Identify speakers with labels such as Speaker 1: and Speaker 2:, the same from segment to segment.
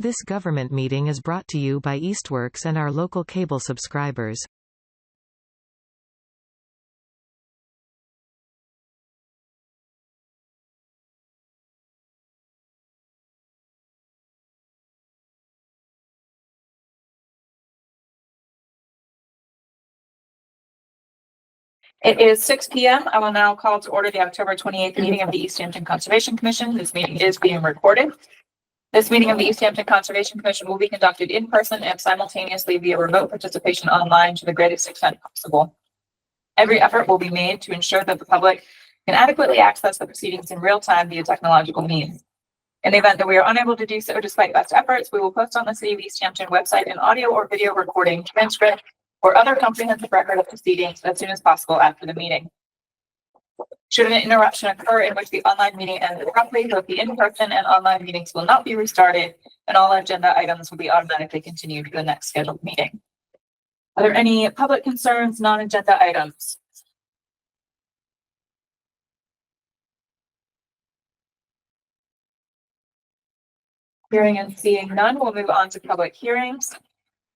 Speaker 1: This government meeting is brought to you by Eastworks and our local cable subscribers.
Speaker 2: It is 6 p.m. I will now call to order the October 28th meeting of the Easthampton Conservation Commission. This meeting is being recorded. This meeting of the Easthampton Conservation Commission will be conducted in person and simultaneously via remote participation online to the greatest extent possible. Every effort will be made to ensure that the public can adequately access the proceedings in real time via technological means. In the event that we are unable to do so despite best efforts, we will post on the City of Easthampton website an audio or video recording, transcript, or other comprehensive record of proceedings as soon as possible after the meeting. Should an interruption occur in which the online meeting ends abruptly, both the in-person and online meetings will not be restarted, and all agenda items will be automatically continued to the next scheduled meeting. Are there any public concerns, non-agenda items? Hearing and seeing none, we'll move on to public hearings.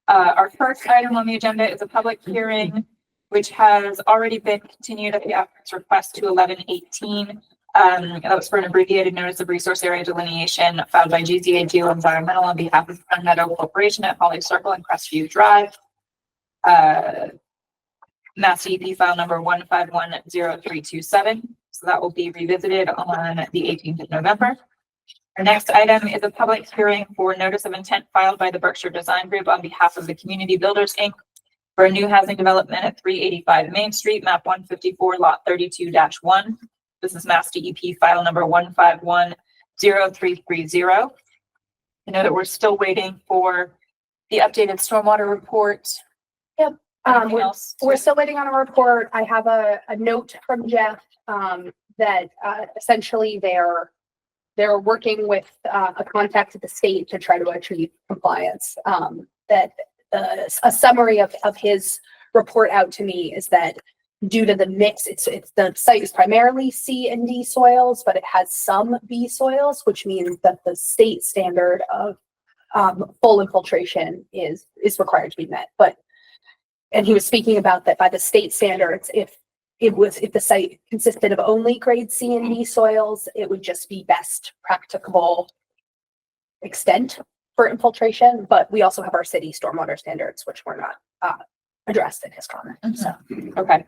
Speaker 2: Our first item on the agenda is a public hearing, which has already been continued at the applicant's request to 11/18. That was for an abbreviated notice of resource area delineation filed by GZA Geo Environmental on behalf of Front Meadow Corporation at Holly Circle and Crestview Drive. Mass DEP file number 1510327. So that will be revisited on the 18th of November. Our next item is a public hearing for notice of intent filed by the Berkshire Design Group on behalf of the Community Builders, Inc. for a new housing development at 385 Main Street, map 154, lot 32-1. This is Mass DEP file number 1510330. I know that we're still waiting for the updated stormwater report.
Speaker 3: Yep. We're still waiting on a report. I have a note from Jeff that essentially they're working with a contact at the state to try to achieve compliance. A summary of his report out to me is that due to the mix, it's the site is primarily C and D soils, but it has some B soils, which means that the state standard of full infiltration is required to be met. And he was speaking about that by the state standards, if the site consisted of only grade C and D soils, it would just be best practicable extent for infiltration. But we also have our city stormwater standards, which were not addressed in his comment. So,
Speaker 2: okay.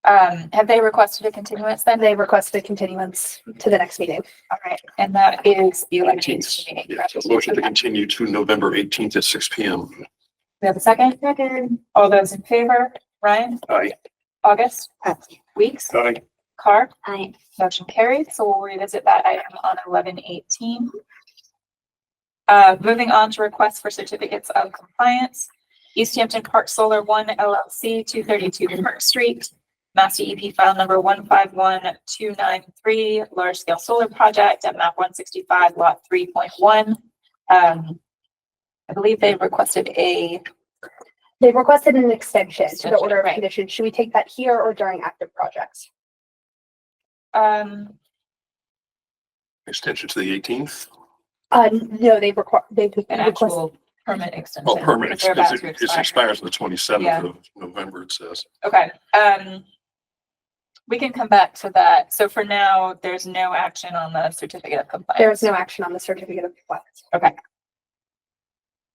Speaker 2: Have they requested a continuance then?
Speaker 3: They requested a continuance to the next meeting.
Speaker 2: All right. And that is the 11th meeting.
Speaker 4: Yeah, so motion to continue to November 18th at 6 p.m.
Speaker 2: We have a second? Second. All those in favor? Ryan?
Speaker 4: Aye.
Speaker 2: August? Weeks?
Speaker 4: Aye.
Speaker 2: Carr? Aye. Motion carried. So we'll revisit that item on 11/18. Moving on to requests for certificates of compliance. Easthampton Park Solar 1 LLC, 232 Park Street. Mass DEP file number 151293, large scale solar project at map 165, lot 3.1. I believe they requested an
Speaker 3: extension to the order of conditions. Should we take that here or during active projects?
Speaker 4: Extension to the 18th.
Speaker 3: No, they've
Speaker 2: an actual permit extension.
Speaker 4: Oh, permit extension. It expires on the 27th of November, it says.
Speaker 2: Okay. We can come back to that. So for now, there's no action on the certificate of compliance.
Speaker 3: There is no action on the certificate of compliance.
Speaker 2: Okay.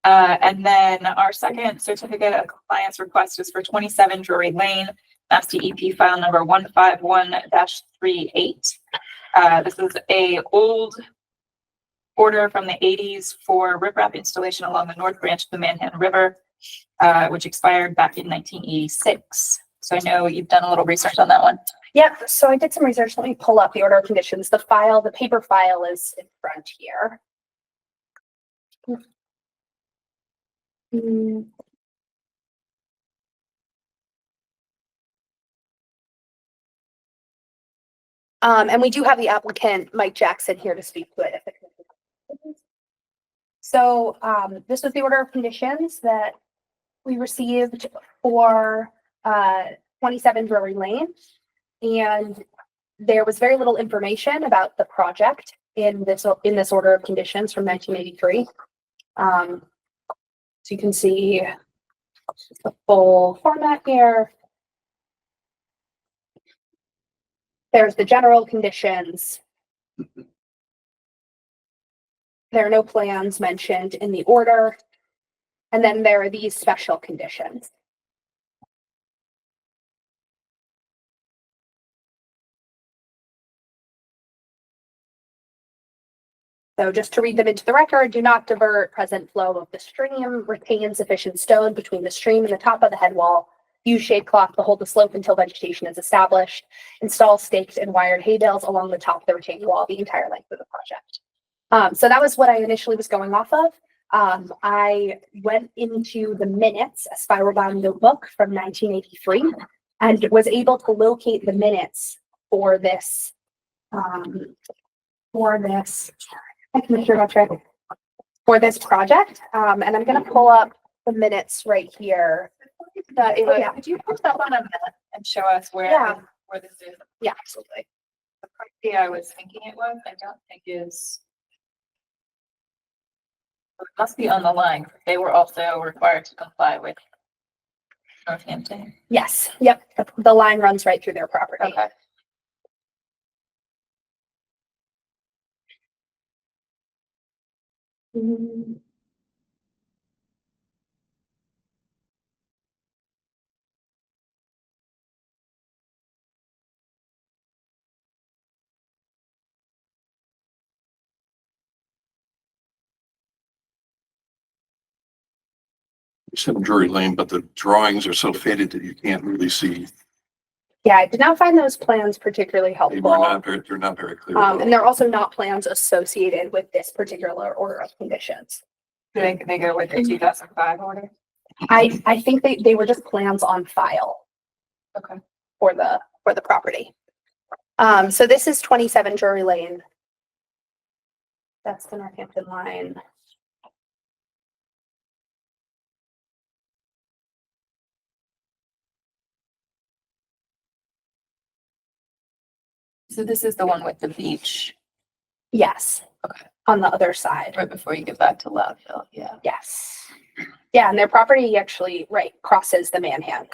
Speaker 2: And then our second certificate of compliance request is for 27 Drury Lane, Mass DEP file number 151-38. This is a old order from the 80s for riprap installation along the north branch of the Manhattan River, which expired back in 1986. So I know you've done a little research on that one.
Speaker 3: Yep. So I did some research. Let me pull up the order of conditions. The paper file is in front here. And we do have the applicant, Mike Jackson, here to speak to it. So this was the order of conditions that we received for 27 Drury Lane. And there was very little information about the project. in this order of conditions from 1983. So you can see the full format here. There's the general conditions. There are no plans mentioned in the order. And then there are these special conditions. So just to read them into the record, do not divert present flow of the stream, retain sufficient stone between the stream and the top of the head wall, use shade cloth to hold the slope until vegetation is established, install staked and wired hay bales along the top of the retaining wall the entire length of the project. So that was what I initially was going off of. I went into the minutes, a spiral bound notebook from 1983, and was able to locate the minutes for this, for this project. And I'm going to pull up the minutes right here.
Speaker 2: Could you put that on a map and show us where this is?
Speaker 3: Yeah, absolutely.
Speaker 2: The property I was thinking it was, I don't think is. It must be on the line. They were also required to comply with Northampton.
Speaker 3: Yes. Yep. The line runs right through their property.
Speaker 2: Okay.
Speaker 3: Mm.
Speaker 4: You said Drury Lane, but the drawings are so faded that you can't really see.
Speaker 3: Yeah, I did not find those plans particularly
Speaker 4: They're
Speaker 3: helpful.
Speaker 4: not very clear.
Speaker 3: And they're also not plans associated with this particular order of conditions.
Speaker 2: They go with the 2005 order.
Speaker 3: I think they were just plans on file.
Speaker 2: Okay.
Speaker 3: For the property. So this is 27 Drury Lane. That's the Northampton line.
Speaker 2: So this is the one with the beach.
Speaker 3: Yes.
Speaker 2: Okay.
Speaker 3: On the other side.
Speaker 2: Right before you get back to Loudville. Yeah.
Speaker 3: Yes. Yeah, and their property actually, right, crosses the Manhan.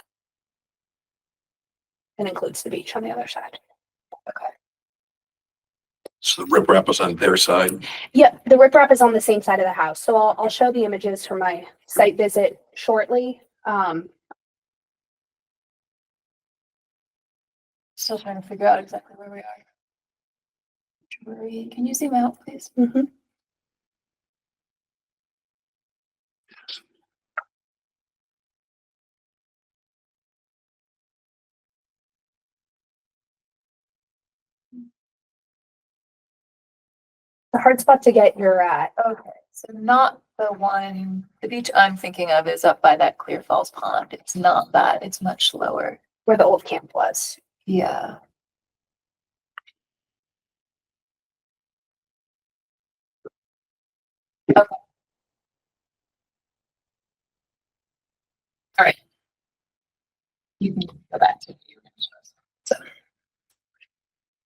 Speaker 3: And includes the beach on the other side.
Speaker 2: Okay.
Speaker 4: So the riprap was on their side.
Speaker 3: Yeah, the riprap is on the same side of the house. So I'll show the images from my site visit shortly.
Speaker 2: Still trying to figure out exactly where we are. Drury, can you zoom out, please?
Speaker 3: Mm-hmm. The hard spot to get your
Speaker 2: Okay, so not the one, the beach I'm thinking of is up by that Clear Falls Pond. It's not that, it's much lower.
Speaker 3: where the old camp was.
Speaker 2: Yeah. Okay. All right. You can go back to you.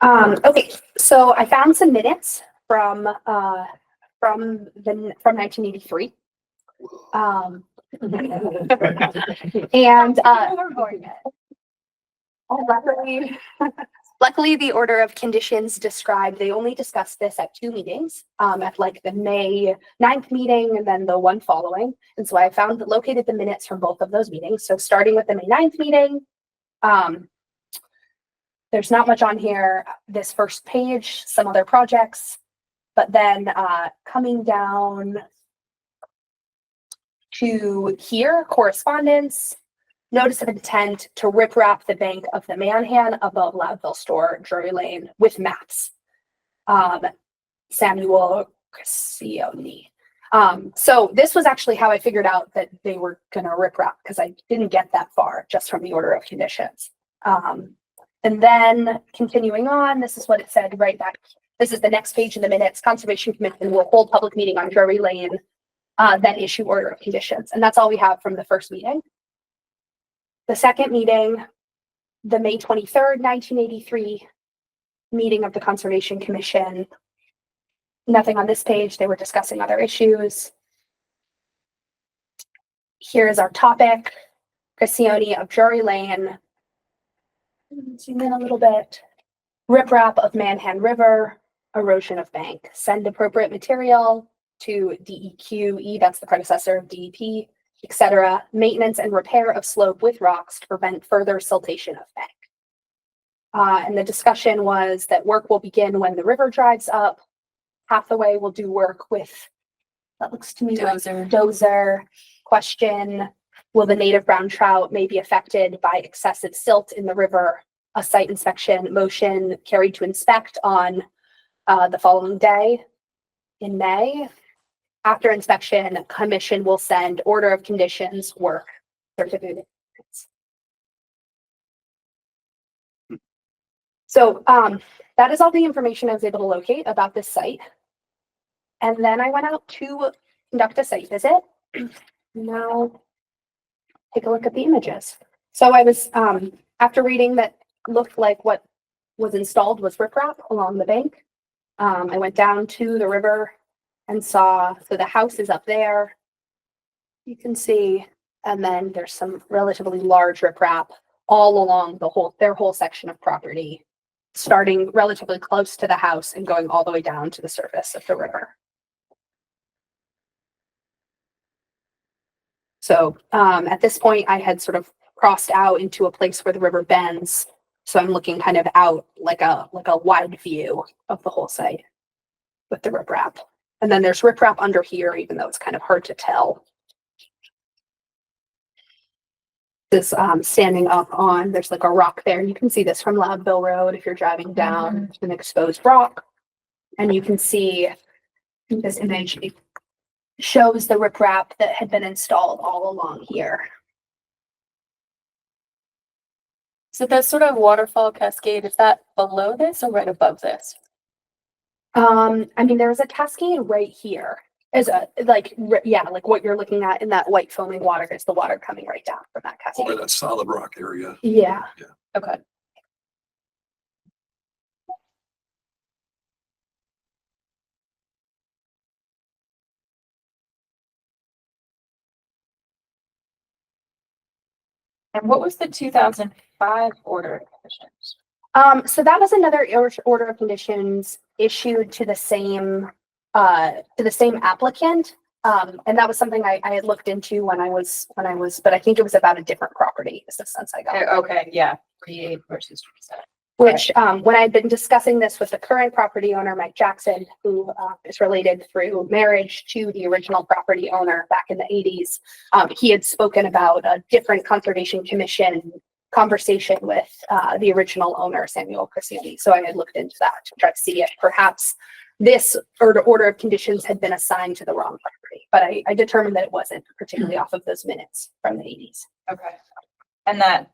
Speaker 3: Okay, so I found some minutes from 1983. And luckily the order of conditions described, they only discussed this at 2 meetings, at like the May 9th meeting and then the one following. And so I located the minutes from both of those meetings. So starting with the May 9th meeting, there's not much on here. This first page, some other projects, but then coming down to here, correspondence, notice of intent to riprap the bank of the Manhan above Loudville Store, Drury Lane, with maps. Samuel Cassioni. So this was actually how I figured out that they were going to riprap, because I didn't get that far just from the order of conditions. And then continuing on, this is what it said right back. This is the next page in the minutes. Conservation Commission will hold public meeting on Drury Lane, then issue order of conditions. And that's all we have from the first meeting. The second meeting, the May 23rd, 1983 meeting of the Conservation Commission. Nothing on this page. They were discussing other issues. Here is our topic, Cassione of Drury Lane. Zoom in a little bit. Riprap of Manhan River, erosion of bank. Send appropriate material to DEQE, that's the predecessor of DEP, etc. Maintenance and repair of slope with rocks to prevent further siltation of bank. And the discussion was that work will begin when the river dries up. Half the way we'll do work with, that looks to me like dozer. Question, will the native brown trout may be affected by excessive silt in the river? A site inspection motion carried to inspect on the following day in May. After inspection, commission will send order of conditions work certificate. So that is all the information I was able to locate about this site. And then I went out to conduct a site visit. Now take a look at the images. So I was, after reading that looked like what was installed was riprap along the bank. I went down to the river and saw, so the house is up there. You can see, and then there's some relatively large riprap all along their whole section of property, starting relatively close to the house and going all the way down to the surface of the river. So at this point, I had sort of crossed out into a place where the river bends. So I'm looking kind of out like a wide view of the whole site with the riprap. And then there's riprap under here, even though it's kind of hard to tell. This standing up on, there's like a rock there. You can see this from Loudville Road if you're driving down an exposed rock. And you can see this image, it shows the riprap that had been installed all along here.
Speaker 2: So that sort of waterfall cascade, is that below this or right above this?
Speaker 3: I mean, there's a cascade right here. Is like what you're looking at in that white foaming water is the water coming right down from that cascade.
Speaker 4: Over that solid rock area.
Speaker 3: Yeah.
Speaker 2: Okay. And what was the 2005 order of conditions?
Speaker 3: So that was another order of conditions issued to the same applicant. And that was something I had looked into when I was, but I think it was about a different property is the sense I got.
Speaker 2: Okay, yeah, 38 versus 27.
Speaker 3: Which, when I had been discussing this with the current property owner, Mike Jackson, who is related through marriage to the original property owner back in the 80s, he had spoken about a different Conservation Commission conversation with the original owner, Samuel Cassione. So I had looked into that to try to see if perhaps this order of conditions had been assigned to the wrong property. But I determined that it wasn't, particularly off of those minutes from the 80s.
Speaker 2: Okay. And that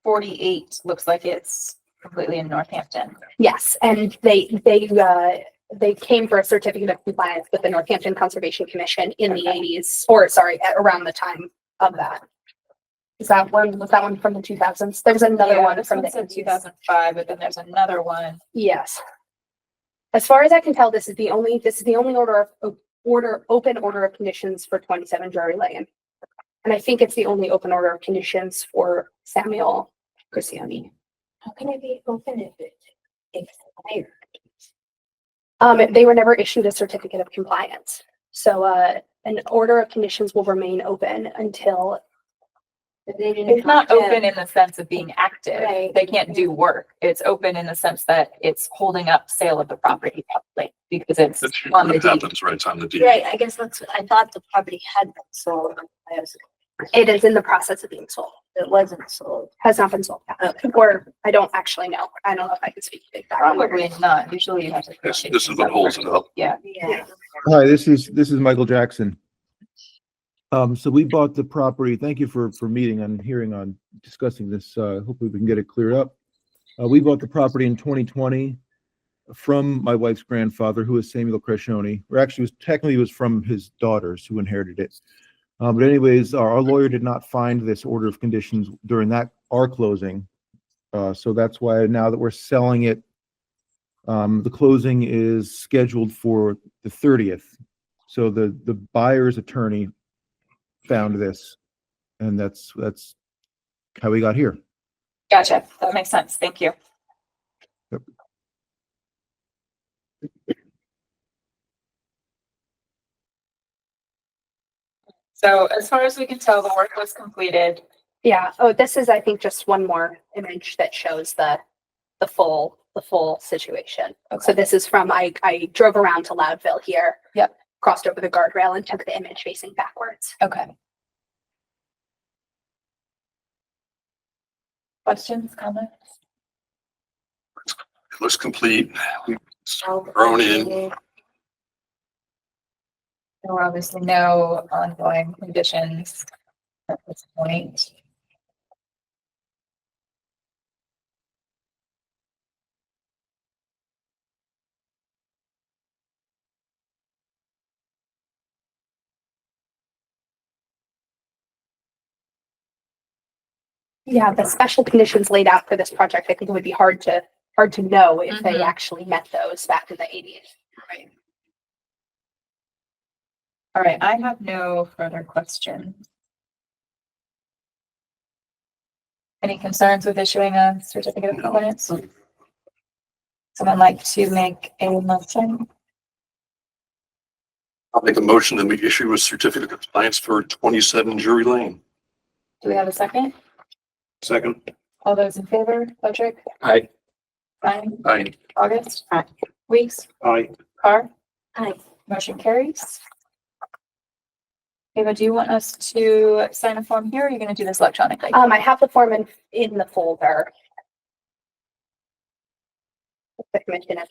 Speaker 2: 48 looks like it's completely in Northampton.
Speaker 3: Yes, and they came for a certificate of compliance with the Northampton Conservation Commission in the 80s, or sorry, around the time of that. Was that one from the 2000s? There was another one from the
Speaker 2: 2005, but then there's another one.
Speaker 3: Yes. As far as I can tell, this is the only open order of conditions for 27 Drury Lane. And I think it's the only open order of conditions for Samuel Cassione.
Speaker 5: How can it be open if it's expired?
Speaker 3: They were never issued a certificate of compliance. So an order of conditions will remain open until
Speaker 2: it's not open in the sense of being active.
Speaker 5: Right.
Speaker 2: They can't do work. It's open in the sense that it's holding up sale of the property publicly because it's
Speaker 4: That's
Speaker 2: on the
Speaker 4: what
Speaker 2: deed.
Speaker 4: happens, right? It's on the deed.
Speaker 5: Right, I guess I thought the property had been sold.
Speaker 3: it is in the process of being sold.
Speaker 5: It wasn't sold.
Speaker 3: Has not been sold yet. Or I don't actually know. I don't know if I can speak to that.
Speaker 2: Probably not. Usually you have to.
Speaker 4: This is what holds it up.
Speaker 2: Yeah.
Speaker 5: Yeah.
Speaker 6: Hi, this is Michael Jackson. So we bought the property. Thank you for meeting and hearing on discussing this. Hopefully we can get it cleared up. We bought the property in 2020 from my wife's grandfather, who is Samuel Cassione. Or actually, it was from his daughters who inherited it. But anyways, our lawyer did not find this order of conditions during our closing. So that's why now that we're selling it The closing is scheduled for the 30th. So the buyer's attorney found this, and that's how we got here.
Speaker 2: Gotcha. That makes sense. Thank you.
Speaker 6: Yep.
Speaker 2: So as far as we can tell, the work was completed.
Speaker 3: Yeah. Oh, this is, I think, just one more image that shows the full situation. So this is from, I drove around to Loudville here.
Speaker 2: Yep.
Speaker 3: Crossed over the guardrail and took the image facing backwards.
Speaker 2: Okay. Questions, comments?
Speaker 4: It looks complete. Thrown in.
Speaker 2: There were obviously no ongoing conditions at this point.
Speaker 3: Yeah, the special conditions laid out for this project, I think it would be hard to know if they actually met those back in the 80s.
Speaker 2: Right. All right, I have no further questions. Any concerns with issuing a certificate of compliance? Someone like to make a motion?
Speaker 4: I'll make a motion that we issue a certificate of compliance for 27 Drury Lane.
Speaker 2: Do we have a second?
Speaker 4: Second.
Speaker 2: All those in favor, Patrick?
Speaker 4: Aye.
Speaker 2: Ryan?
Speaker 4: Aye.
Speaker 2: August? Aye. Weeks?
Speaker 4: Aye.
Speaker 2: Carr?
Speaker 5: Aye.
Speaker 2: Motion carries. Ava, do you want us to sign a form here, or are you gonna do this electronically?
Speaker 3: I have the form in the folder. The commission is-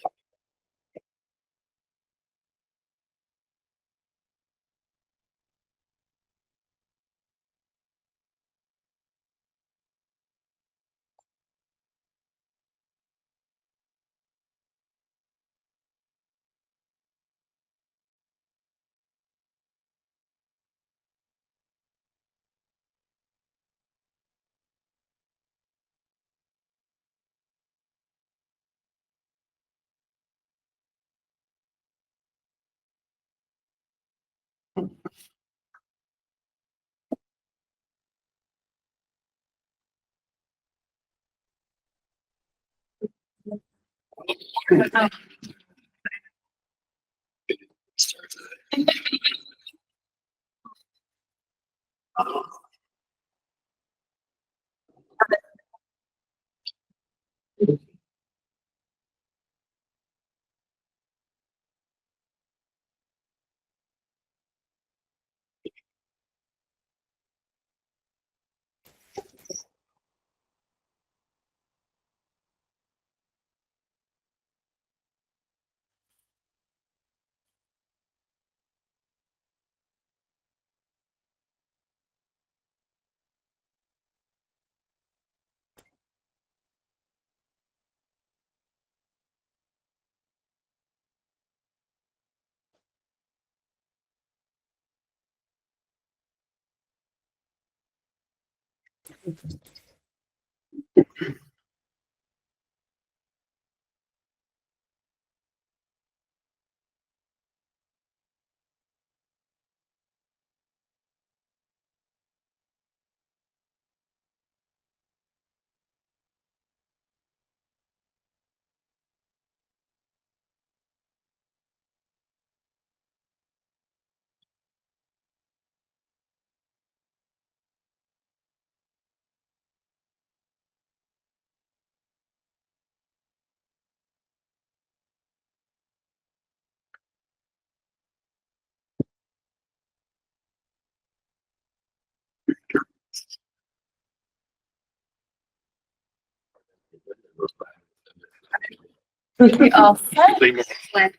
Speaker 2: We all set?
Speaker 3: I will be in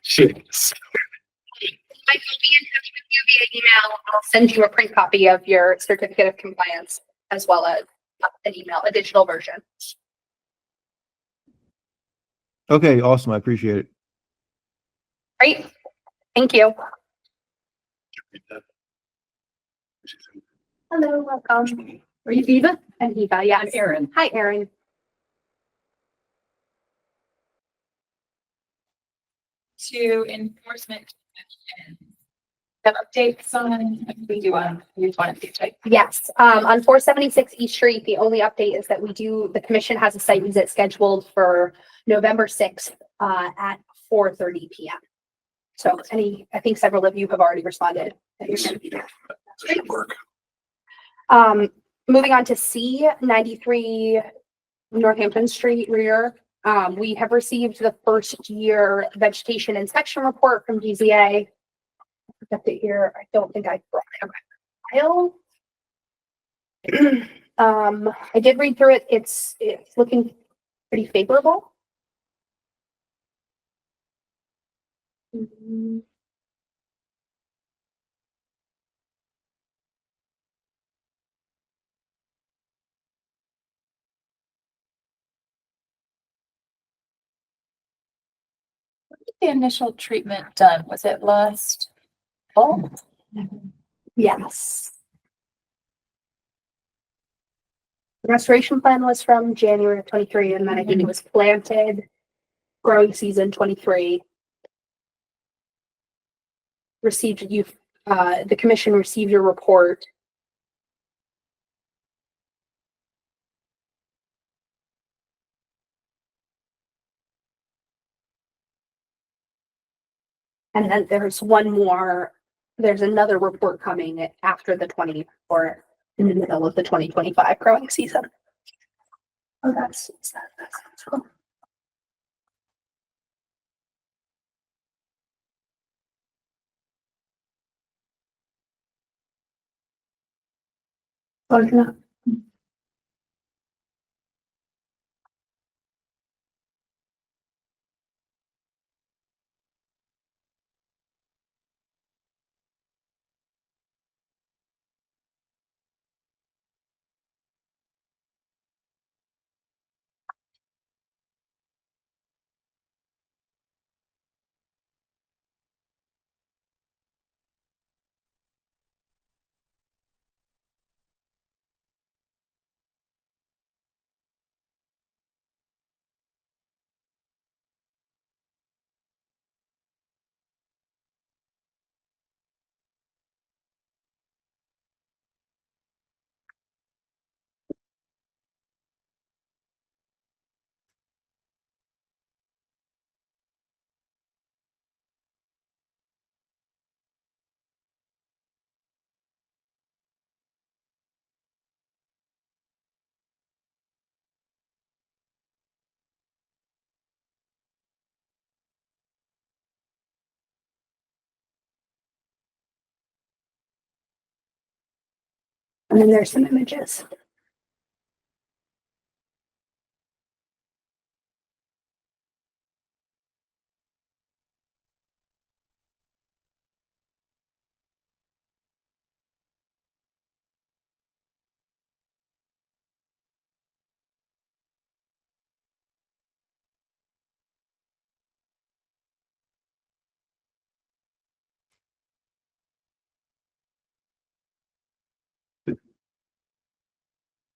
Speaker 3: touch with you via email. I'll send you a print copy of your certificate of compliance as well as an email, a digital version.
Speaker 6: Okay, awesome. I appreciate it.
Speaker 3: Great. Thank you. Hello, welcome. Are you Eva? And Eva, yes.
Speaker 5: Erin.
Speaker 3: Hi, Erin.
Speaker 2: to enforcement. Have updates on, we do use one of these, right?
Speaker 3: Yes, on 476 East Street, the only update is that the commission has a site visit scheduled for November 6th, at 4:30 PM. So I think several of you have already responded. That you're gonna be there.
Speaker 4: This should work.
Speaker 3: Moving on to C, 93 Northampton Street rear. We have received the first year vegetation inspection report from DZA. Update here. I don't think I brought it on my file. I did read through it. It's looking pretty favorable.
Speaker 2: The initial treatment done, was it last fall?
Speaker 3: Yes. The restoration plan was from January of 23, and then I think it was planted growing season 23. The commission received your report. And then there's another report coming after the 20 or in the middle of the 2025 growing season. Oh, that's cool. Close enough. And then there's some images.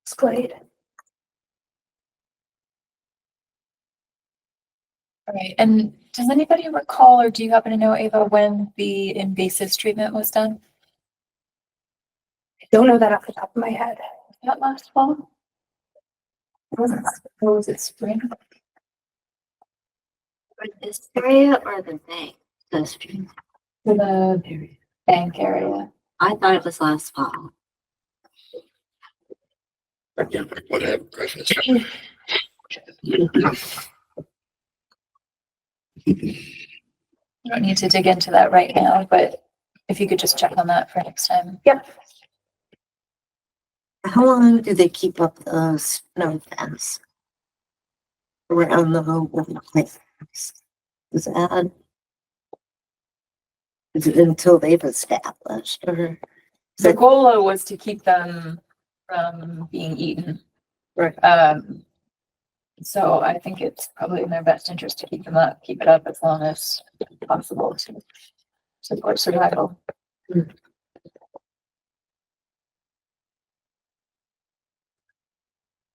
Speaker 3: Displayed.
Speaker 2: All right, and does anybody recall, or do you happen to know, Ava, when the invasives treatment was done?
Speaker 3: I don't know that off the top of my head.
Speaker 2: That last fall? Or was it spring?
Speaker 5: This area or the bank district?
Speaker 2: The bank area.
Speaker 5: I thought it was last fall.
Speaker 4: Whatever.
Speaker 2: You don't need to dig into that right now, but if you could just check on that for next time.
Speaker 3: Yep.
Speaker 5: How long do they keep up the snow fence around the whole place? Is it until they've established, or
Speaker 2: The goal was to keep them from being eaten.
Speaker 5: Right.
Speaker 2: So I think it's probably in their best interest to keep it up as long as possible to support survival.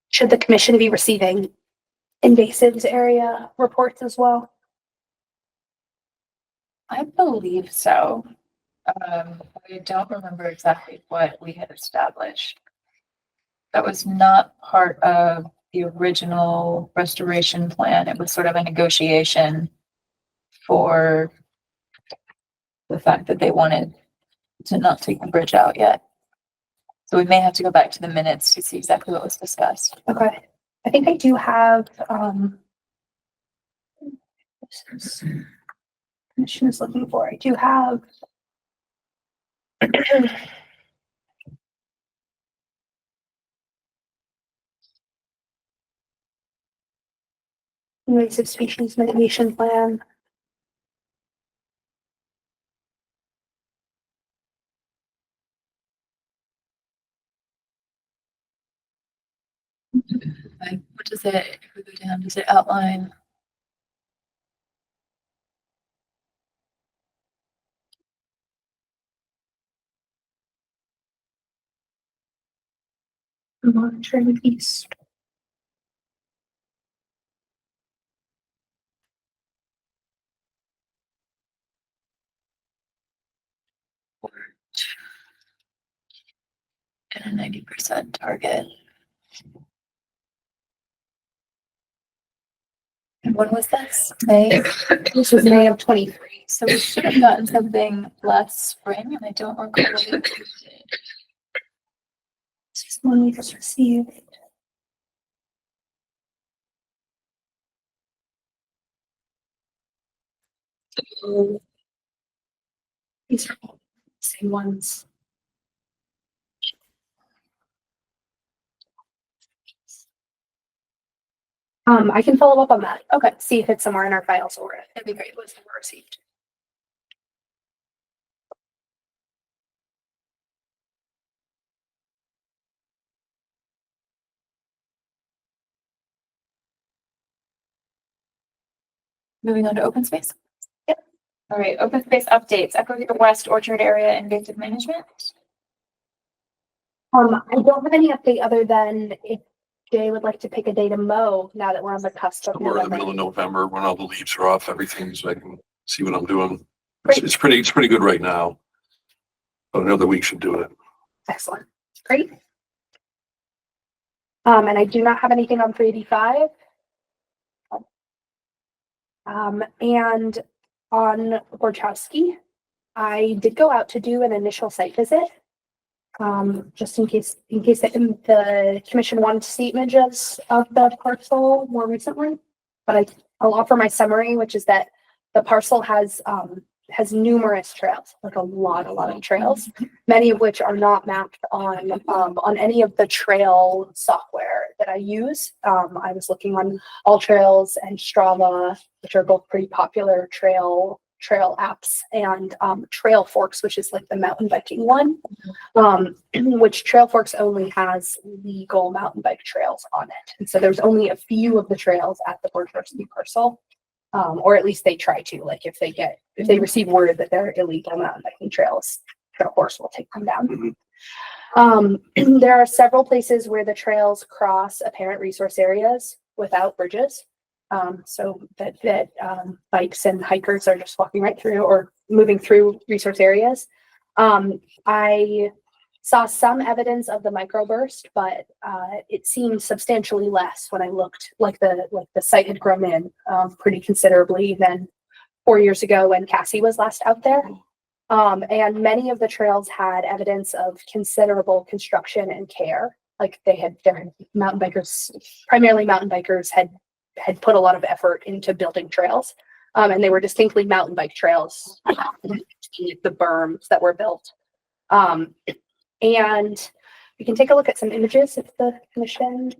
Speaker 3: Should the commission be receiving invasives area reports as well?
Speaker 2: I believe so. I don't remember exactly what we had established. That was not part of the original restoration plan. It was sort of a negotiation for the fact that they wanted to not take the bridge out yet. So we may have to go back to the minutes to see exactly what was discussed.
Speaker 3: Okay, I think I do have, this is, commission is looking for, I do have. Invasive species mitigation plan.
Speaker 2: Like, what does it, if we go down, does it outline?
Speaker 3: Monitoring east.
Speaker 2: And a 90% target. And when was this? May?
Speaker 3: This was May of 23.
Speaker 2: So we should have gotten something last spring, and I don't recall what it was.
Speaker 3: This is one we just received. These are all the same ones. I can follow up on that. Okay, see if it's somewhere in our files or if
Speaker 2: That'd be great.
Speaker 3: it was never received.
Speaker 2: Moving on to open space.
Speaker 3: Yep.
Speaker 2: All right, open space updates, Echo West Orchard area invasive management.
Speaker 3: I don't have any update other than if Jay would like to pick a day to mow now that we're on the cusp of
Speaker 4: We're in the middle
Speaker 3: November.
Speaker 4: of November when all the leaves are off, everything, so I can see what I'm doing.
Speaker 3: Great.
Speaker 4: It's pretty good right now. But another week should do it.
Speaker 3: Excellent. Great. And I do not have anything on 385. And on Borchowski, I did go out to do an initial site visit. Just in case the commission wanted to see images of the parcel more recently. But I'll offer my summary, which is that the parcel has numerous trails, like a lot of trails, many of which are not mapped on any of the trail software that I use. I was looking on All Trails and Strava, which are both pretty popular trail apps, and Trail Forks, which is like the mountain biking one, which Trail Forks only has legal mountain bike trails on it. And so there's only a few of the trails at the Borchowski parcel. Or at least they try to, like if they receive word that they're illegal mountain biking trails, Trail Force will take them down. There are several places where the trails cross apparent resource areas without bridges. So that bikes and hikers are just walking right through or moving through resource areas. I saw some evidence of the microburst, but it seemed substantially less when I looked. Like the site had grown in pretty considerably than 4 years ago when Cassie was last out there. And many of the trails had evidence of considerable construction and care. Like their mountain bikers, primarily mountain bikers, had put a lot of effort into building trails. And they were distinctly mountain bike trails, the berms that were built. And we can take a look at some images if the commission.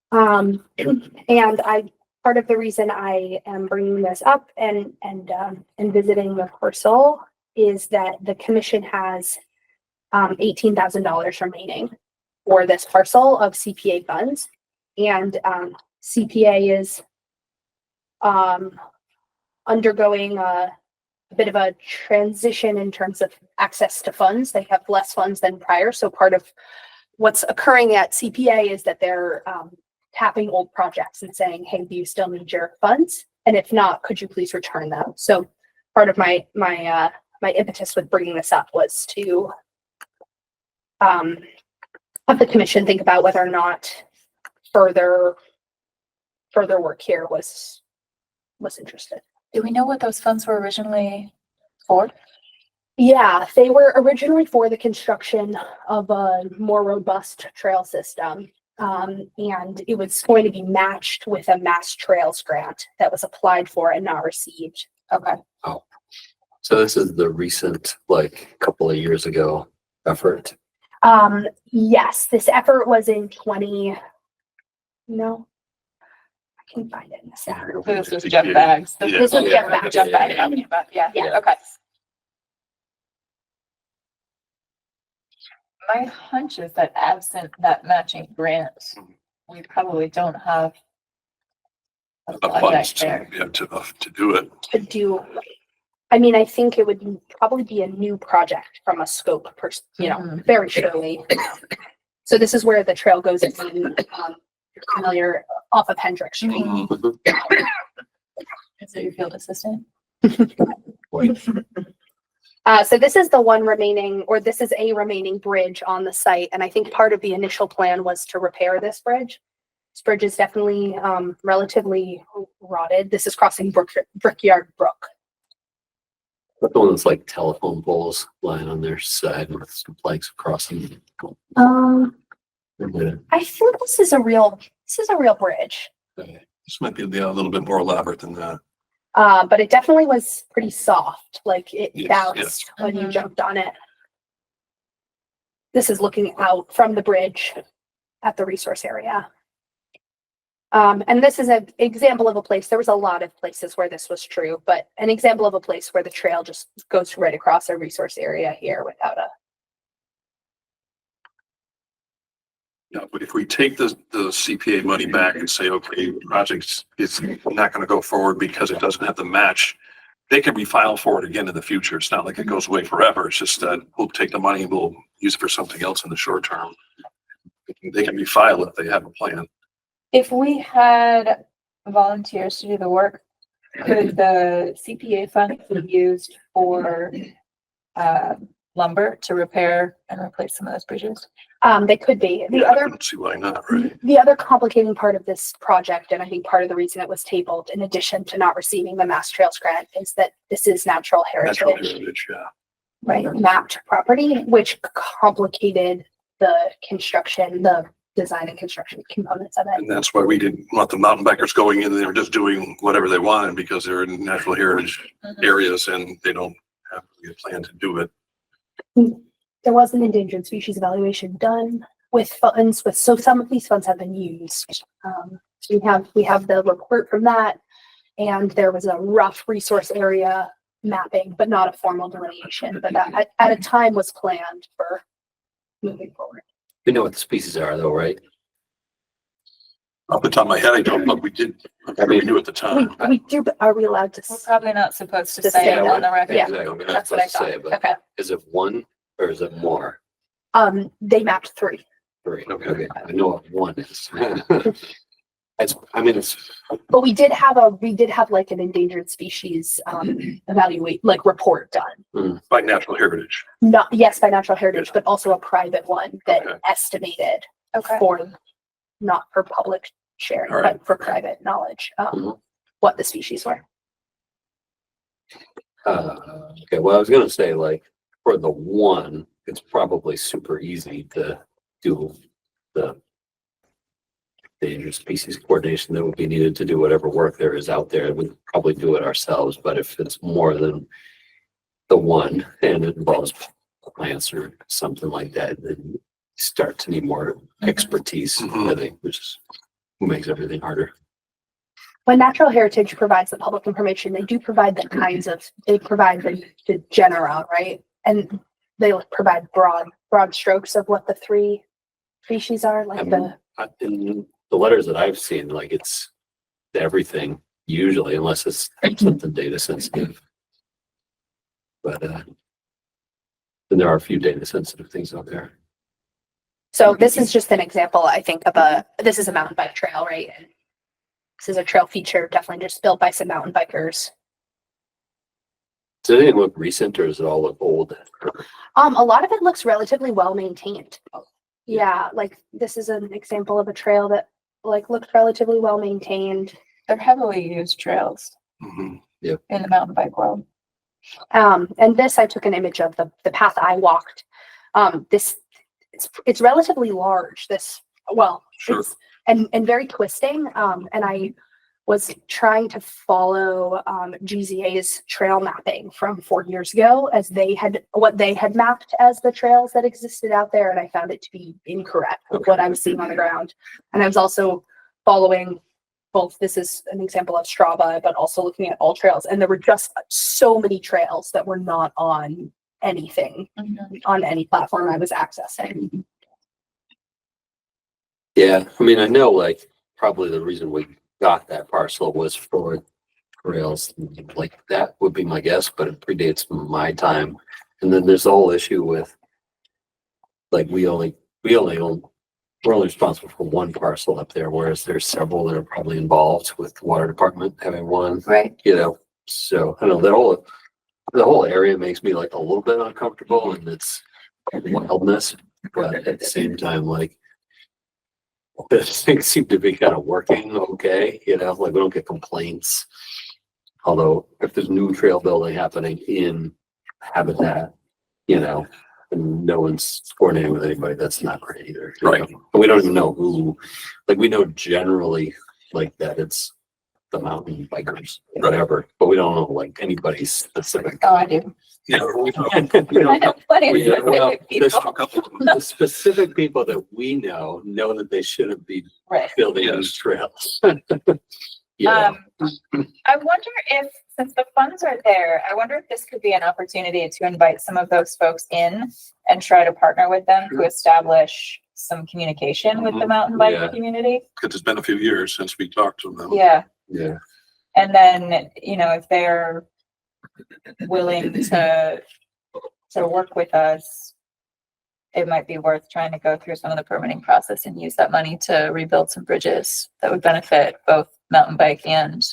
Speaker 3: And part of the reason I am bringing this up and visiting the parcel is that the commission has $18,000 remaining for this parcel of CPA funds, and CPA is undergoing a bit of a transition in terms of access to funds. They have less funds than prior. So part of what's occurring at CPA is that they're tapping old projects and saying, hey, do you still need your funds? And if not, could you please return them? So part of my impetus with bringing this up was to have the commission think about whether or not further work here was interested.
Speaker 2: Do we know what those funds were originally for?
Speaker 3: Yeah, they were originally for the construction of a more robust trail system. And it was going to be matched with a Mass Trails grant that was applied for and not received.
Speaker 2: Okay.
Speaker 7: Oh, so this is the recent, like, couple of years ago effort.
Speaker 3: Yes, this effort was in no, I can find it in the stack.
Speaker 2: This was Jeff Bags.
Speaker 4: Yeah.
Speaker 3: This was
Speaker 7: Yeah.
Speaker 3: Jeff Bags.
Speaker 2: Jeff Bags. Yeah.
Speaker 3: Yeah.
Speaker 2: Okay. My hunch is that absent that matching grant, we probably don't have a
Speaker 4: The funds
Speaker 2: project
Speaker 4: to,
Speaker 2: there.
Speaker 4: yeah, to do it.
Speaker 3: To do, I mean, I think it would probably be a new project from a scope, very surely. So this is where the trail goes in, you're familiar, off of Hendrick Street.
Speaker 2: Is it your field assistant?
Speaker 3: So this is the one remaining, or this is a remaining bridge on the site. And I think part of the initial plan was to repair this bridge. This bridge is definitely relatively rotted. This is crossing Brickyard Brook.
Speaker 7: But the one that's like telephone poles lying on their side with some planks across them.
Speaker 3: I think this is a real bridge.
Speaker 4: This might be a little bit more elaborate than that.
Speaker 3: But it definitely was pretty soft, like it
Speaker 4: Yes,
Speaker 3: bounced when you
Speaker 2: Mhm.
Speaker 3: jumped on it. This is looking out from the bridge at the resource area. And this is an example of a place, there was a lot of places where this was true, but an example of a place where the trail just goes right across a resource area here without a.
Speaker 4: Yeah, but if we take the CPA money back and say, okay, the project is not gonna go forward because it doesn't have the match, they can refile for it again in the future. It's not like it goes away forever. It's just that we'll take the money and we'll use it for something else in the short term. They can refile it if they have a plan.
Speaker 2: If we had volunteers to do the work, could the CPA fund be used for lumber to repair and replace some of those bridges?
Speaker 3: They could be. The
Speaker 4: Yeah, I
Speaker 3: other
Speaker 4: don't see why not, right?
Speaker 3: The other complicating part of this project, and I think part of the reason it was tabled, in addition to not receiving the Mass Trails grant, is that this is natural
Speaker 4: Natural
Speaker 3: heritage,
Speaker 4: heritage, yeah.
Speaker 3: right? Mapped property, which complicated the construction, the design and construction components of it.
Speaker 4: And that's why we didn't want the mountain bikers going in there just doing whatever they wanted because they're in natural heritage areas and they don't have a plan to do it.
Speaker 3: There was an endangered species evaluation done with funds, so some of these funds have been used. So we have the report from that, and there was a rough resource area mapping, but not a formal delineation, but that at a time was planned for moving forward.
Speaker 7: We know what the species are though, right?
Speaker 4: Off the top of my head, I don't know. We did, we knew at the time.
Speaker 3: We do, but are we allowed to?
Speaker 2: We're probably not supposed to
Speaker 3: To
Speaker 2: say
Speaker 3: say
Speaker 2: it on the record.
Speaker 3: Yeah.
Speaker 7: Exactly. We're not
Speaker 3: That's what I
Speaker 7: supposed to say
Speaker 3: thought.
Speaker 7: it, but
Speaker 3: Okay.
Speaker 7: is it one or is it more?
Speaker 3: They mapped 3.
Speaker 7: Three.
Speaker 4: Okay.
Speaker 7: Okay, I know what one is. It's
Speaker 3: But we did have like an endangered species report done.
Speaker 4: By natural heritage.
Speaker 3: Not, yes, by natural heritage, but also a private one that
Speaker 4: Okay.
Speaker 3: estimated
Speaker 2: Okay.
Speaker 3: for, not for public sharing,
Speaker 4: All right.
Speaker 3: but for private knowledge,
Speaker 7: Mhm.
Speaker 3: what the species were.
Speaker 7: okay, well, I was gonna say, like, for the one, it's probably super easy to do the endangered species coordination that would be needed to do whatever work there is out there. We'd probably do it ourselves, but if it's more than the one and it involves plants or something like that, then you start to need more expertise, I think, which is makes everything harder.
Speaker 3: When Natural Heritage provides the public information, they do provide they provide the genera, right? And they provide broad strokes of what the 3 species are, like
Speaker 7: In the letters that I've seen, like, it's everything usually, unless it's something data sensitive. But then there are a few data sensitive things out there.
Speaker 3: So this is just an example, I think, this is a mountain bike trail, right? And This is a trail feature, definitely just built by some mountain bikers.
Speaker 7: Does anything look recent or does it all look old?
Speaker 3: A lot of it looks relatively well maintained. Yeah, like this is an example of a trail that like looked relatively well maintained.
Speaker 2: They're heavily used trails
Speaker 4: Mhm.
Speaker 2: in the mountain bike world.
Speaker 3: And this I took an image of the path I walked. It's relatively large.
Speaker 4: Sure.
Speaker 3: It's and very twisting. And I was trying to follow GZA's trail mapping from 4 years ago as what they had mapped as the trails that existed out there, and I found it to be incorrect with what I was seeing on the ground. And I was also following both, this is an example of Strava, but also looking at all trails, and there were just so many trails that were not on anything, on any platform I was accessing.
Speaker 7: Yeah, I mean, I know like probably the reason we got that parcel was for trails, like that would be my guess, but it predates my time. And then there's the whole issue with like we're only responsible for one parcel up there, whereas there's several that are probably involved with the water department having one,
Speaker 2: Right.
Speaker 7: you know. So I don't know, the whole area makes me like a little bit uncomfortable and it's wildness, but at the same time, like things seem to be kind of working okay, you know, like we don't get complaints. Although if there's new trail building happening in habitat, you know, and no one's coordinating with anybody, that's not great either. You
Speaker 4: Right.
Speaker 7: know? And we don't even know who, like we know generally like that it's the mountain bikers, whatever, but we don't know like anybody's specific.
Speaker 2: Oh, I do.
Speaker 4: Yeah, we know.
Speaker 7: We
Speaker 2: I
Speaker 7: don't
Speaker 2: know plenty of
Speaker 7: We don't know.
Speaker 2: specific
Speaker 7: There's
Speaker 2: people.
Speaker 4: A couple of them.
Speaker 7: the specific people that we know that they shouldn't be
Speaker 2: Right.
Speaker 7: building those trails. Yeah.
Speaker 2: I wonder if, since the funds are there, I wonder if this could be an opportunity to invite some of those folks in and try to partner with them to establish some communication with the mountain bike
Speaker 7: Yeah.
Speaker 2: community.
Speaker 4: Because it's been a few years since we talked to them.
Speaker 2: Yeah.
Speaker 7: Yeah.
Speaker 2: And then, you know, if they're willing to work with us, it might be worth trying to go through some of the permitting process and use that money to rebuild some bridges that would benefit both mountain bike and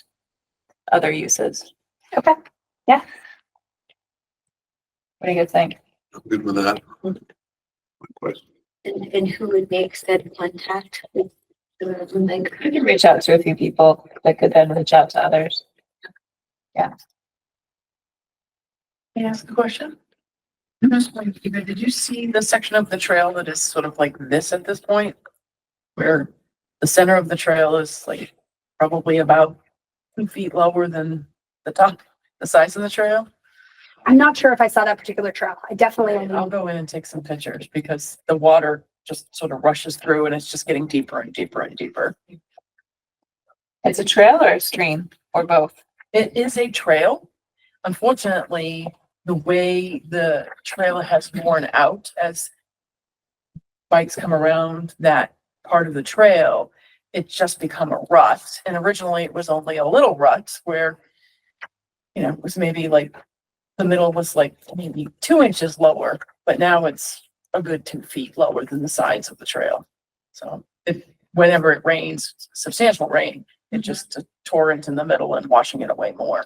Speaker 2: other uses.
Speaker 3: Okay. Yeah.
Speaker 2: What do you guys think?
Speaker 4: I'm good with that. Good question.
Speaker 5: And who would make said contact with the mountain bike?
Speaker 2: We can reach out to a few people that could then reach out to others.
Speaker 8: Can I ask a question? Like, did you see the section of the trail that is sort of like this at this point? Where the center of the trail is like probably about 2 feet lower than the size of the trail?
Speaker 3: I'm not sure if I saw that particular trail. I definitely
Speaker 8: I'll go in and take some pictures because the water just sort of rushes through and it's just getting deeper and deeper and deeper.
Speaker 2: It's a trail or a stream or both?
Speaker 8: It is a trail. Unfortunately, the way the trail has worn out as bikes come around that part of the trail, it's just become a rut. And originally it was only a little rut where, you know, it was maybe like the middle was like maybe 2 inches lower, but now it's a good 2 feet lower than the sides of the trail. So whenever it rains, substantial rain, it just a torrent in the middle and washing it away more.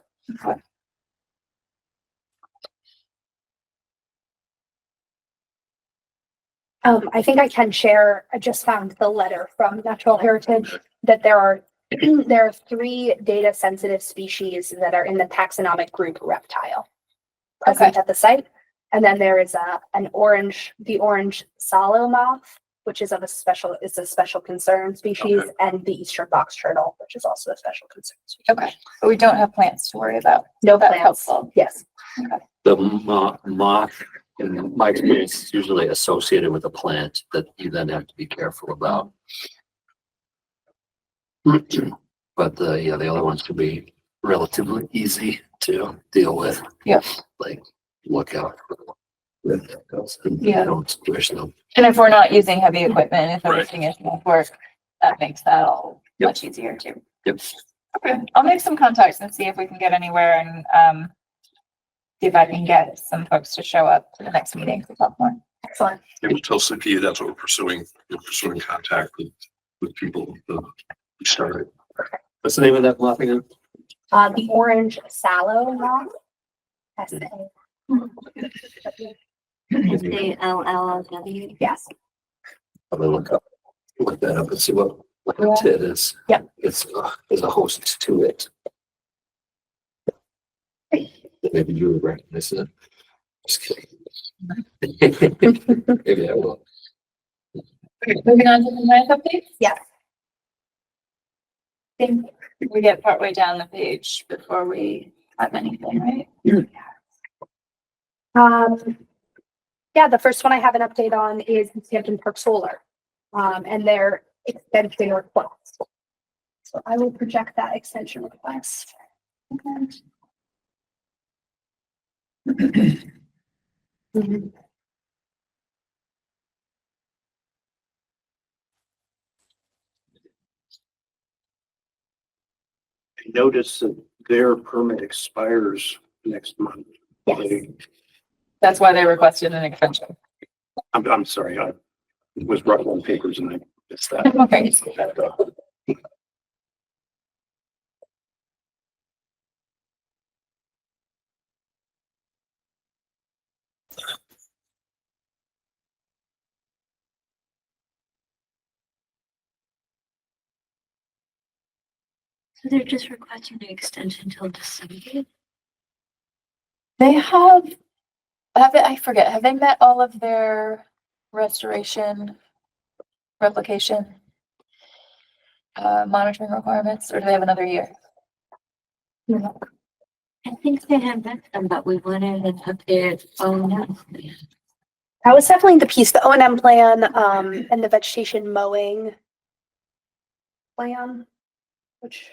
Speaker 3: I think I can share, I just found the letter from Natural Heritage that there are 3 data sensitive species that are in the taxonomic group reptile present at the site. And then there is the orange sallow moth, which is a special concern species,
Speaker 4: Okay.
Speaker 3: and the eastern box turtle, which is also a special concern species.
Speaker 2: Okay, but we don't have plants to worry about.
Speaker 3: No
Speaker 2: That's
Speaker 3: plants.
Speaker 2: helpful.
Speaker 3: Yes.
Speaker 7: The moth, in my experience, is usually associated with a plant that you then have to be careful about. But the other ones could be relatively easy to deal with.
Speaker 2: Yeah.
Speaker 7: Like, look out for reptiles and
Speaker 2: Yeah.
Speaker 7: don't squish them.
Speaker 2: And if we're not using heavy equipment, if
Speaker 4: Right.
Speaker 2: everything is smooth work, that makes that all
Speaker 7: Yep.
Speaker 2: much easier too.
Speaker 7: Yep.
Speaker 2: Okay, I'll make some contacts and see if we can get anywhere and see if I can get some folks to show up to the next meeting to talk more.
Speaker 3: Excellent.
Speaker 4: Yeah, we'll tell CPA that's what we're pursuing. We're pursuing contact with people. We started.
Speaker 7: What's the name of that lot again?
Speaker 3: The orange sallow lot. SA.
Speaker 5: SALLW.
Speaker 3: Yes.
Speaker 7: I'm gonna look that up and see what it is.
Speaker 3: Yep.
Speaker 7: It's, there's a host to it. Maybe you would recognize it. Just kidding. Maybe I will.
Speaker 2: Moving on to the ninth update.
Speaker 3: Yes.
Speaker 2: I think we get partway down the page before we have anything, right?
Speaker 3: Yeah, the first one I have an update on is Easthampton Park Solar, and their extension request. So I will project that extension request. Mhm.
Speaker 9: Notice that their permit expires next month.
Speaker 3: Yes.
Speaker 2: That's why they requested an extension.
Speaker 9: I'm sorry, I was ruffling papers and I missed that.
Speaker 2: Okay.
Speaker 5: So they're just requesting an extension until December.
Speaker 2: They they, I forget, have they met all of their restoration, replication, monitoring requirements, or do they have another year?
Speaker 5: I think they had met them, but we wanted an updated phone.
Speaker 3: That was definitely the piece, the O&M plan, and the vegetation mowing plan, which.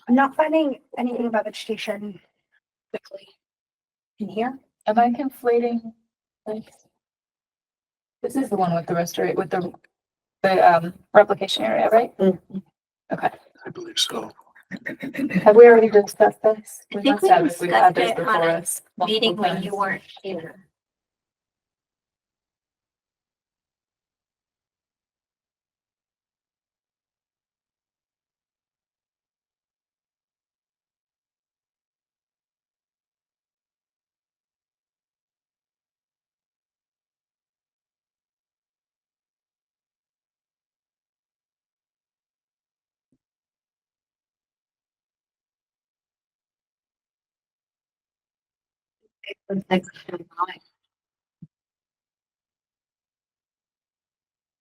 Speaker 3: I'm not finding anything about vegetation quickly in here.
Speaker 2: Am I conflating? Like, this is the one with the with the replication area, right? Okay.
Speaker 4: I believe so.
Speaker 2: Have we already discussed this?
Speaker 5: I
Speaker 2: We
Speaker 5: think
Speaker 2: must
Speaker 5: we
Speaker 2: have if we've had
Speaker 5: discussed
Speaker 2: this
Speaker 5: it on
Speaker 2: before
Speaker 5: a
Speaker 2: us. multiple
Speaker 5: Meeting when you
Speaker 2: times.
Speaker 5: weren't here.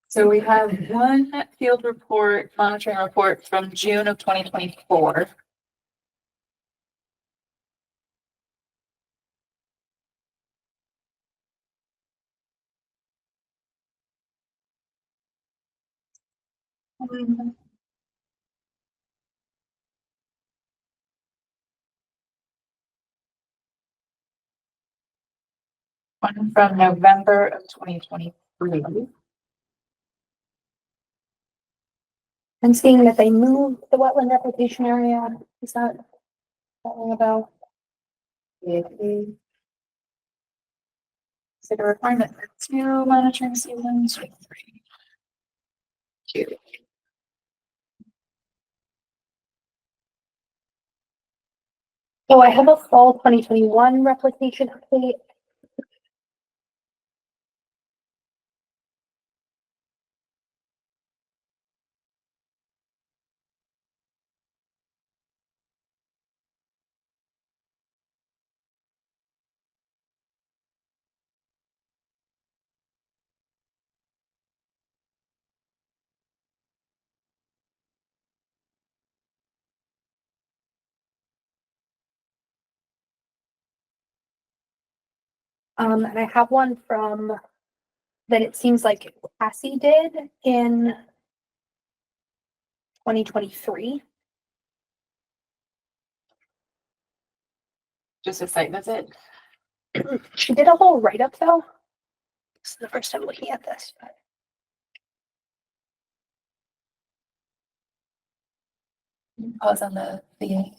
Speaker 2: So we have one field report, monitoring report from June of 2024. One from November of 2023.
Speaker 3: I'm seeing that they moved the wetland replication area. Is that ring a bell?
Speaker 2: Is it a requirement for 2 monitoring seasons or 3?
Speaker 3: Oh, I have a fall 2021 replication update. And I have one from, that it seems like Cassie did in 2023.
Speaker 2: Just a site visit.
Speaker 3: She did a whole write-up though. This is the first time looking at this. But
Speaker 2: Pause on the beginning.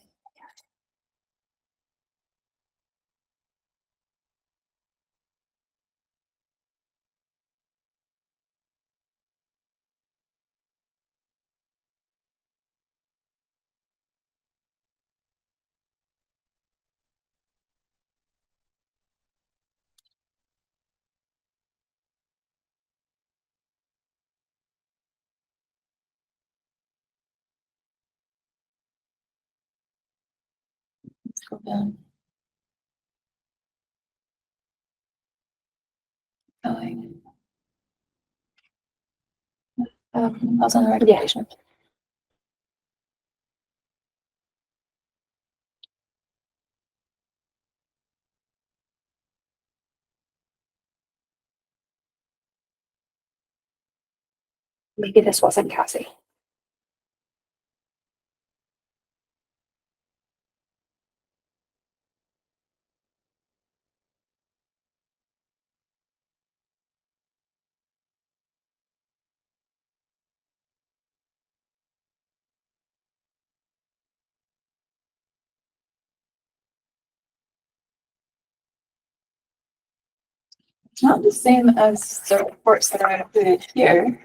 Speaker 2: Let's go down. Going. Pause on the recommendation.
Speaker 3: maybe this wasn't Cassie.
Speaker 2: It's not the same as the reports that are included here.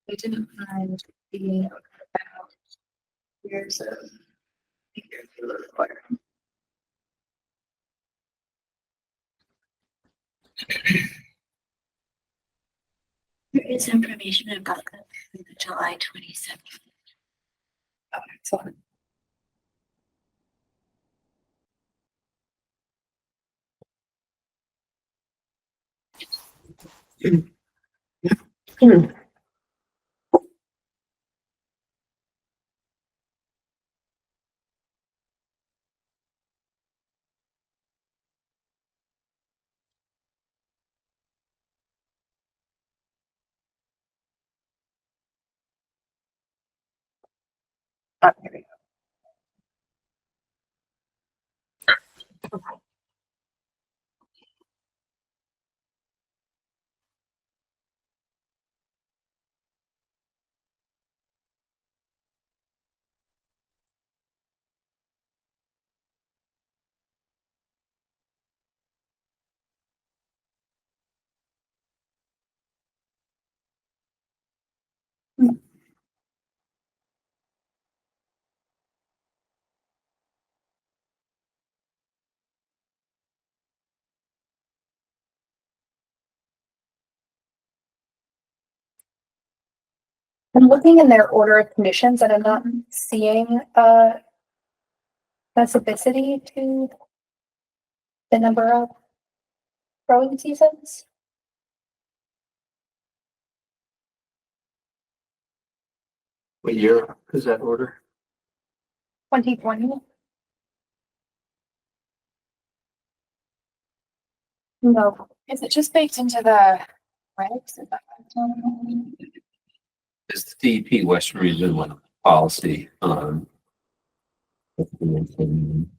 Speaker 2: I didn't find the years of report.
Speaker 5: There is information about that for the July 27th.
Speaker 2: Excellent. Here we go.
Speaker 3: I'm looking in their order of conditions and I'm not seeing specificity to the number of growing seasons.
Speaker 7: What year is that order?
Speaker 3: 2020. No,
Speaker 2: Is it just baked into the regs? Is that
Speaker 7: It's the DEP Western Region one policy on. It's in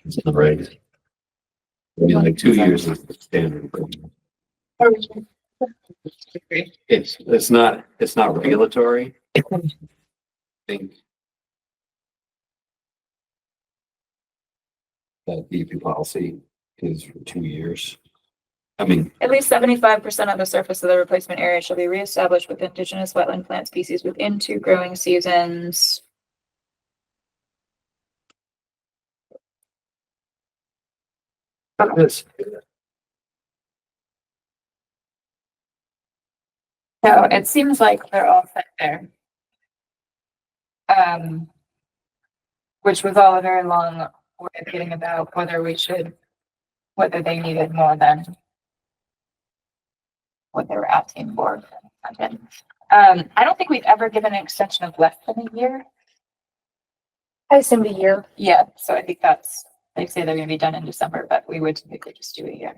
Speaker 7: the regs. I mean, like 2 years is the standard. It's not regulatory. I think that DEP policy is for 2 years. I mean,
Speaker 2: At least 75% of the surface of the replacement area shall be reestablished with indigenous wetland plant species within 2 growing seasons.
Speaker 7: this,
Speaker 2: So it seems like they're all set there. which was all a very long way of getting about whether they needed more than what they were asking for. I don't think we've ever given an extension of less than a year.
Speaker 3: I assumed a year.
Speaker 2: Yeah, so I think they say they're gonna be done in December, but we would typically just do a year.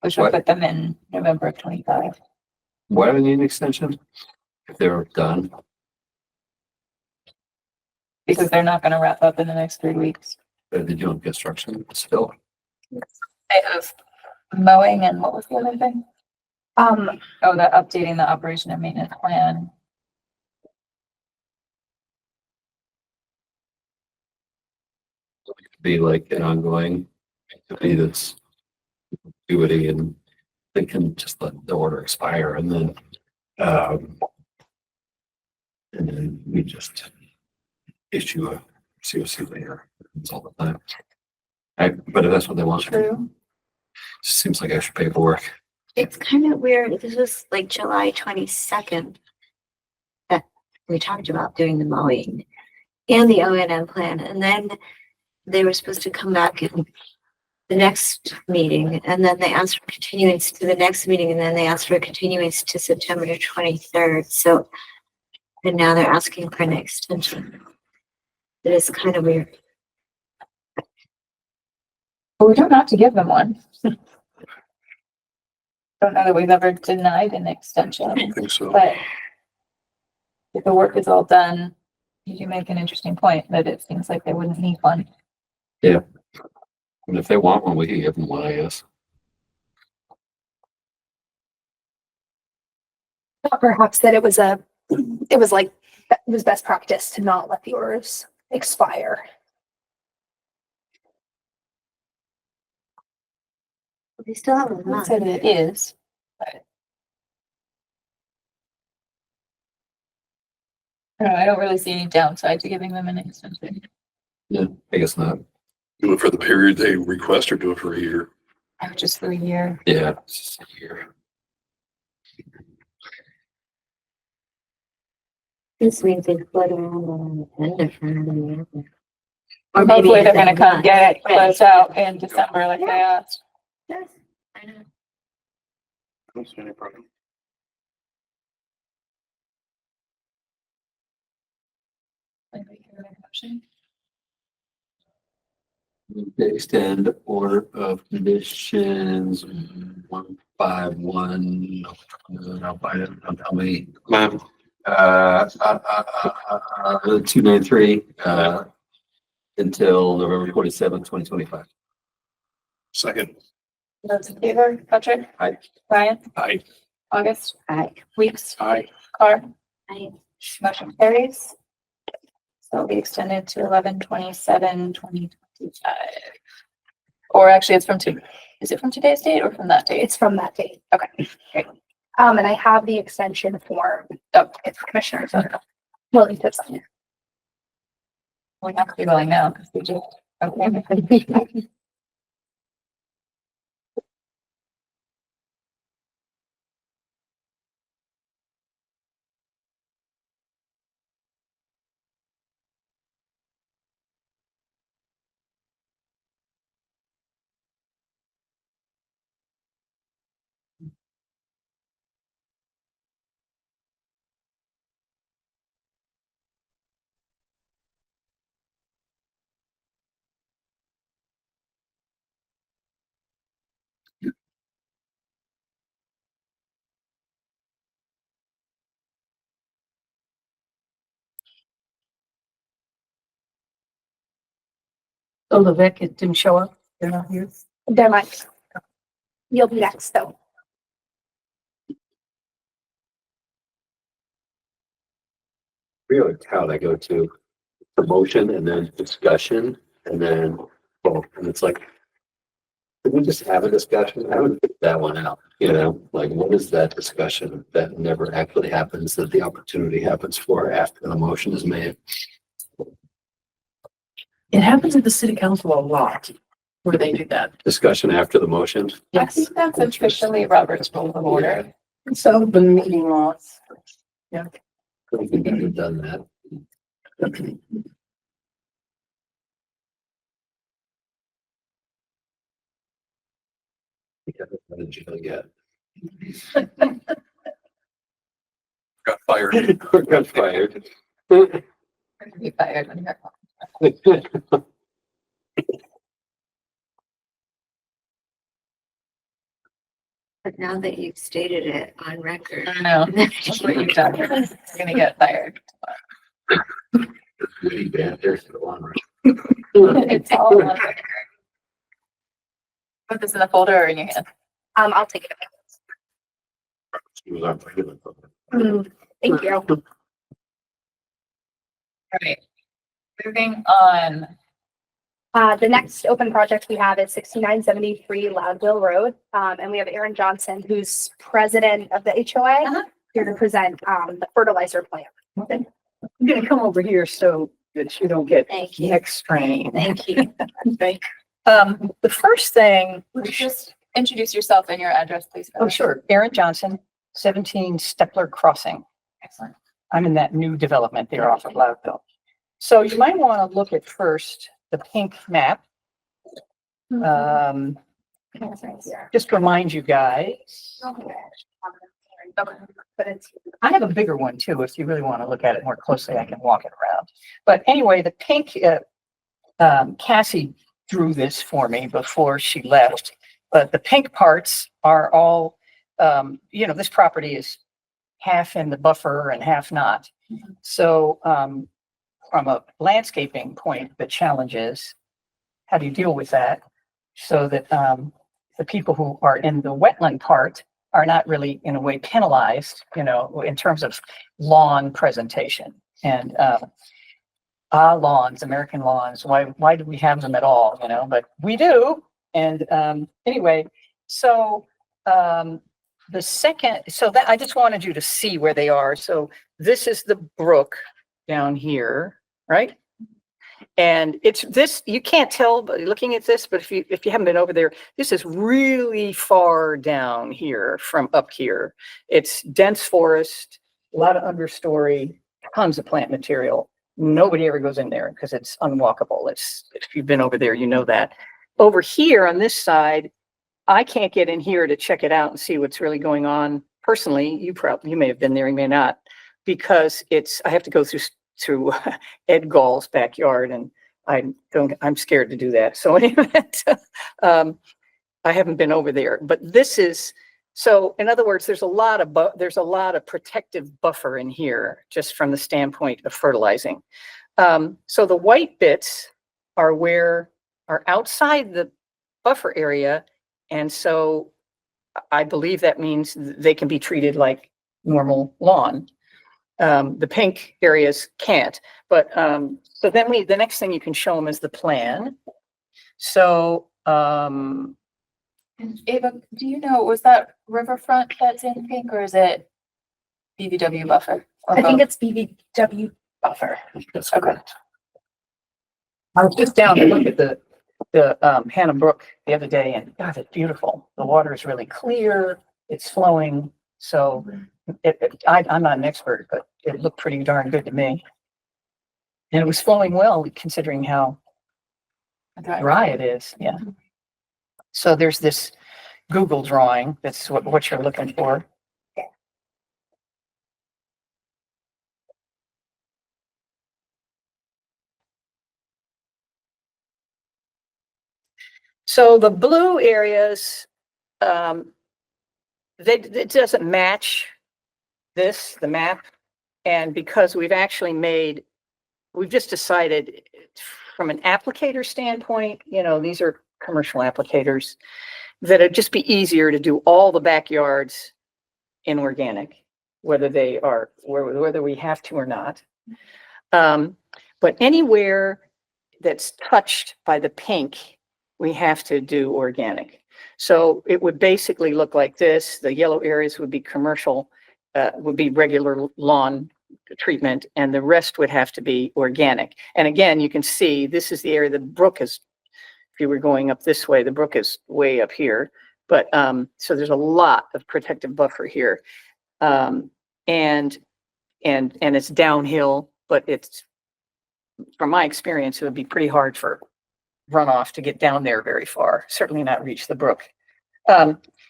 Speaker 2: Which would
Speaker 7: What?
Speaker 2: put them in November of 25.
Speaker 7: Why do they need an extension? If they're done,
Speaker 2: Because they're not gonna wrap up in the next 3 weeks.
Speaker 7: they're doing construction still.
Speaker 2: They have mowing and what was the other thing? Oh, the updating the operation and maintenance plan.
Speaker 7: It could be like an ongoing activity that's doing and they can just let the order expire and then we just issue a COC later. It's all the time. But if that's what they want, it
Speaker 2: True.
Speaker 7: just seems like extra paperwork.
Speaker 5: It's kind of weird. This was like July 22nd that we talked about doing the mowing and the O&M plan. And then they were supposed to come back in the next meeting. And then they asked for continuance to the next meeting. And then they asked for continuance to September 23rd. So, and now they're asking for an extension. It is kind of weird.
Speaker 2: But we don't have to give them one. Don't know that we've ever denied an extension,
Speaker 4: I don't think so.
Speaker 2: but if the work is all done, you do make an interesting point that it seems like they wouldn't need one.
Speaker 7: And if they want one, we can give them one, I guess.
Speaker 3: Perhaps that it was best practice to not let the orders expire.
Speaker 5: We still have a
Speaker 2: I
Speaker 5: month.
Speaker 2: said it is. But I don't really see any downside to giving them an extension.
Speaker 7: Yeah, I guess not.
Speaker 4: Do it for the period they request or do it for a year.
Speaker 2: Or just for a year.
Speaker 7: Yeah, it's just a year.
Speaker 5: This means they float around on the end of it. Or maybe
Speaker 2: Hopefully they're
Speaker 5: in
Speaker 2: gonna come
Speaker 5: month.
Speaker 2: get it
Speaker 5: Right.
Speaker 2: closed out in December like they asked.
Speaker 5: Yes, I know.
Speaker 9: I don't see any problem.
Speaker 7: They extend order of conditions 151. I'll find it. Don't tell me. 293 until November 27th, 2025.
Speaker 4: Second,
Speaker 2: Those in favor, Patrick?
Speaker 7: Aye.
Speaker 2: Ryan?
Speaker 4: aye.
Speaker 2: August?
Speaker 5: Aye.
Speaker 2: Weeks?
Speaker 4: Aye.
Speaker 2: Carr?
Speaker 5: Aye.
Speaker 2: Motion carries. So it'll be extended to 11/27/2025. Or actually, it's is it from today's date or from that date?
Speaker 3: It's from that date.
Speaker 2: Okay, great.
Speaker 3: And I have the extension form.
Speaker 2: Oh,
Speaker 3: If commissioners are willing to sign it.
Speaker 2: we have to be going now because we just, okay.
Speaker 8: Oh, the Vic, it didn't show up. They're not here.
Speaker 3: There might. You'll be next though.
Speaker 7: Really, how I go to promotion and then discussion and then, well, and it's like, can we just have a discussion? I would pick that one out, like what is that discussion that never actually happens, that the opportunity happens for after the motion is made?
Speaker 8: It happens at the city council a lot where they do that.
Speaker 7: Discussion after the motion?
Speaker 2: I think that's officially Robert's Rule of Order.
Speaker 8: It's open meeting laws.
Speaker 7: I think I've done that. What did you get?
Speaker 4: Got fired.
Speaker 7: Got fired.
Speaker 2: Be fired when you're.
Speaker 5: But now that you've stated it on record.
Speaker 2: I know. That's what you've done. You're gonna get fired.
Speaker 7: Witty banter for the long run.
Speaker 2: It's all on record. Put this in a folder or in your hand.
Speaker 3: I'll take it.
Speaker 7: She was on regular.
Speaker 3: Thank you.
Speaker 2: All right. Moving on.
Speaker 3: The next open project we have is 6973 Loudville Road. And we have Aaron Johnson, who's president of the HOA, here to present, the fertilizer plant.
Speaker 10: I'm gonna come over here so that you don't get
Speaker 5: Thank you.
Speaker 10: neck strain.
Speaker 5: Thank you.
Speaker 10: Okay. The first thing,
Speaker 2: Would you just introduce yourself and your address, please?
Speaker 10: oh, sure, Aaron Johnson, 17 Stepler Crossing.
Speaker 2: Excellent.
Speaker 10: I'm in that new development there off of Loudville. So you might want to look at first the pink map. Just remind you guys,
Speaker 3: But it's,
Speaker 10: I have a bigger one too. If you really want to look at it more closely, I can walk it around. But anyway, the pink, Cassie drew this for me before she left. But the pink parts are all, this property is half in the buffer and half not. So from a landscaping point, the challenge is, how do you deal with that? So that the people who are in the wetland part are not really in a way penalized, in terms of lawn presentation. And lawns, American lawns, why do we have them at all, but we do. And anyway, so the second, so that I just wanted you to see where they are. So this is the brook down here, right? And it's this, you can't tell by looking at this, but if you haven't been over there, this is really far down here from up here. It's dense forest, a lot of understory, tons of plant material. Nobody ever goes in there because it's unwalkable. If you've been over there, you know that. Over here on this side, I can't get in here to check it out and see what's really going on. Personally, you may have been there, you may not, because I have to go through Ed Gall's backyard, and I'm scared to do that. So anyway, I haven't been over there, but this is, so in other words, there's a lot of protective buffer in here, just from the standpoint of fertilizing. So the white bits are outside the buffer area. And so I believe that means they can be treated like normal lawn. The pink areas can't, but so then the next thing you can show them is the plan. So
Speaker 2: Ava, do you know, was that riverfront that's in pink, or is it BVW buffer? Or
Speaker 3: I think
Speaker 2: both?
Speaker 3: it's BVW buffer.
Speaker 7: That's
Speaker 2: Okay.
Speaker 7: correct.
Speaker 10: I was just down to look at the Hannah Brook the other day, and God, it's beautiful. The water is really clear. It's flowing. So I'm not an expert, but it looked pretty darn good to me. And it was flowing well, considering how dry it is. Yeah. So there's this Google drawing. That's what you're looking for. So the blue areas, it doesn't match the map. And because we've just decided from an applicator standpoint, these are commercial applicators, that it'd just be easier to do all the backyards in organic, whether we have to or not. But anywhere that's touched by the pink, we have to do organic. So it would basically look like this. The yellow areas would be commercial, would be regular lawn treatment, and the rest would have to be organic. And again, you can see this is the area the brook is. If you were going up this way, the brook is way up here. But so there's a lot of protective buffer here, and it's downhill, but it's from my experience, it would be pretty hard for runoff to get down there very far, certainly not reach the brook.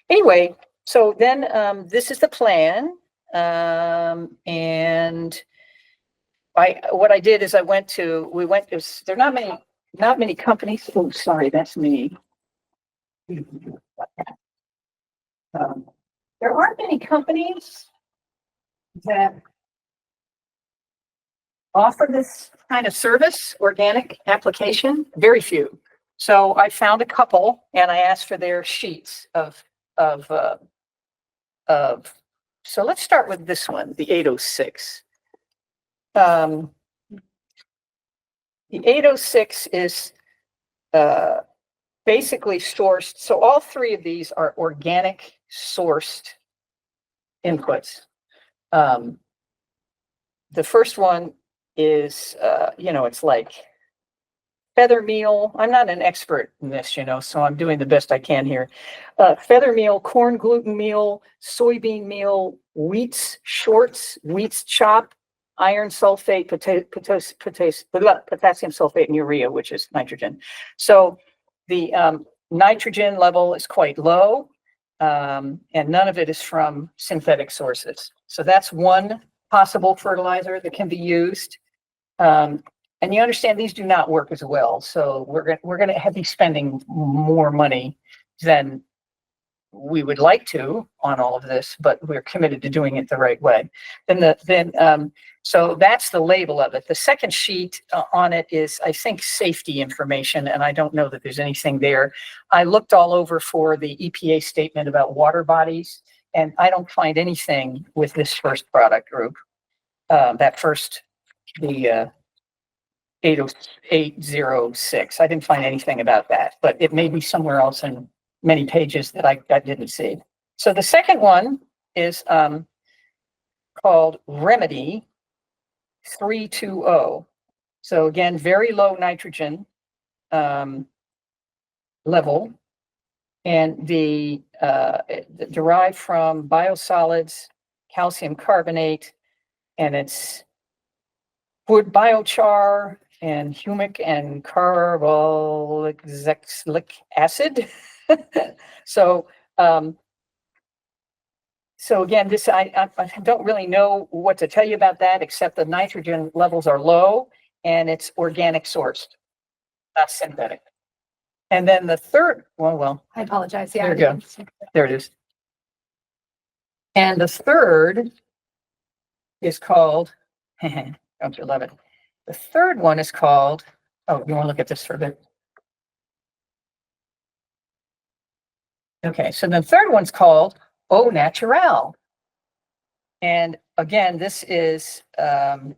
Speaker 10: Anyway, so then, this is the plan. And what I did is there are not many companies. Oh, sorry, that's me. There aren't many companies that offer this kind of service, organic application, very few. So I found a couple and I asked for their sheets of, so let's start with this one, the 806. The 806 is, basically sourced. So all three of these are organic sourced inputs. The first one is, it's like feather meal. I'm not an expert in this, so I'm doing the best I can here. Feather meal, corn gluten meal, soybean meal, wheats shorts, wheats chop, iron sulfate, potassium sulfate, and urea, which is nitrogen. So the nitrogen level is quite low, and none of it is from synthetic sources. So that's one possible fertilizer that can be used. And you understand these do not work as well. So we're going to be spending more money than we would like to on all of this, but we're committed to doing it the right way. So that's the label of it. The second sheet on it is, I think, safety information, and I don't know that there's anything there. I looked all over for the EPA statement about water bodies, and I don't find anything with this first product group. The 806. I didn't find anything about that, but it may be somewhere else in many pages that I didn't see. So the second one is called Remedy 320. So again, very low nitrogen level, and derived from biosolids, calcium carbonate, and it's wood biochar and humic and carboxylic acid. So again, this I don't really know what to tell you about that, except the nitrogen levels are low and it's organic sourced, not synthetic. And then the third, well,
Speaker 3: I apologize. Yeah.
Speaker 10: there you go. There it is. And the third is called, don't you love it? The third one is called, oh, you want to look at this for a bit? Okay, so the third one's called Au Naturel. And again, this is, the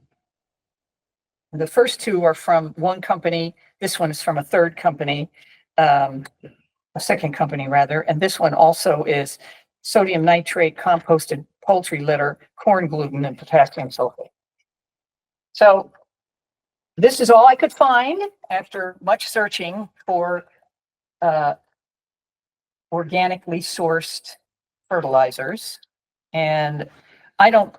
Speaker 10: first two are from one company. This one is from a third company, a second company rather. And this one also is sodium nitrate, composted poultry litter, corn gluten, and potassium sulfate. So this is all I could find after much searching for organically sourced fertilizers. And I don't,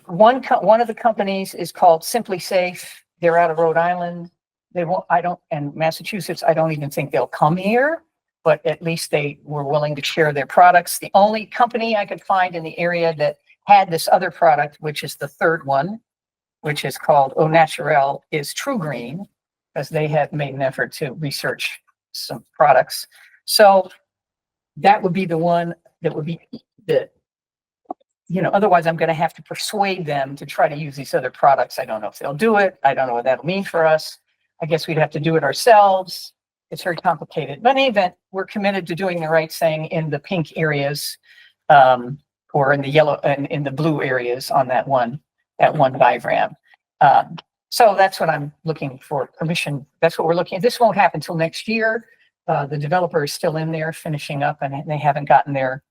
Speaker 10: one of the companies is called Simply Safe. They're out of Rhode Island. And Massachusetts, I don't even think they'll come here, but at least they were willing to share their products. The only company I could find in the area that had this other product, which is the third one, which is called Au Naturel, is True Green, because they have made an effort to research some products. So that would be the one that would be otherwise I'm going to have to persuade them to try to use these other products. I don't know if they'll do it. I don't know what that'll mean for us. I guess we'd have to do it ourselves. It's very complicated. But in any event, we're committed to doing the right thing in the pink areas, or in the yellow and in the blue areas on that one diagram. So that's what I'm looking for permission. That's what we're looking at. This won't happen until next year. The developer is still in there finishing up, and they haven't gotten their,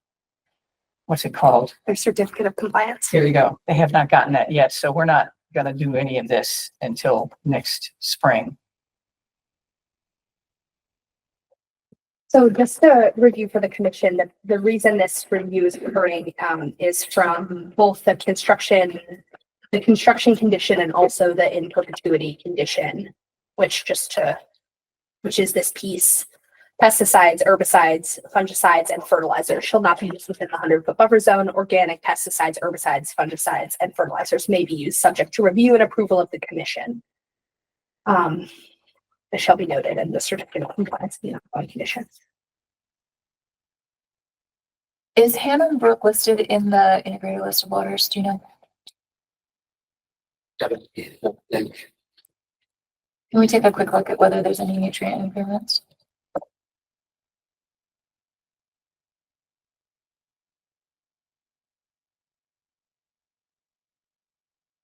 Speaker 10: what's it called?
Speaker 3: Their certificate of compliance.
Speaker 10: Here you go. They have not gotten that yet. So we're not going to do any of this until next spring.
Speaker 3: So just to review for the commission, the reason this review is occurring is from both the construction the construction condition and also the in perpetuity condition, which is this piece. Pesticides, herbicides, fungicides, and fertilizers shall not be used within the 100-foot buffer zone. Organic pesticides, herbicides, fungicides, and fertilizers may be used subject to review and approval of the commission. This shall be noted in the certificate of compliance of the ongoing conditions.
Speaker 2: Is Hannah Brook listed in the integrated list of waters? Do you know? Can we take a quick look at whether there's any nutrient improvements?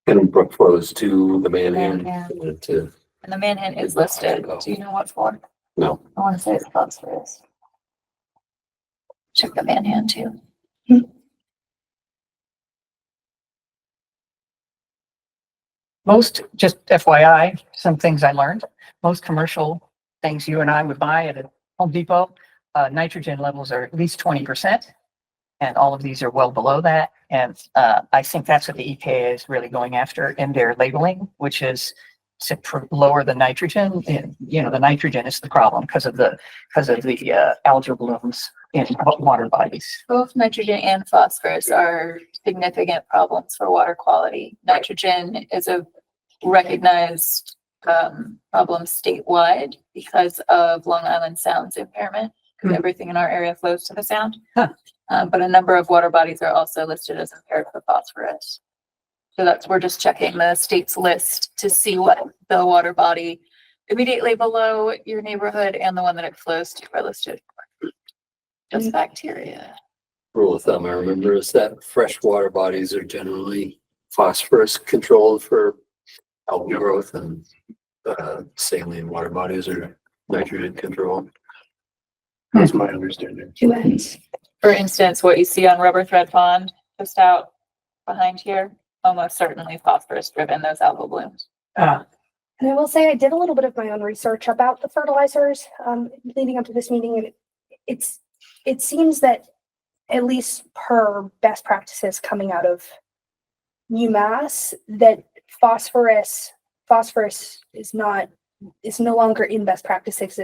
Speaker 7: And Brook flows to the Manhan.
Speaker 2: Manhan.
Speaker 7: To,
Speaker 2: And the Manhan is listed. Do you know what for?
Speaker 7: no,
Speaker 2: I want to say it's phosphorus. Check the Manhan too.
Speaker 10: Most, just FYI, some things I learned, most commercial things you and I would buy at a Home Depot, nitrogen levels are at least 20%. And all of these are well below that. And I think that's what the EPA is really going after in their labeling, which is to lower the nitrogen. And, you know, the nitrogen is the problem because of the algal blooms in water bodies.
Speaker 2: Both nitrogen and phosphorus are significant problems for water quality. Nitrogen is a recognized problem statewide because of Long Island Sound's impairment, because everything in our area flows to the sound.
Speaker 10: Huh.
Speaker 2: But a number of water bodies are also listed as impaired for phosphorus. So we're just checking the state's list to see what the water body immediately below your neighborhood and the one that it flows to are listed for. Just bacteria.
Speaker 7: rule of thumb I remember is that fresh water bodies are generally phosphorus controlled for algal growth, and saline water bodies are nitrogen controlled.
Speaker 9: That's my understanding.
Speaker 3: Two ends.
Speaker 2: For instance, what you see on Rubber Thread Pond, just out behind here, almost certainly phosphorus driven, those algal blooms.
Speaker 3: And I will say I did a little bit of my own research about the fertilizers leading up to this meeting, and it seems that at least per best practices coming out of UMass, that phosphorus is no longer in best practices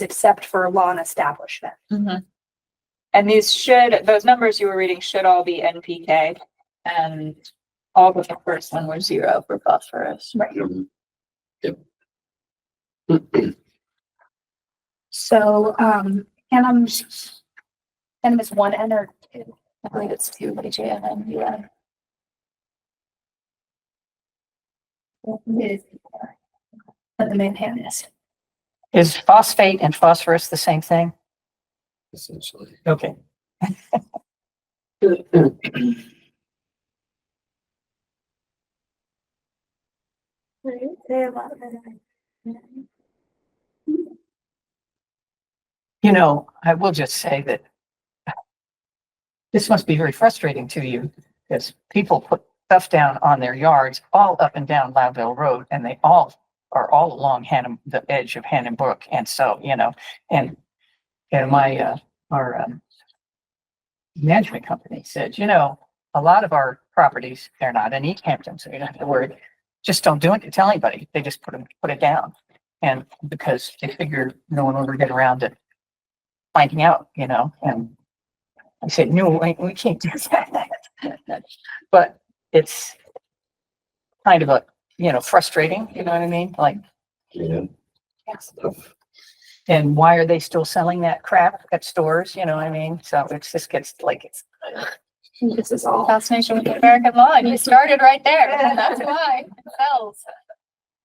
Speaker 3: except for lawn establishment.
Speaker 2: Mm-hmm. And those numbers you were reading should all be NPK, and all but the first one was 0 for phosphorus.
Speaker 3: Right.
Speaker 7: Yep.
Speaker 3: So Annum is 1 N or 2?
Speaker 2: I believe it's 2 HANM, yeah.
Speaker 3: But the Manhattan is.
Speaker 10: Is phosphate and phosphorus the same thing?
Speaker 7: Essentially.
Speaker 10: Okay. You know, I will just say that this must be very frustrating to you, because people put stuff down on their yards all up and down Loudville Road, and they all are all along the edge of Hannah Brook. And so, you know, and our management company said, you know, a lot of our properties, they're not in Easthampton, so you don't have to worry. Just don't do it, tell anybody. They just put it down. And because they figure no one will ever get around to finding out, you know, and I said, no, we can't do that. But it's kind of a, you know, frustrating, you know what I mean? Like,
Speaker 7: Yeah.
Speaker 10: yes. And why are they still selling that crap at stores? You know what I mean? So it just gets like,
Speaker 3: This is all.
Speaker 2: Fascination with American law, and you started right there, and that's why it sells.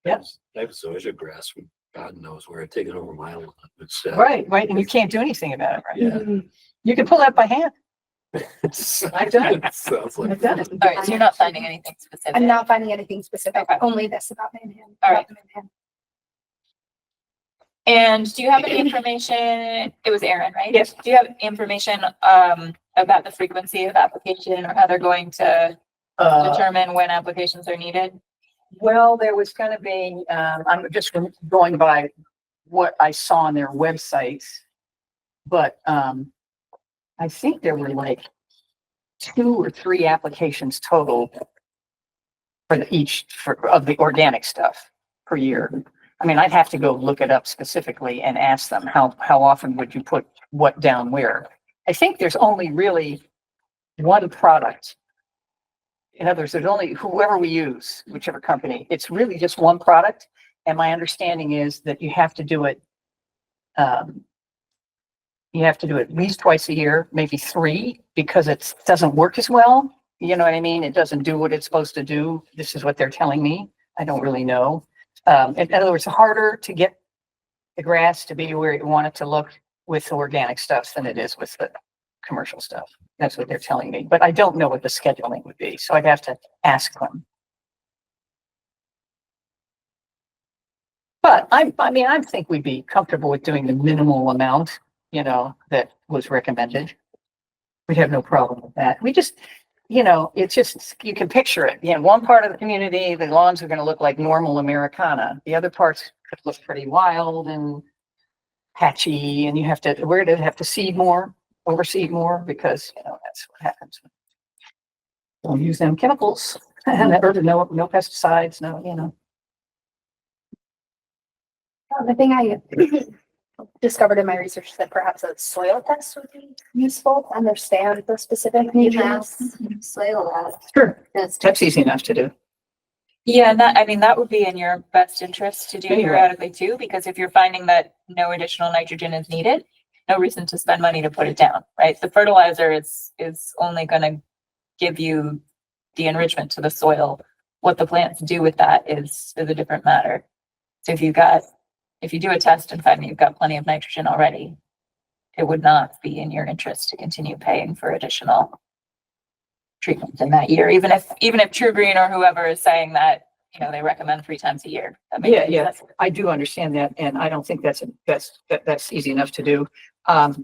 Speaker 7: Yes. I have zoysia grass from God knows where. I've taken over my lawn. It's
Speaker 10: right. And you can't do anything about it, right?
Speaker 7: Yeah.
Speaker 10: You can pull that by hand. I've done it.
Speaker 7: Sounds like
Speaker 10: I've done it.
Speaker 2: All right, so you're not finding anything specific.
Speaker 3: I'm not finding anything specific,
Speaker 2: Okay.
Speaker 3: only this about Manhattan.
Speaker 2: All right. And do you have any information? It was Aaron, right?
Speaker 10: Yes.
Speaker 2: Do you have information about the frequency of application, or how they're going to determine when applications are needed?
Speaker 10: Well, there was going to be, I'm just going by what I saw on their websites, but I think there were like 2 or 3 applications total of the organic stuff per year. I mean, I'd have to go look it up specifically and ask them how often would you put what down where? I think there's only really one product. In other words, there's only whoever we use, whichever company, it's really just one product. And my understanding is that you have to do it. You have to do it at least twice a year, maybe 3, because it doesn't work as well. You know what I mean? It doesn't do what it's supposed to do. This is what they're telling me. I don't really know. In other words, it's harder to get the grass to be where you want it to look with the organic stuff than it is with the commercial stuff. That's what they're telling me, but I don't know what the scheduling would be, so I'd have to ask them. But I think we'd be comfortable with doing the minimal amount, that was recommended. We'd have no problem with that. We just, it's just, you can picture it. One part of the community, the lawns are going to look like normal Americana. The other parts could look pretty wild and patchy, and we're going to have to seed more, overseed more, because, that's what happens. Don't use them chemicals, and no pesticides, no.
Speaker 3: The thing I discovered in my research is that perhaps a soil test would be useful to understand the specific nutrients.
Speaker 5: Soil lab.
Speaker 10: Sure. That's easy enough to do.
Speaker 2: Yeah, and that would be in your best interest to do
Speaker 10: Anyway.
Speaker 2: periodically too, because if you're finding that no additional nitrogen is needed, no reason to spend money to put it down, right? The fertilizer is only going to give you the enrichment to the soil. What the plants do with that is a different matter. So if you do a test and find that you've got plenty of nitrogen already, it would not be in your interest to continue paying for additional treatment in that year, even if True Green or whoever is saying that, they recommend 3 times a year. That makes sense.
Speaker 10: I do understand that, and I don't think that's easy enough to do. I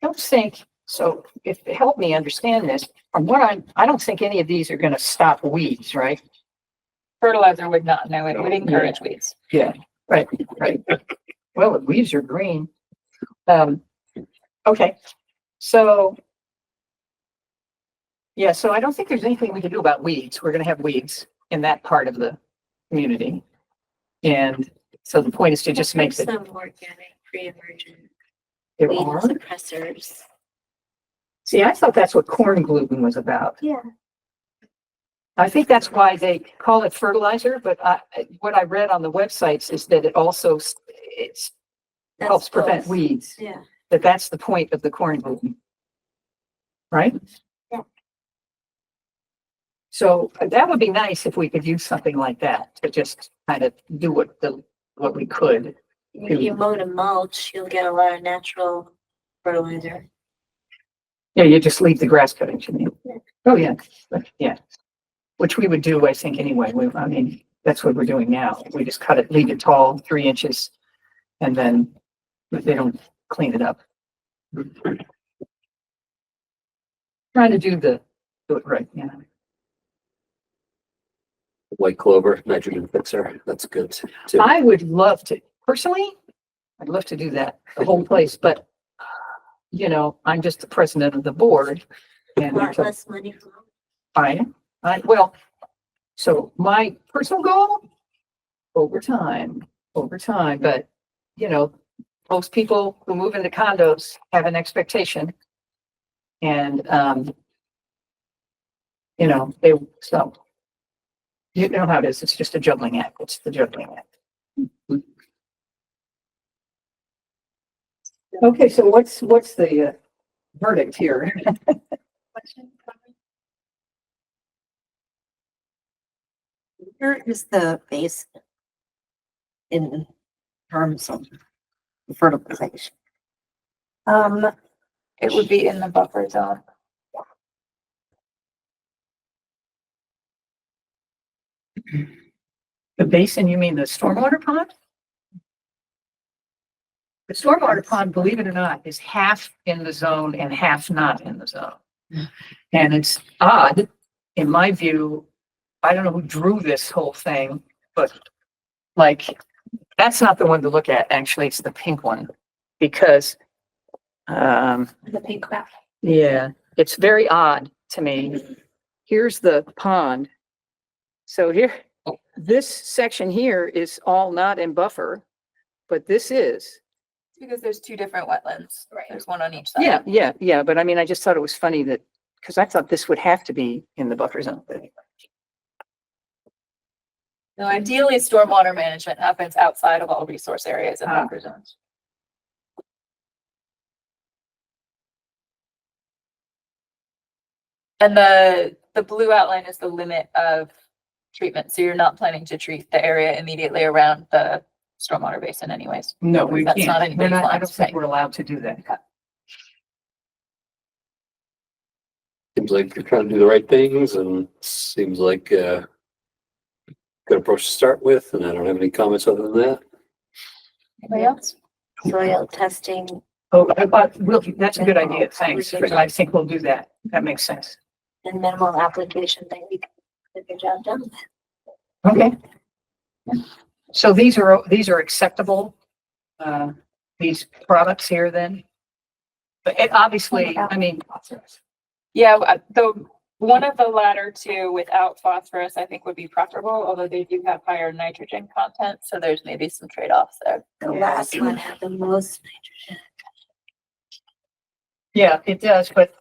Speaker 10: don't think so. If help me understand this, from what I don't think any of these are going to stop weeds, right?
Speaker 2: Fertilizer would not. No, it would encourage weeds.
Speaker 10: Yeah, right. Well, the weeds are green. Okay, so. Yeah, so I don't think there's anything we can do about weeds. We're going to have weeds in that part of the community. And so the point is to just make
Speaker 5: There's
Speaker 10: it.
Speaker 5: some organic pre-emergent
Speaker 10: There
Speaker 5: weed
Speaker 10: are.
Speaker 5: suppressors.
Speaker 10: See, I thought that's what corn gluten was about.
Speaker 5: Yeah.
Speaker 10: I think that's why they call it fertilizer, but what I read on the websites is that it also, helps prevent
Speaker 5: both.
Speaker 10: weeds.
Speaker 5: Yeah.
Speaker 10: That's the point of the corn gluten. Right?
Speaker 5: Yeah.
Speaker 10: So that would be nice if we could use something like that to just kind of do what we could.
Speaker 5: If you mow to mulch, you'll get a lot of natural fertilizer.
Speaker 10: Yeah, you just leave the grass cuttings, you mean?
Speaker 5: Yeah.
Speaker 10: Oh, yeah, yeah. Which we would do, I think, anyway. That's what we're doing now. We just cut it, leave it tall, 3 inches, and then they don't clean it up. Trying to do it right,
Speaker 7: White clover, nitrogen fixer, that's good too.
Speaker 10: I would love to, personally, I'd love to do that, the whole place, but I'm just the president of the board. And
Speaker 5: A lot less money for
Speaker 10: well, so my personal goal, over time, but most people who move into condos have an expectation. And, so you know how it is. It's just a juggling act. It's the juggling act. Okay, so what's the verdict here?
Speaker 5: Where is the base in terms of fertilization?
Speaker 2: It would be in the buffer zone.
Speaker 10: The basin, you mean the stormwater pond? The stormwater pond, believe it or not, is half in the zone and half not in the zone. And it's odd, in my view, I don't know who drew this whole thing, but that's not the one to look at, actually, it's the pink one. Because,
Speaker 3: The pink map.
Speaker 10: yeah, it's very odd to me. Here's the pond. So here, this section here is all not in buffer, but this is.
Speaker 2: Because there's two different wetlands.
Speaker 3: Right.
Speaker 2: There's one on each side.
Speaker 10: Yeah. But I mean, I just thought it was funny that, because I thought this would have to be in the buffer zone.
Speaker 2: No, ideally, stormwater management happens outside of all resource areas and buffer zones. And the blue outline is the limit of treatment. So you're not planning to treat the area immediately around the stormwater basin anyways.
Speaker 10: No, we
Speaker 2: That's
Speaker 10: can't.
Speaker 2: not anybody's
Speaker 10: I
Speaker 2: line
Speaker 10: don't
Speaker 2: of
Speaker 10: think
Speaker 2: sight.
Speaker 10: we're allowed to do that.
Speaker 7: Seems like you're trying to do the right things and seems like, good approach to start with, and I don't have any comments other than that.
Speaker 2: Anybody else?
Speaker 5: Soil testing
Speaker 10: Oh, that's a good idea. Thanks. I think we'll do that. That makes sense.
Speaker 5: and minimal application thing. We can get the job done.
Speaker 10: Okay. So these are acceptable, these products here then? But it obviously, I mean,
Speaker 2: Yeah, one of the latter two without phosphorus, I think would be preferable, although they do have higher nitrogen content. So there's maybe some trade-offs there.
Speaker 5: The last one had the most nitrogen.
Speaker 10: yeah, it does, but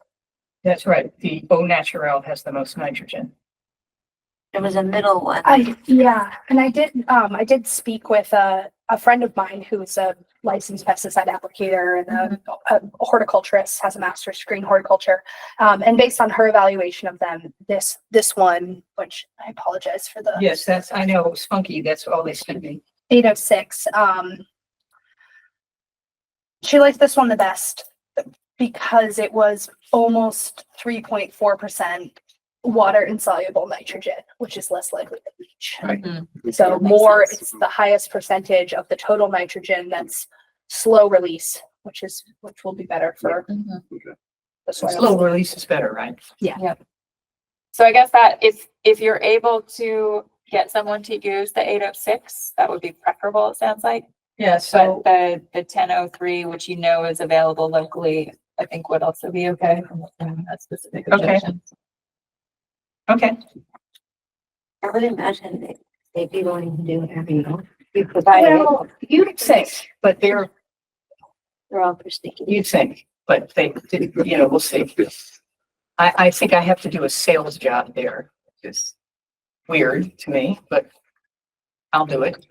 Speaker 10: that's right. The Au Naturel has the most nitrogen.
Speaker 5: There was a middle one.
Speaker 3: And I did speak with a friend of mine who's a licensed pesticide applicator and a horticulturist, has a master's degree in horticulture. And based on her evaluation of them, this one, which I apologize for the
Speaker 10: Yes, I know, it was funky. That's all they sent me.
Speaker 3: 806, she liked this one the best because it was almost 3.4% water insoluble nitrogen, which is less likely to leach.
Speaker 10: Right.
Speaker 3: So
Speaker 2: Makes
Speaker 3: more,
Speaker 2: sense.
Speaker 3: it's the highest percentage of the total nitrogen that's slow release, which will be better for the soil.
Speaker 10: Slow release is better, right?
Speaker 2: So I guess that if you're able to get someone to use the 806, that would be preferable, it sounds like.
Speaker 10: Yeah,
Speaker 2: But the 1003, which you know is available locally, I think would also be okay from that specific
Speaker 10: Okay.
Speaker 2: objection.
Speaker 10: okay.
Speaker 5: I would imagine they'd be willing to do whatever you provide.
Speaker 10: Well, you'd think, but they're,
Speaker 5: They're all pristine.
Speaker 10: you'd think, but they, we'll see. I think I have to do a sales job there. It's weird to me, but I'll do it.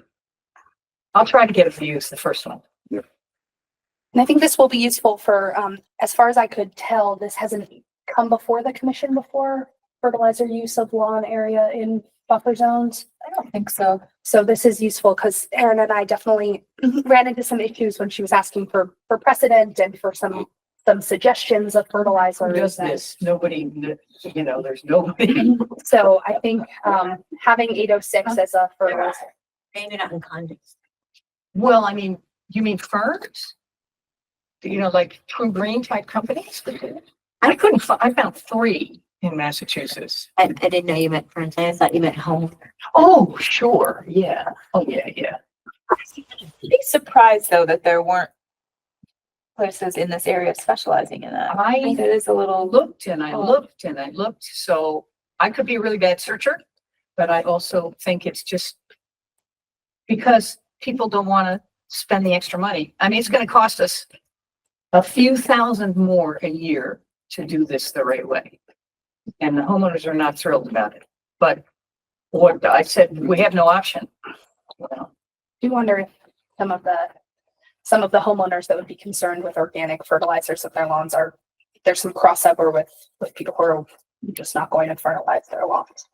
Speaker 10: I'll try to get it to use the first one.
Speaker 3: And I think this will be useful for, as far as I could tell, this hasn't come before the commission before, fertilizer use of lawn area in buffer zones.
Speaker 2: I don't think so.
Speaker 3: So this is useful because Erin and I definitely ran into some issues when she was asking for precedent and for some suggestions of
Speaker 10: Who
Speaker 3: fertilizers.
Speaker 10: does
Speaker 3: and-
Speaker 10: this? Nobody, there's nobody.
Speaker 3: So I think, having 806 as a fertilizer.
Speaker 5: Maybe not in context.
Speaker 10: Well, I mean, you mean firms? Like True Green type companies? I found 3 in Massachusetts.
Speaker 5: I didn't know you meant friends. I thought you meant home.
Speaker 10: Oh, sure. Yeah. Oh, yeah.
Speaker 2: Be surprised though that there weren't places in this area specializing in that. I think it is a little.
Speaker 10: Looked and I looked and I looked. So I could be a really bad searcher, but I also think it's just because people don't want to spend the extra money. I mean, it's going to cost us a few thousand more a year to do this the right way. And the homeowners are not thrilled about it. But what I said, we have no option. Well,
Speaker 3: Do wonder if some of the homeowners that would be concerned with organic fertilizers of their lawns there's some crossover with people who are just not going to fertilize their lawns.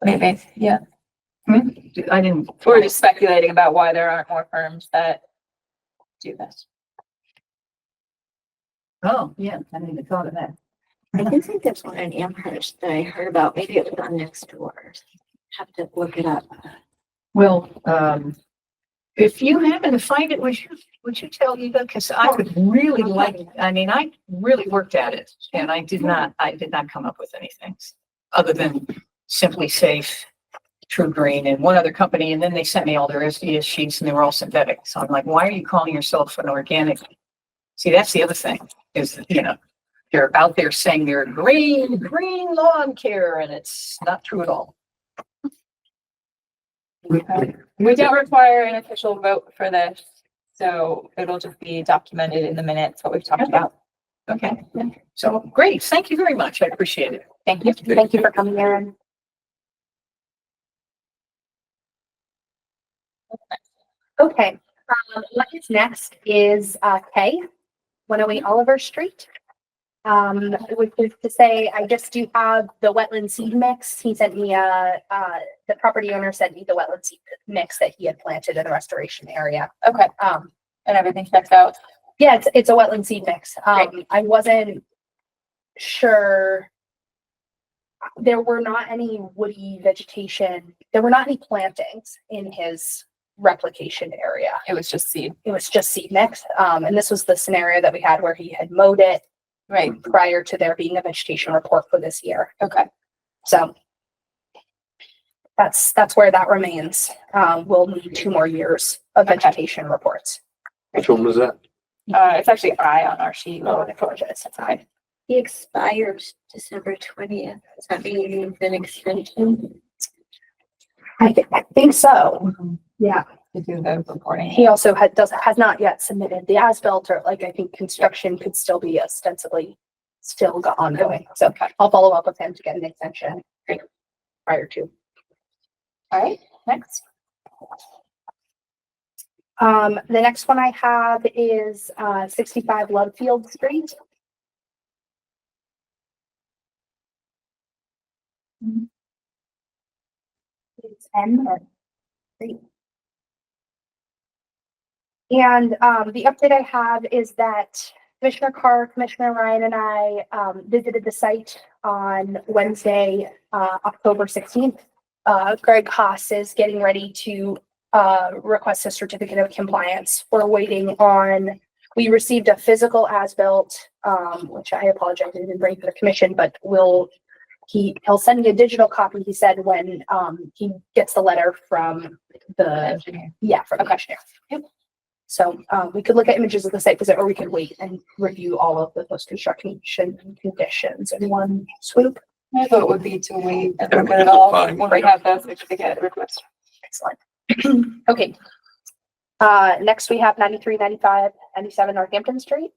Speaker 2: Maybe, yeah.
Speaker 10: I didn't.
Speaker 2: We're just speculating about why there aren't more firms that do this.
Speaker 10: Oh, yeah, I didn't even thought of that.
Speaker 5: I do think there's one in Amherst that I heard about. Maybe it was on next door. Have to look it up.
Speaker 10: Well, if you happen to find it, would you tell Eva? Because I would really I really worked at it and I did not come up with anything other than Simply Safe, True Green, and one other company. And then they sent me all their SDS sheets and they were all synthetic. So I'm like, why are you calling yourself an organic? See, that's the other thing is, they're out there saying they're green lawn care and it's not true at all.
Speaker 2: We don't require an official vote for this, so it'll just be documented in the minutes what we've talked about.
Speaker 10: Okay, so great. Thank you very much. I appreciate it.
Speaker 2: Thank you.
Speaker 3: Thank you for coming, Erin. Okay, what is next is K, 108 Oliver Street. Which is to say, I just do have the wetland seed mix. He sent me the property owner sent me the wetland seed mix that he had planted in the restoration area.
Speaker 2: Okay, and everything checks out.
Speaker 3: Yeah, it's a wetland seed mix.
Speaker 2: Great.
Speaker 3: I wasn't sure. There were not any woody vegetation. There were not any plantings in his replication area.
Speaker 2: It was just seed.
Speaker 3: It was just seed mix. And this was the scenario that we had where he had mowed it
Speaker 2: Right.
Speaker 3: prior to there being a vegetation report for this year.
Speaker 2: Okay.
Speaker 3: So that's where that remains. We'll need 2 more years of
Speaker 2: Okay.
Speaker 3: vegetation reports.
Speaker 7: Which one was that?
Speaker 2: It's actually I on our sheet.
Speaker 3: Oh, I apologize.
Speaker 2: That's I.
Speaker 5: He expires December 20th. Does that mean you need an extension?
Speaker 3: I think so. Yeah.
Speaker 2: To do the reporting.
Speaker 3: He also has not yet submitted the as-built, or like, I think construction could still be ostensibly still ongoing. So I'll follow up with him to get an extension prior to.
Speaker 2: All right, next.
Speaker 3: The next one I have is 65 Lovefield Street. It's N or 3. And the update I have is that Commissioner Carr, Commissioner Ryan, and I visited the site on Wednesday, October 16th. Greg Haas is getting ready to request a certificate of compliance. We're waiting on, we received a physical as-built, which I apologize, I didn't bring to the commission, but he'll send me a digital copy, he said, when he gets the letter from the
Speaker 2: Engineer.
Speaker 3: Yeah, from the engineer. Yep. So we could look at images of the site visit, or we could wait and review all of the post-construction conditions in one swoop.
Speaker 2: My vote would be to wait and look at it all
Speaker 4: Fine.
Speaker 2: when we have the certificate request.
Speaker 3: Excellent. Okay. Next we have 93, 95, 97 Northampton Street.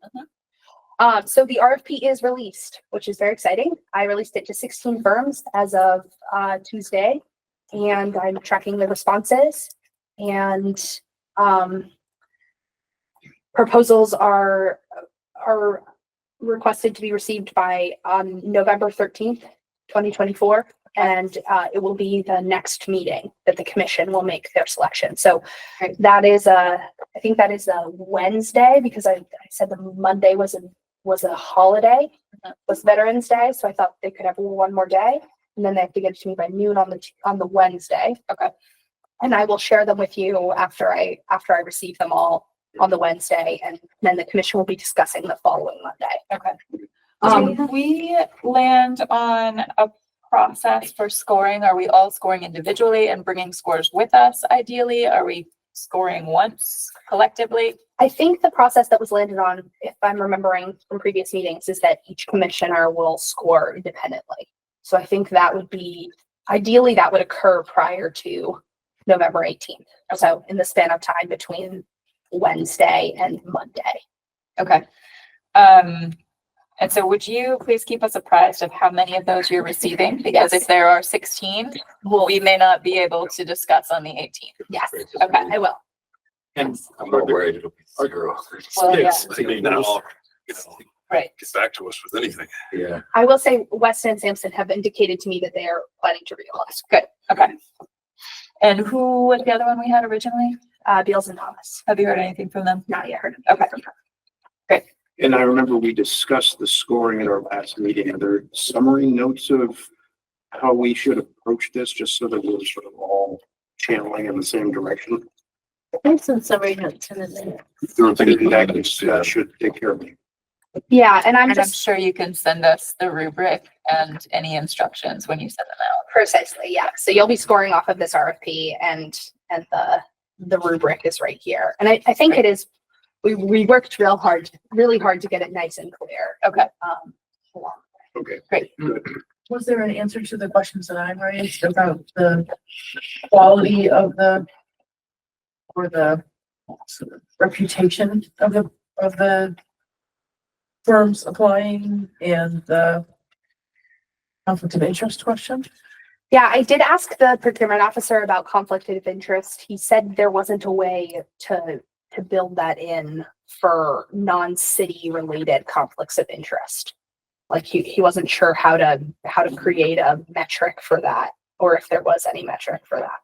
Speaker 3: So the RFP is released, which is very exciting. I released it to 16 firms as of Tuesday, and I'm tracking the responses, and proposals are requested to be received by November 13th, 2024. And it will be the next meeting that the commission will make their selection. So that is I think that is a Wednesday, because I said the Monday was a holiday, was Veterans Day. So I thought they could have one more day, and then they have to get it to me by noon on the Wednesday.
Speaker 2: Okay.
Speaker 3: And I will share them with you after I receive them all on the Wednesday, and then the commission will be discussing the following Monday.
Speaker 2: Okay. Do we land on a process for scoring? Are we all scoring individually and bringing scores with us ideally? Are we scoring once collectively?
Speaker 3: I think the process that was landed on, if I'm remembering from previous meetings, is that each commissioner will score independently. So I think that would be, ideally that would occur prior to November 18th. So in the span of time between Wednesday and Monday.
Speaker 2: Okay. And so would you please keep us apprised of how many of those you're receiving? Because if there are 16, we may not be able to discuss on the 18th.
Speaker 3: Yes,
Speaker 2: Okay.
Speaker 3: I will.
Speaker 4: And
Speaker 7: I'm more worried it'll be 0.
Speaker 2: Well, yeah.
Speaker 4: I mean, now,
Speaker 2: Right.
Speaker 4: get back to us with anything.
Speaker 7: Yeah.
Speaker 3: I will say Weston and Sampson have indicated to me that they are planning to realize.
Speaker 2: Good. Okay. And who was the other one we had originally?
Speaker 3: Beals and Thomas.
Speaker 2: Have you heard anything from them?
Speaker 3: Not yet heard.
Speaker 2: Okay.
Speaker 9: And I remember we discussed the scoring at our last meeting. Are there summary notes of how we should approach this, just so that we're sort of all channeling in the same direction?
Speaker 5: There's some summary notes in there.
Speaker 4: There are things
Speaker 9: That should take care of me.
Speaker 3: Yeah, and I'm
Speaker 2: And I'm
Speaker 3: just
Speaker 2: sure you can send us the rubric and any instructions when you send them out.
Speaker 3: precisely, yeah. So you'll be scoring off of this RFP, and the rubric is right here. And I think it is, we worked really hard to get it nice and clear.
Speaker 2: Okay.
Speaker 9: Okay.
Speaker 2: Great.
Speaker 9: Good.
Speaker 8: Was there an answer to the questions that I raised about the quality of or the reputation of the firms applying and the conflict of interest question?
Speaker 3: Yeah, I did ask the procurement officer about conflict of interest. He said there wasn't a way to build that in for non-city related conflicts of interest. Like he wasn't sure how to create a metric for that, or if there was any metric for that.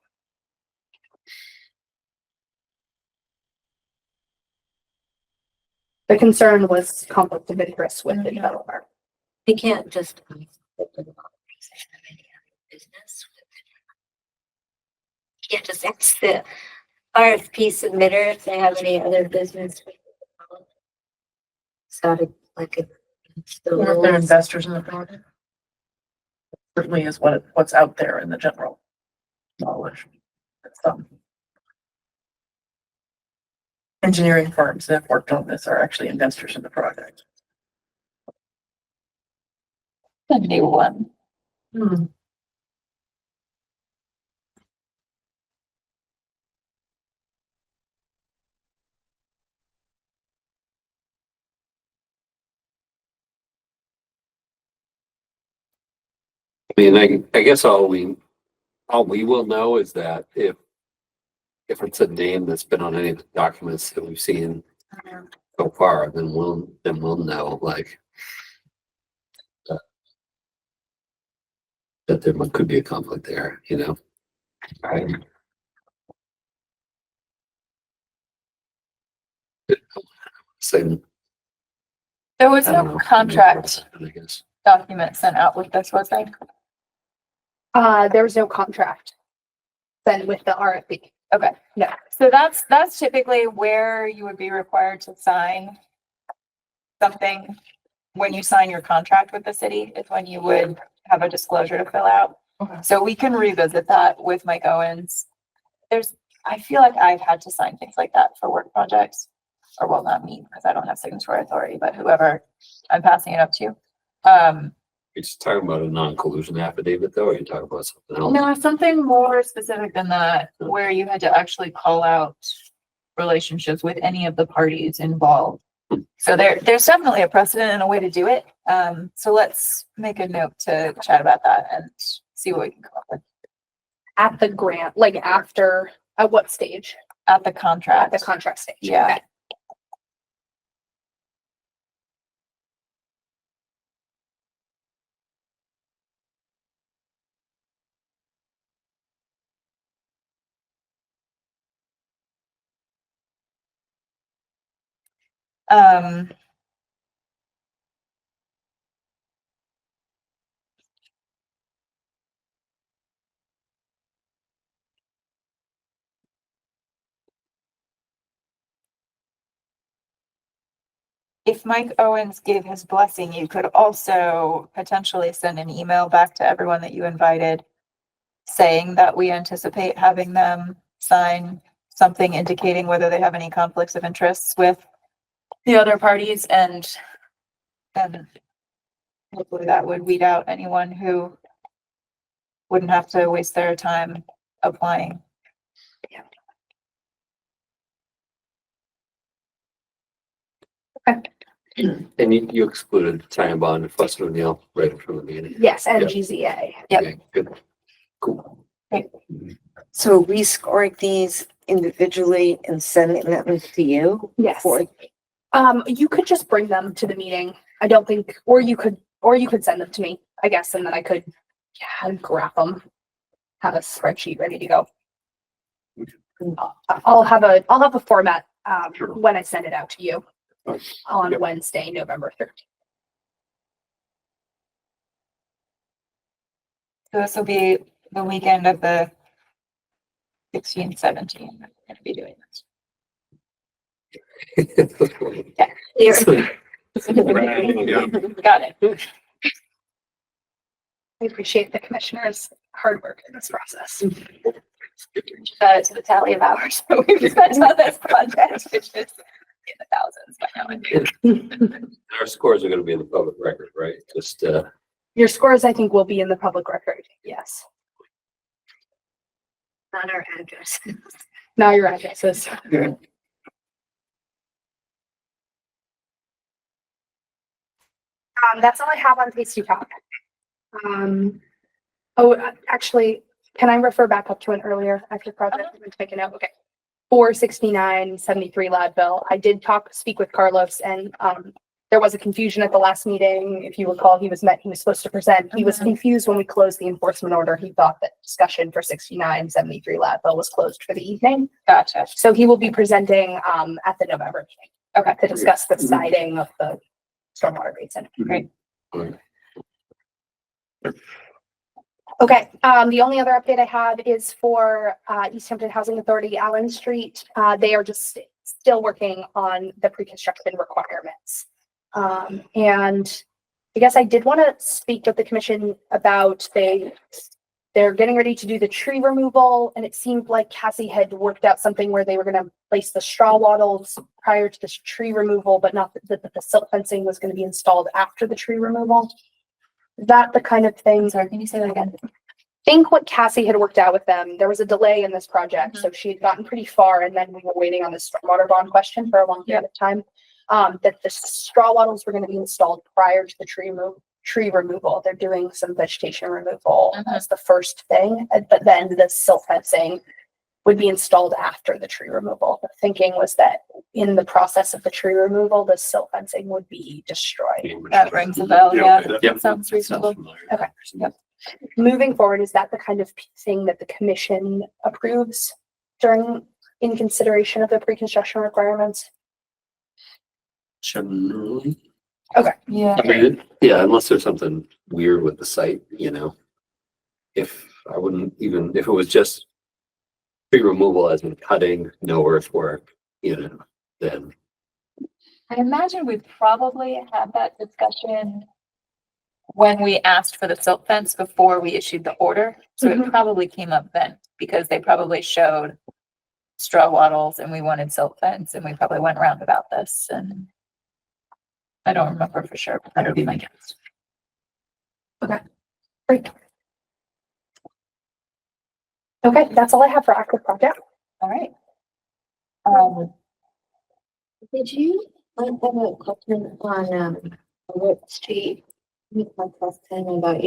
Speaker 3: The concern was conflict of interest with the developer.
Speaker 5: You can't just. Business. You can't just ask the RFP submitter if they have any other business. Sounded like a.
Speaker 8: Or if they're investors in the project. Certainly is what's out there in the general knowledge. Engineering firms that have worked on this are actually investors in the project.
Speaker 2: The new one.
Speaker 7: I mean, I guess all we will know is that if it's a name that's been on any of the documents that we've seen so far, then we'll know like that there could be a conflict there, you know. Right. So
Speaker 2: There was
Speaker 7: I don't
Speaker 2: no
Speaker 7: know.
Speaker 2: contract
Speaker 7: I guess.
Speaker 2: document sent out with this, was there?
Speaker 3: There was no contract then with the RFP.
Speaker 2: Okay.
Speaker 3: No.
Speaker 2: So that's typically where you would be required to sign something when you sign your contract with the city, is when you would have a disclosure to fill out.
Speaker 8: Okay.
Speaker 2: So we can revisit that with Mike Owens. I feel like I've had to sign things like that for work projects, or well, not me, because I don't have signatory authority, but whoever I'm passing it up to.
Speaker 7: You're just talking about a non-collusion affidavit though, or you're talking about something else?
Speaker 2: No, something more specific than that, where you had to actually call out relationships with any of the parties involved. So there's definitely a precedent and a way to do it. So let's make a note to chat about that and see what we can come up with.
Speaker 3: At the grant, like after, at what stage?
Speaker 2: At the
Speaker 3: At
Speaker 2: contract.
Speaker 3: the contract stage.
Speaker 2: Yeah.
Speaker 3: Okay.
Speaker 2: Um, if Mike Owens gave his blessing, you could also potentially send an email back to everyone that you invited saying that we anticipate having them sign something indicating whether they have any conflicts of interests with the other parties, and hopefully that would weed out anyone who wouldn't have to waste their time applying.
Speaker 7: And you excluded Time Bond and Fuss O'Neill right from the beginning.
Speaker 3: Yes, and
Speaker 7: Yeah.
Speaker 3: GZA.
Speaker 2: Yep.
Speaker 7: Okay, good. Cool.
Speaker 5: So we scoring these individually and sending them to you?
Speaker 3: Yes.
Speaker 5: For
Speaker 3: You could just bring them to the meeting. I don't think, or you could send them to me, I guess, and then I could, graph them. Have a spreadsheet ready to go. I'll have a format,
Speaker 4: Sure.
Speaker 3: when I send it out to you
Speaker 4: Fine.
Speaker 3: on
Speaker 4: Yep.
Speaker 3: Wednesday, November 13th.
Speaker 2: So this will be the weekend of the 16, 17. I'm gonna be doing this.
Speaker 4: Yeah.
Speaker 2: Got it.
Speaker 3: I appreciate the commissioner's hard work in this process.
Speaker 2: Add it to the tally of hours that we've spent on this project, which is in the thousands by now.
Speaker 7: Our scores are gonna be in the public record, right? Just,
Speaker 3: Your scores, I think, will be in the public record. Yes.
Speaker 5: Not our address.
Speaker 3: Now your addresses. That's all I have on Tasty Talk. Actually, can I refer back up to an earlier active project? I'm going to make a note. Okay. 46973 Ladville. I did speak with Carlos, and there was a confusion at the last meeting. If you recall, he was supposed to present. He was confused when we closed the enforcement order. He thought that discussion for 6973 Ladville was closed for the evening.
Speaker 2: Gotcha.
Speaker 3: So he will be presenting at the November meeting. Okay, to discuss the siding of the stormwater basin.
Speaker 2: Great.
Speaker 3: Okay, the only other update I have is for Easthampton Housing Authority, Allen Street. They are just still working on the pre-construction requirements. And I guess I did want to speak with the commission about they're getting ready to do the tree removal, and it seemed like Cassie had worked out something where they were going to place the straw wattles prior to this tree removal, but not that the silt fencing was going to be installed after the tree removal. Is that the kind of thing?
Speaker 2: Sorry, can you say that again?
Speaker 3: I think what Cassie had worked out with them, there was a delay in this project, so she had gotten pretty far, and then we were waiting on this stormwater bond question for a long period of time. That the straw wattles were going to be installed prior to the tree removal. They're doing some vegetation removal as the first thing, but then the silt fencing would be installed after the tree removal. The thinking was that in the process of the tree removal, the silt fencing would be destroyed.
Speaker 2: That rings a bell. Yeah, that sounds
Speaker 7: Sounds
Speaker 2: reasonable.
Speaker 7: familiar.
Speaker 3: Okay. Moving forward, is that the kind of thing that the commission approves in consideration of the pre-construction requirements?
Speaker 7: Generally.
Speaker 3: Okay.
Speaker 2: Yeah.
Speaker 7: I mean, yeah, unless there's something weird with the site, you know. If I wouldn't even, if it was just tree removal as in cutting, no earthwork, you know, then.
Speaker 2: I imagine we probably had that discussion when we asked for the silt fence before we issued the order. So it probably came up then because they probably showed straw wattles and we wanted silt fence, and we probably went around about this, and I don't remember for sure, but that would be my guess.
Speaker 3: Great. Okay, that's all I have for active project.
Speaker 2: All right.
Speaker 5: Did you, I have a question on, Wood Street? My question about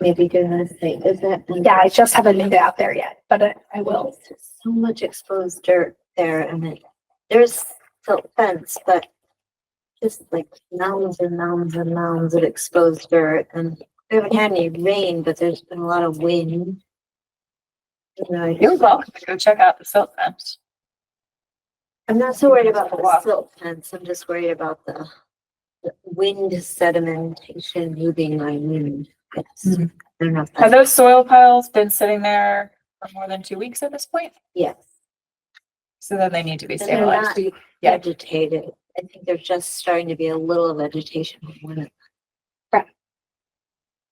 Speaker 5: maybe doing a site visit.
Speaker 3: Yeah, I just haven't made it out there yet, but I will.
Speaker 5: There's so much exposed dirt there, and there's silt fence, but just like mounds and mounds and mounds of exposed dirt, and we haven't had any rain, but there's been a lot of wind.
Speaker 2: You're welcome to go check out the silt fence.
Speaker 5: I'm not so worried about the silt fence, I'm just worried about the wind sedimentation moving my wind. I don't know if
Speaker 2: Have
Speaker 5: that's,
Speaker 2: those soil piles been sitting there for more than 2 weeks at this point?
Speaker 5: yes.
Speaker 2: So then they need to be
Speaker 5: And they're not
Speaker 2: stabilized. Yeah.
Speaker 5: vegetated. I think there's just starting to be a little vegetation on it.
Speaker 3: Right.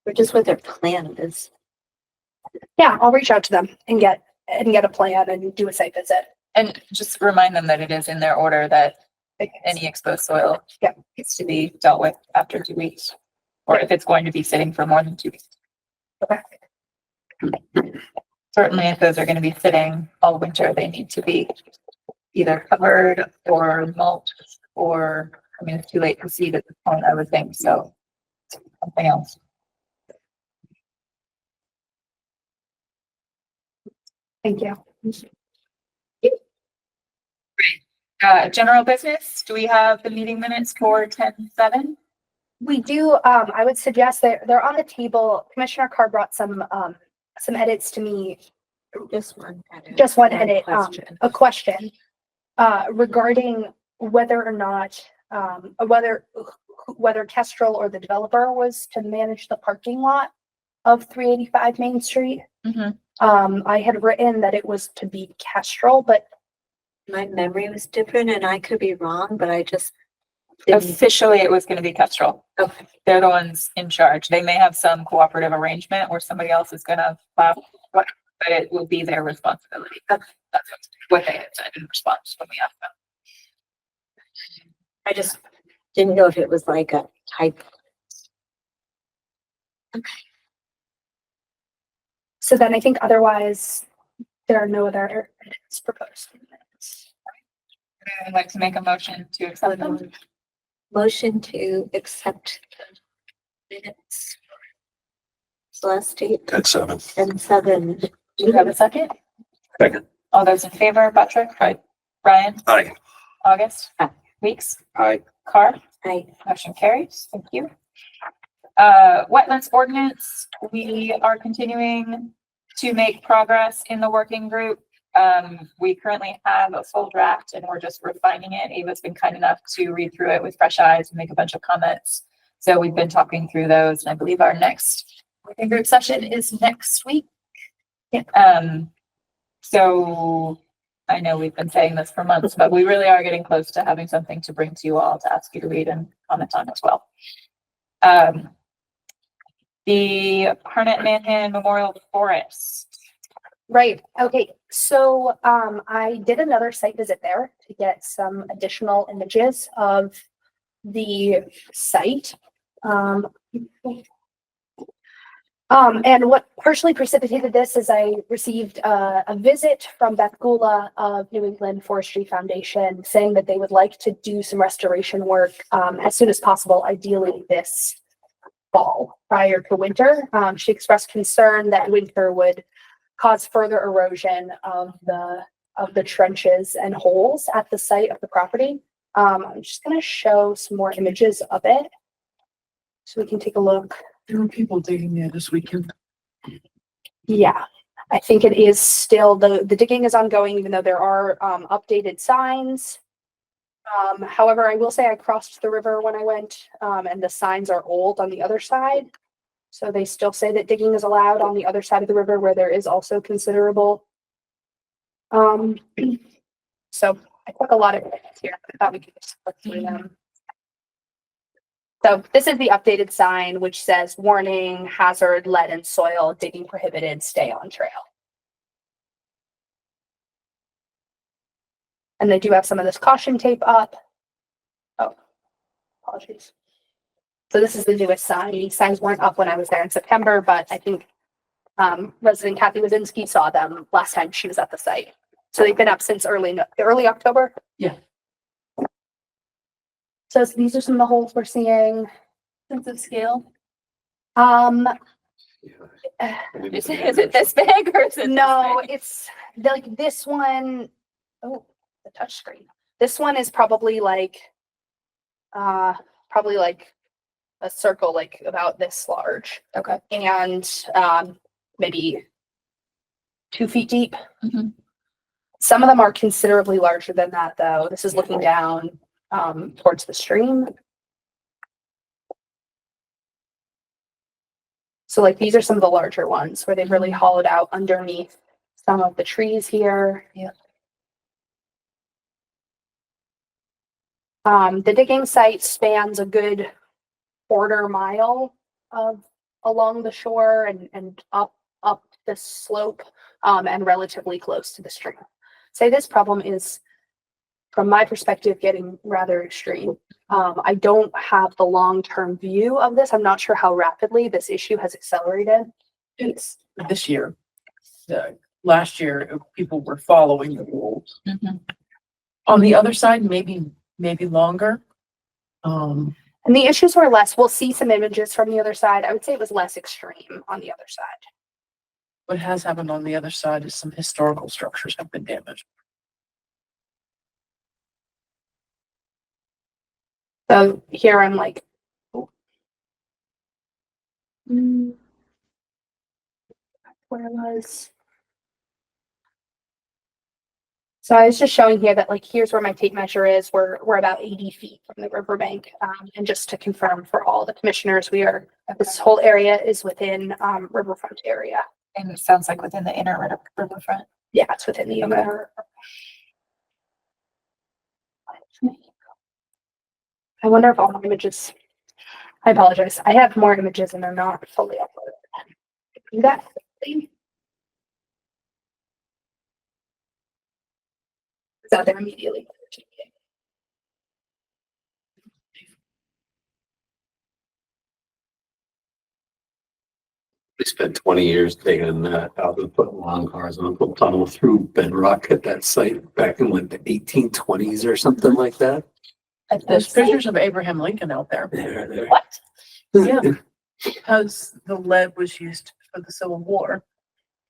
Speaker 5: Or just what their plan is.
Speaker 3: Yeah, I'll reach out to them and get a plan and do a site visit.
Speaker 2: And just remind them that it is in their order that any exposed soil needs to be dealt with after 2 weeks. Or if it's going to be sitting for more than 2 weeks.
Speaker 3: Okay.
Speaker 2: Certainly if those are going to be sitting all winter, they need to be either covered or mulched, or, I mean, it's too late to seed at this point, I would think, so something else.
Speaker 3: Thank you.
Speaker 2: General business, do we have the meeting minutes for 10/7?
Speaker 3: We do, I would suggest that they're on the table. Commissioner Carr brought some edits to me.
Speaker 5: Just one edit.
Speaker 3: Just one edit,
Speaker 5: question.
Speaker 3: a question, regarding whether or not, whether Kestrel or the developer was to manage the parking lot of 385 Main Street. I had written that it was to be Kestrel, but
Speaker 5: My memory was different and I could be wrong, but I just didn't.
Speaker 2: Officially, it was going to be Kestrel.
Speaker 5: Okay.
Speaker 2: They're the ones in charge. They may have some cooperative arrangement where somebody else is going to plow, but it will be their responsibility. That's what they had said in response when we asked them.
Speaker 5: I just didn't know if it was like a type.
Speaker 3: So then I think otherwise there are no other edits proposed.
Speaker 2: I'd like to make a motion to accept them.
Speaker 5: Motion to accept the minutes. Last date
Speaker 4: 10-7.
Speaker 5: and 7.
Speaker 2: Do you have a second?
Speaker 7: Second.
Speaker 2: All those in favor, Patrick?
Speaker 7: Aye.
Speaker 2: Brian?
Speaker 4: Aye.
Speaker 2: August?
Speaker 5: Aye.
Speaker 2: Weeks?
Speaker 9: Aye.
Speaker 2: Carr?
Speaker 5: Aye.
Speaker 2: Motion carries. Thank you. Wetlands ordinance, we are continuing to make progress in the working group. We currently have a full draft and we're just refining it. Ava's been kind enough to read through it with fresh eyes and make a bunch of comments. So we've been talking through those, and I believe our next working group session is next week. So I know we've been saying this for months, but we really are getting close to having something to bring to you all to ask you to read and comment on as well. The Harnett Manhan Memorial Forest.
Speaker 3: Right. Okay. So I did another site visit there to get some additional images of the site. And what partially precipitated this is I received a visit from Beth Gula of New England Forestry Foundation saying that they would like to do some restoration work as soon as possible, ideally this fall prior to winter. She expressed concern that winter would cause further erosion of the trenches and holes at the site of the property. I'm just going to show some more images of it so we can take a look.
Speaker 8: There were people digging there this weekend.
Speaker 3: Yeah, I think it is still, the digging is ongoing, even though there are updated signs. However, I will say I crossed the river when I went, and the signs are old on the other side. So they still say that digging is allowed on the other side of the river where there is also considerable. So I took a lot of minutes here. I thought we could just look through them. So this is the updated sign, which says warning, hazard, lead and soil, digging prohibited, stay on trail. And they do have some of this caution tape up. Oh, apologies. So this is the newest sign. These signs weren't up when I was there in September, but I think resident Kathy Wazinski saw them last time she was at the site. So they've been up since early October.
Speaker 8: Yeah.
Speaker 3: So these are some of the holes we're seeing.
Speaker 2: Sense of scale.
Speaker 3: Is
Speaker 2: Is it this big or is it?
Speaker 3: no,
Speaker 2: This big?
Speaker 3: it's like this one. Oh, the touch screen. This one is probably like a circle, like about this large.
Speaker 2: Okay.
Speaker 3: And maybe 2 feet deep.
Speaker 2: Mhm.
Speaker 3: Some of them are considerably larger than that, though. This is looking down towards the stream. So like these are some of the larger ones where they've really hollowed out underneath some of the trees here.
Speaker 2: Yeah.
Speaker 3: The digging site spans a good 1/4 mile along the shore and up the slope and relatively close to the stream. So this problem is, from my perspective, getting rather extreme. I don't have the long-term view of this. I'm not sure how rapidly this issue has accelerated.
Speaker 8: It's this year. Last year, people were following the rules.
Speaker 2: Mhm.
Speaker 8: On the other side, maybe longer.
Speaker 3: And the issues were less. We'll see some images from the other side. I would say it was less extreme on the other side.
Speaker 8: What has happened on the other side is some historical structures have been damaged.
Speaker 3: So here I'm like, oh. Where I was. So I was just showing here that like, here's where my tape measure is. We're about 80 feet from the riverbank. And just to confirm for all the commissioners, this whole area is within riverfront area.
Speaker 2: And it sounds like within the inner riverfront.
Speaker 3: Yeah, it's within the inner. I wonder if all my images, I apologize. I have more images and they're not fully uploaded. Do that. It's out there immediately.
Speaker 7: spent 20 years digging out and putting long cars on a tunnel through bedrock at that site back in like the 1820s or something like that.
Speaker 8: There's pictures of Abraham Lincoln out there.
Speaker 7: There.
Speaker 2: What?
Speaker 8: Yeah. Because the lead was used for the Civil War.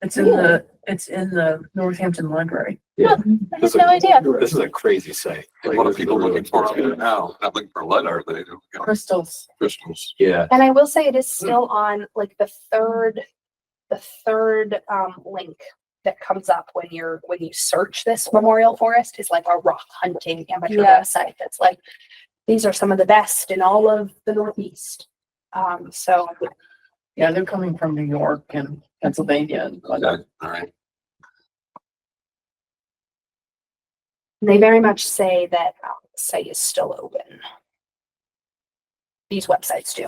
Speaker 8: It's in the Northampton Library.
Speaker 7: Yeah.
Speaker 2: I had no idea.
Speaker 7: This is a crazy site.
Speaker 4: A lot of people are looking for it now, not looking for lead, are they?
Speaker 8: Crystals.
Speaker 4: Crystals.
Speaker 7: Yeah.
Speaker 3: And I will say it is still on like the third link that comes up when you search this memorial forest is like a rock hunting amateur website that's like, these are some of the best in all of the Northeast. So
Speaker 8: Yeah, they're coming from New York and Pennsylvania. And
Speaker 4: Okay, all right.
Speaker 3: they very much say that the site is still open. These websites do.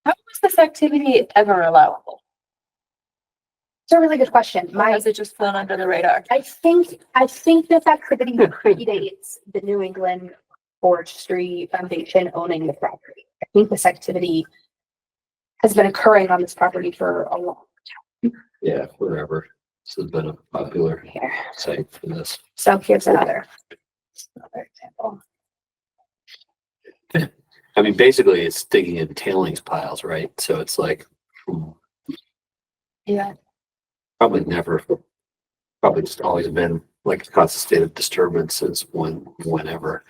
Speaker 2: How was this activity ever allowable?
Speaker 3: It's a really good question.
Speaker 2: Or has it just flown under the radar?
Speaker 3: I think this activity predates the New England Forestry Foundation owning the property. I think this activity has been occurring on this property for a long
Speaker 7: Yeah, forever. This has been a popular
Speaker 3: time here.
Speaker 7: site for this.
Speaker 3: So here's another example.
Speaker 7: I mean, basically it's digging in tailings piles, right? So it's like
Speaker 3: Yeah.
Speaker 7: probably just always been like a constant state of disturbance since whenever.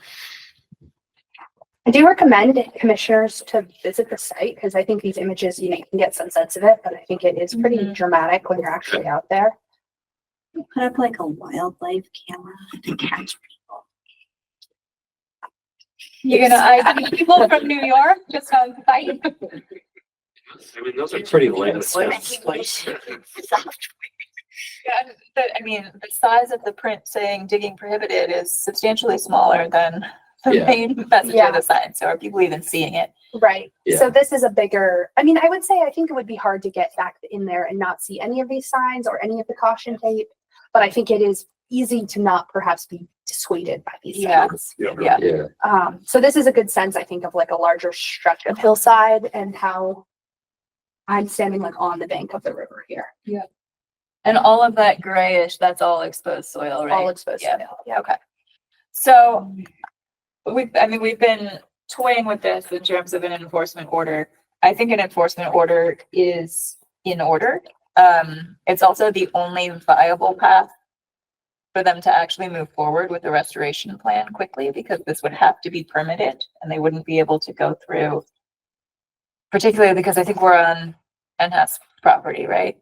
Speaker 3: I do recommend commissioners to visit the site because I think these images, you can get some sense of it, but I think it is pretty dramatic when you're actually out there.
Speaker 5: Put up like a wildlife camera to catch people.
Speaker 2: You're gonna ID people from New York just on site?
Speaker 7: I mean, those are pretty lame.
Speaker 2: Yeah, the size of the print saying digging prohibited is substantially smaller than the
Speaker 7: Yeah.
Speaker 2: main message
Speaker 3: Yeah.
Speaker 2: of the sign. So are people even seeing it?
Speaker 3: Right.
Speaker 7: Yeah.
Speaker 3: So this is a bigger, I would say, I think it would be hard to get back in there and not see any of these signs or any of the caution tape. But I think it is easy to not perhaps be dissuaded by these
Speaker 2: Yeah.
Speaker 3: signs.
Speaker 2: Yeah.
Speaker 7: Yeah.
Speaker 3: So this is a good sense, I think, of like a larger stretch of hillside and how I'm standing like on the bank of the river here.
Speaker 2: And all of that grayish, that's all exposed soil, right?
Speaker 3: All exposed
Speaker 2: Yeah.
Speaker 3: soil. Yeah.
Speaker 2: Okay. So we've been toying with this in terms of an enforcement order. I think an enforcement order is in order. It's also the only viable path for them to actually move forward with the restoration plan quickly, because this would have to be permitted and they wouldn't be able to go through, particularly because I think we're on NHS property, right?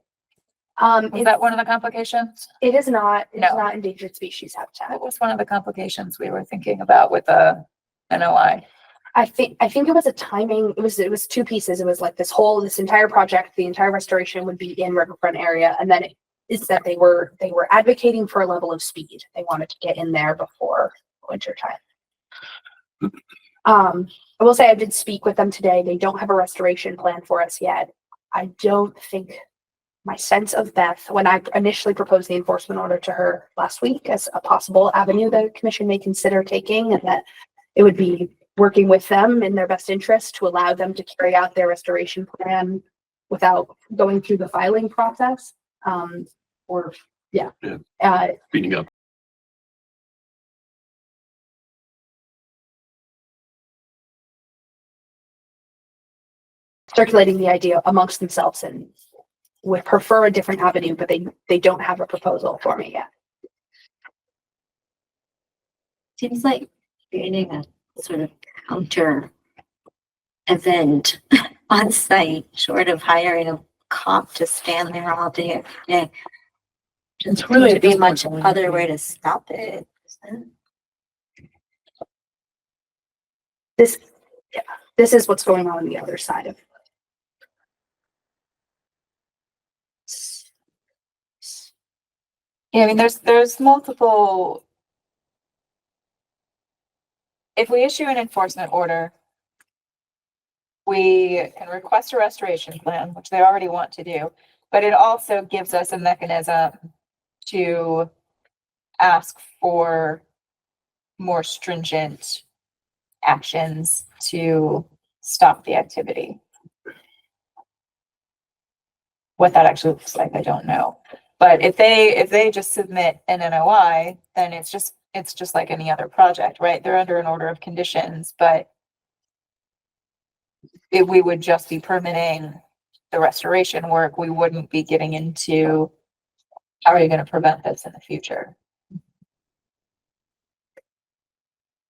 Speaker 2: Is that one of the complications?
Speaker 3: It is not, it's
Speaker 2: No.
Speaker 3: not endangered species habitat.
Speaker 2: What was one of the complications we were thinking about with the NOI?
Speaker 3: I think it was a timing, it was two pieces. It was like this entire project, the entire restoration would be in riverfront area. And then it's that they were advocating for a level of speed. They wanted to get in there before winter time. I will say I did speak with them today. They don't have a restoration plan for us yet. I don't think, my sense of Beth, when I initially proposed the enforcement order to her last week as a possible avenue the commission may consider taking, and that it would be working with them in their best interest to allow them to carry out their restoration plan without going through the filing process.
Speaker 4: Speeding up.
Speaker 3: Circulating the idea amongst themselves and would prefer a different avenue, but they don't have a proposal for me yet.
Speaker 5: Seems like creating a sort of counter event on site, short of hiring a cop to stand there all day.
Speaker 8: It's really
Speaker 5: to be
Speaker 8: a
Speaker 5: much
Speaker 8: different
Speaker 5: other way to stop it.
Speaker 3: This is what's going on the other side of.
Speaker 2: Yeah, there's multiple. If we issue an enforcement order, we can request a restoration plan, which they already want to do, but it also gives us a mechanism to ask for more stringent actions to stop the activity. What that actually looks like, I don't know. But if they just submit an NOI, then it's just like any other project, right? They're under an order of conditions, but if we would just be permitting the restoration work, we wouldn't be getting into how are you going to prevent this in the future?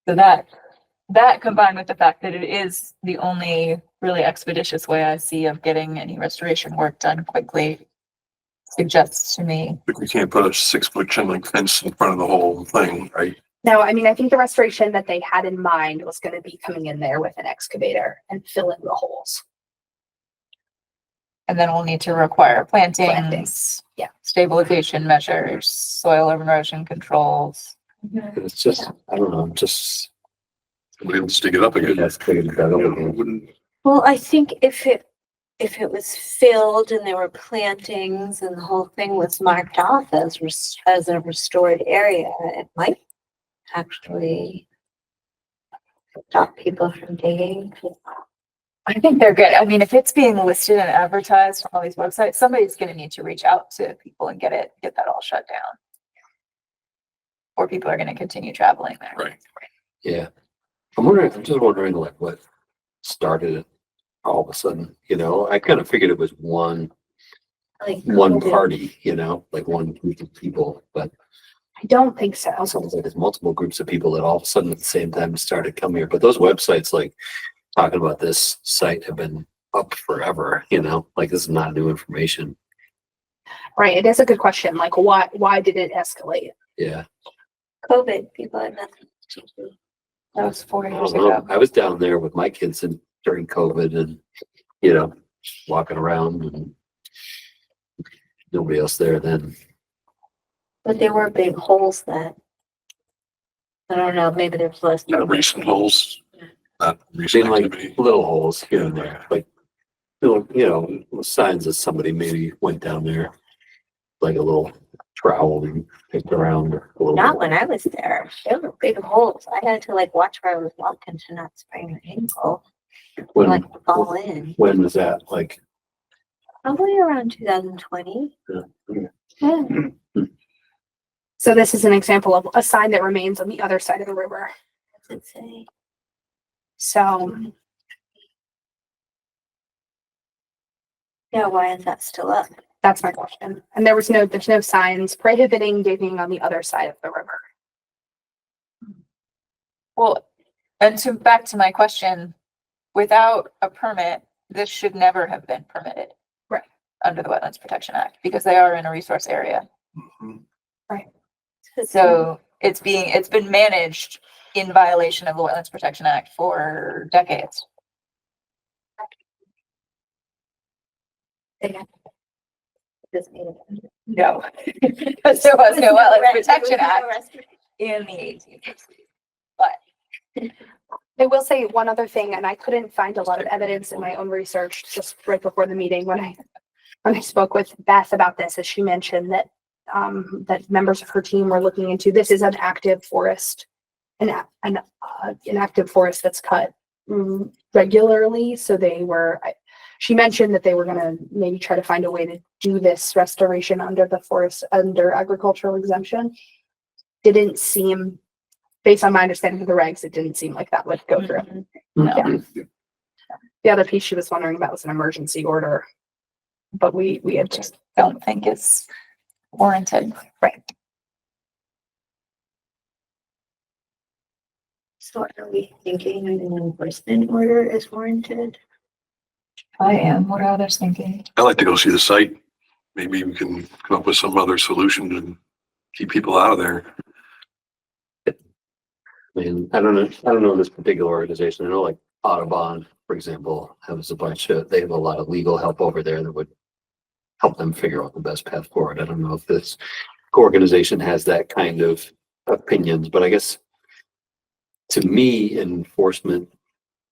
Speaker 2: So that combined with the fact that it is the only really expeditious way I see of getting any restoration work done quickly suggests to me.
Speaker 4: But we can't put a 6-foot chain link fence in front of the whole thing, right?
Speaker 3: No, I mean, I think the restoration that they had in mind was going to be coming in there with an excavator and filling the holes.
Speaker 2: And then we'll need to require plantings,
Speaker 3: Yeah.
Speaker 2: stabilization measures, soil erosion controls.
Speaker 7: It's just, I don't know, just.
Speaker 4: Somebody else dig it up again.
Speaker 7: That's cleared that up
Speaker 4: You know,
Speaker 7: again.
Speaker 4: wouldn't,
Speaker 5: Well, I think if it was filled and there were plantings and the whole thing was marked off as a restored area, it might actually stop people from digging.
Speaker 2: I think they're good. I mean, if it's being listed and advertised on all these websites, somebody's going to need to reach out to people and get that all shut down. Or people are going to continue traveling there.
Speaker 4: right.
Speaker 7: Yeah. I'm just wondering like what started it all of a sudden, you know, I kind of figured it was one
Speaker 5: Like
Speaker 7: party, you know, like one group of people, but
Speaker 3: I don't think so.
Speaker 7: it sounds like there's multiple groups of people that all of a sudden at the same time started coming here. But those websites like talking about this site have been up forever, you know, like this is not new information.
Speaker 3: Right. It is a good question. Like, why did it escalate?
Speaker 7: Yeah.
Speaker 5: COVID, people had nothing to do.
Speaker 2: That was 4
Speaker 7: I
Speaker 2: years
Speaker 7: don't know.
Speaker 2: ago.
Speaker 7: I was down there with my kids during COVID and, you know, walking around and nobody else there then.
Speaker 5: But there were big holes that, I don't know, maybe there's less.
Speaker 4: Not recent holes, not
Speaker 7: They
Speaker 4: recent
Speaker 7: like
Speaker 4: activity.
Speaker 7: little holes here and there, like, you know, signs that somebody maybe went down there, like a little trowel and picked around a little
Speaker 5: Not
Speaker 7: bit.
Speaker 5: when I was there. There were big holes. I had to like watch where I was walking to not sprain my ankle.
Speaker 7: When,
Speaker 5: Like fall in.
Speaker 7: when was that? Like,
Speaker 5: Probably around 2020.
Speaker 7: yeah.
Speaker 5: Yeah.
Speaker 3: So this is an example of a sign that remains on the other side of the river.
Speaker 5: What's it say?
Speaker 3: So
Speaker 5: Yeah, why is that still up?
Speaker 3: that's my question. And there's no signs prohibiting digging on the other side of the river.
Speaker 2: Well, and back to my question, without a permit, this should never have been permitted.
Speaker 3: Right.
Speaker 2: Under the Wetlands Protection Act, because they are in a resource area.
Speaker 4: Mhm.
Speaker 2: So it's been managed in violation of the Wetlands Protection Act for decades. No, because there was no Wetlands Protection Act in the 1860s. But
Speaker 3: I will say one other thing, and I couldn't find a lot of evidence in my own research just right before the meeting when I spoke with Beth about this, as she mentioned that that members of her team were looking into. This is an active forest, an active forest that's cut regularly. So she mentioned that they were going to maybe try to find a way to do this restoration under under agricultural exemption. Didn't seem, based on my understanding of the regs, it didn't seem like that would go through.
Speaker 2: no,
Speaker 3: Yeah. The other piece she was wondering about was an emergency order, but we had just,
Speaker 2: don't think it's warranted.
Speaker 3: right.
Speaker 5: So are we thinking an enforcement order is warranted?
Speaker 2: I am. What are others thinking?
Speaker 4: I'd like to go see the site. Maybe we can come up with some other solution to keep people out of there.
Speaker 7: I mean, I don't know this particular organization. I know like Audubon, for example, they have a lot of legal help over there that would help them figure out the best path forward. I don't know if this organization has that kind of opinions, but I guess to me, enforcement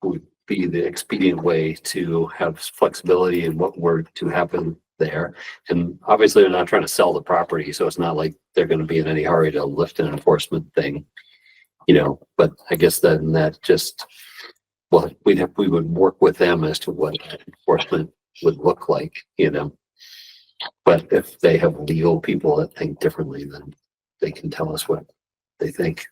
Speaker 7: would be the expedient way to have flexibility in what were to happen there. And obviously they're not trying to sell the property, so it's not like they're gonna be in any hurry to lift an enforcement thing. You know, but I guess then that just, well, we would work with them as to what enforcement would look like, you know. But if they have legal people that think differently, then they can tell us what they think.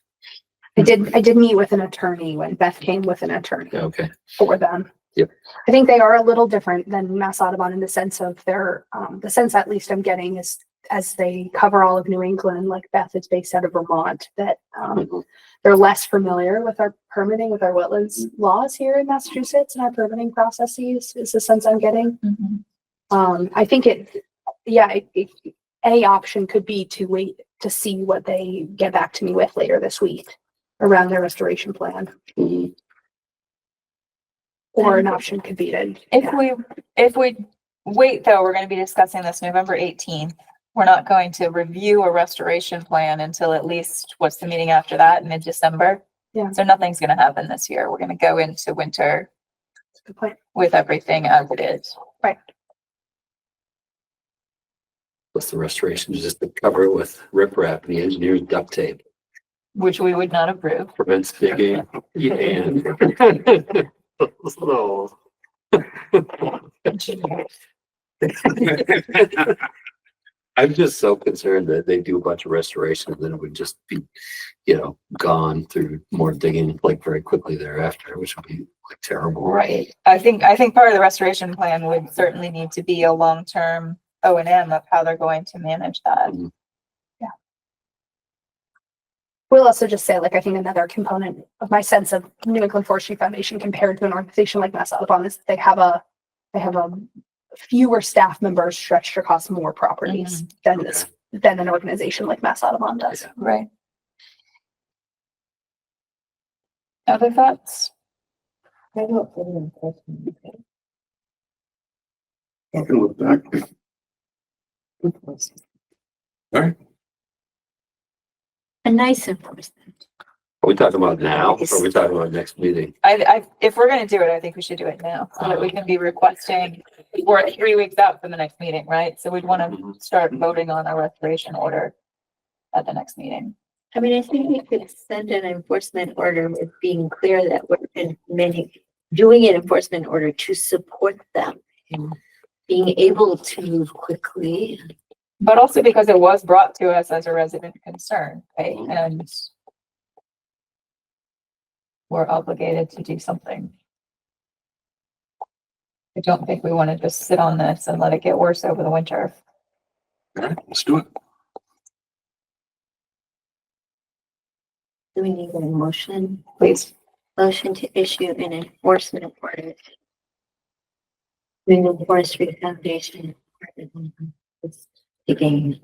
Speaker 3: I did meet with an attorney when Beth came with an attorney
Speaker 7: Okay.
Speaker 3: for them.
Speaker 7: Yep.
Speaker 3: I think they are a little different than Mass Audubon in the sense of their, the sense at least I'm getting is as they cover all of New England, like Beth is based out of Vermont, that they're less familiar with our permitting, with our wetlands laws here in Massachusetts and our permitting processes is the sense I'm getting. I think a option could be to wait to see what they get back to me with later this week around their restoration plan. Or an option could be to.
Speaker 2: If we wait though, we're gonna be discussing this November 18th. We're not going to review a restoration plan until at least, what's the meeting after that, mid-December?
Speaker 3: Yeah.
Speaker 2: So nothing's gonna happen this year. We're gonna go into winter
Speaker 3: Good point.
Speaker 2: with everything as it is.
Speaker 3: Right.
Speaker 7: Plus the restoration is just to cover it with riprap and the engineer's duct tape.
Speaker 2: Which we would not approve.
Speaker 7: Prevents digging. And. So. I'm just so concerned that they do a bunch of restoration and then it would just be, you know, gone through more digging like very quickly thereafter, which would be like terrible.
Speaker 2: Right. I think part of the restoration plan would certainly need to be a long-term O&M of how they're going to manage that.
Speaker 3: Yeah. We'll also just say, like, I think another component of my sense of New England Forestry Foundation compared to an organization like Mass Audubon is they have a fewer staff members stretched across more properties than than an organization like Mass Audubon does.
Speaker 7: Yeah.
Speaker 2: Right. Other thoughts?
Speaker 9: I can look back. All right.
Speaker 5: A nice enforcement.
Speaker 7: Are we talking about now or are we talking about next meeting?
Speaker 2: If we're gonna do it, I think we should do it now so that we can be requesting. We're 3 weeks out from the next meeting, right? So we'd want to start voting on a restoration order at the next meeting.
Speaker 5: I mean, I think we could send an enforcement order with being clear that we're doing an enforcement order to support them in being able to move quickly.
Speaker 2: But also because it was brought to us as a resident concern, right? And we're obligated to do something. I don't think we want to just sit on this and let it get worse over the winter.
Speaker 4: All right, let's do it.
Speaker 5: Do we need a motion?
Speaker 2: Please.
Speaker 5: Motion to issue an enforcement order. New England Forestry Foundation. Digging.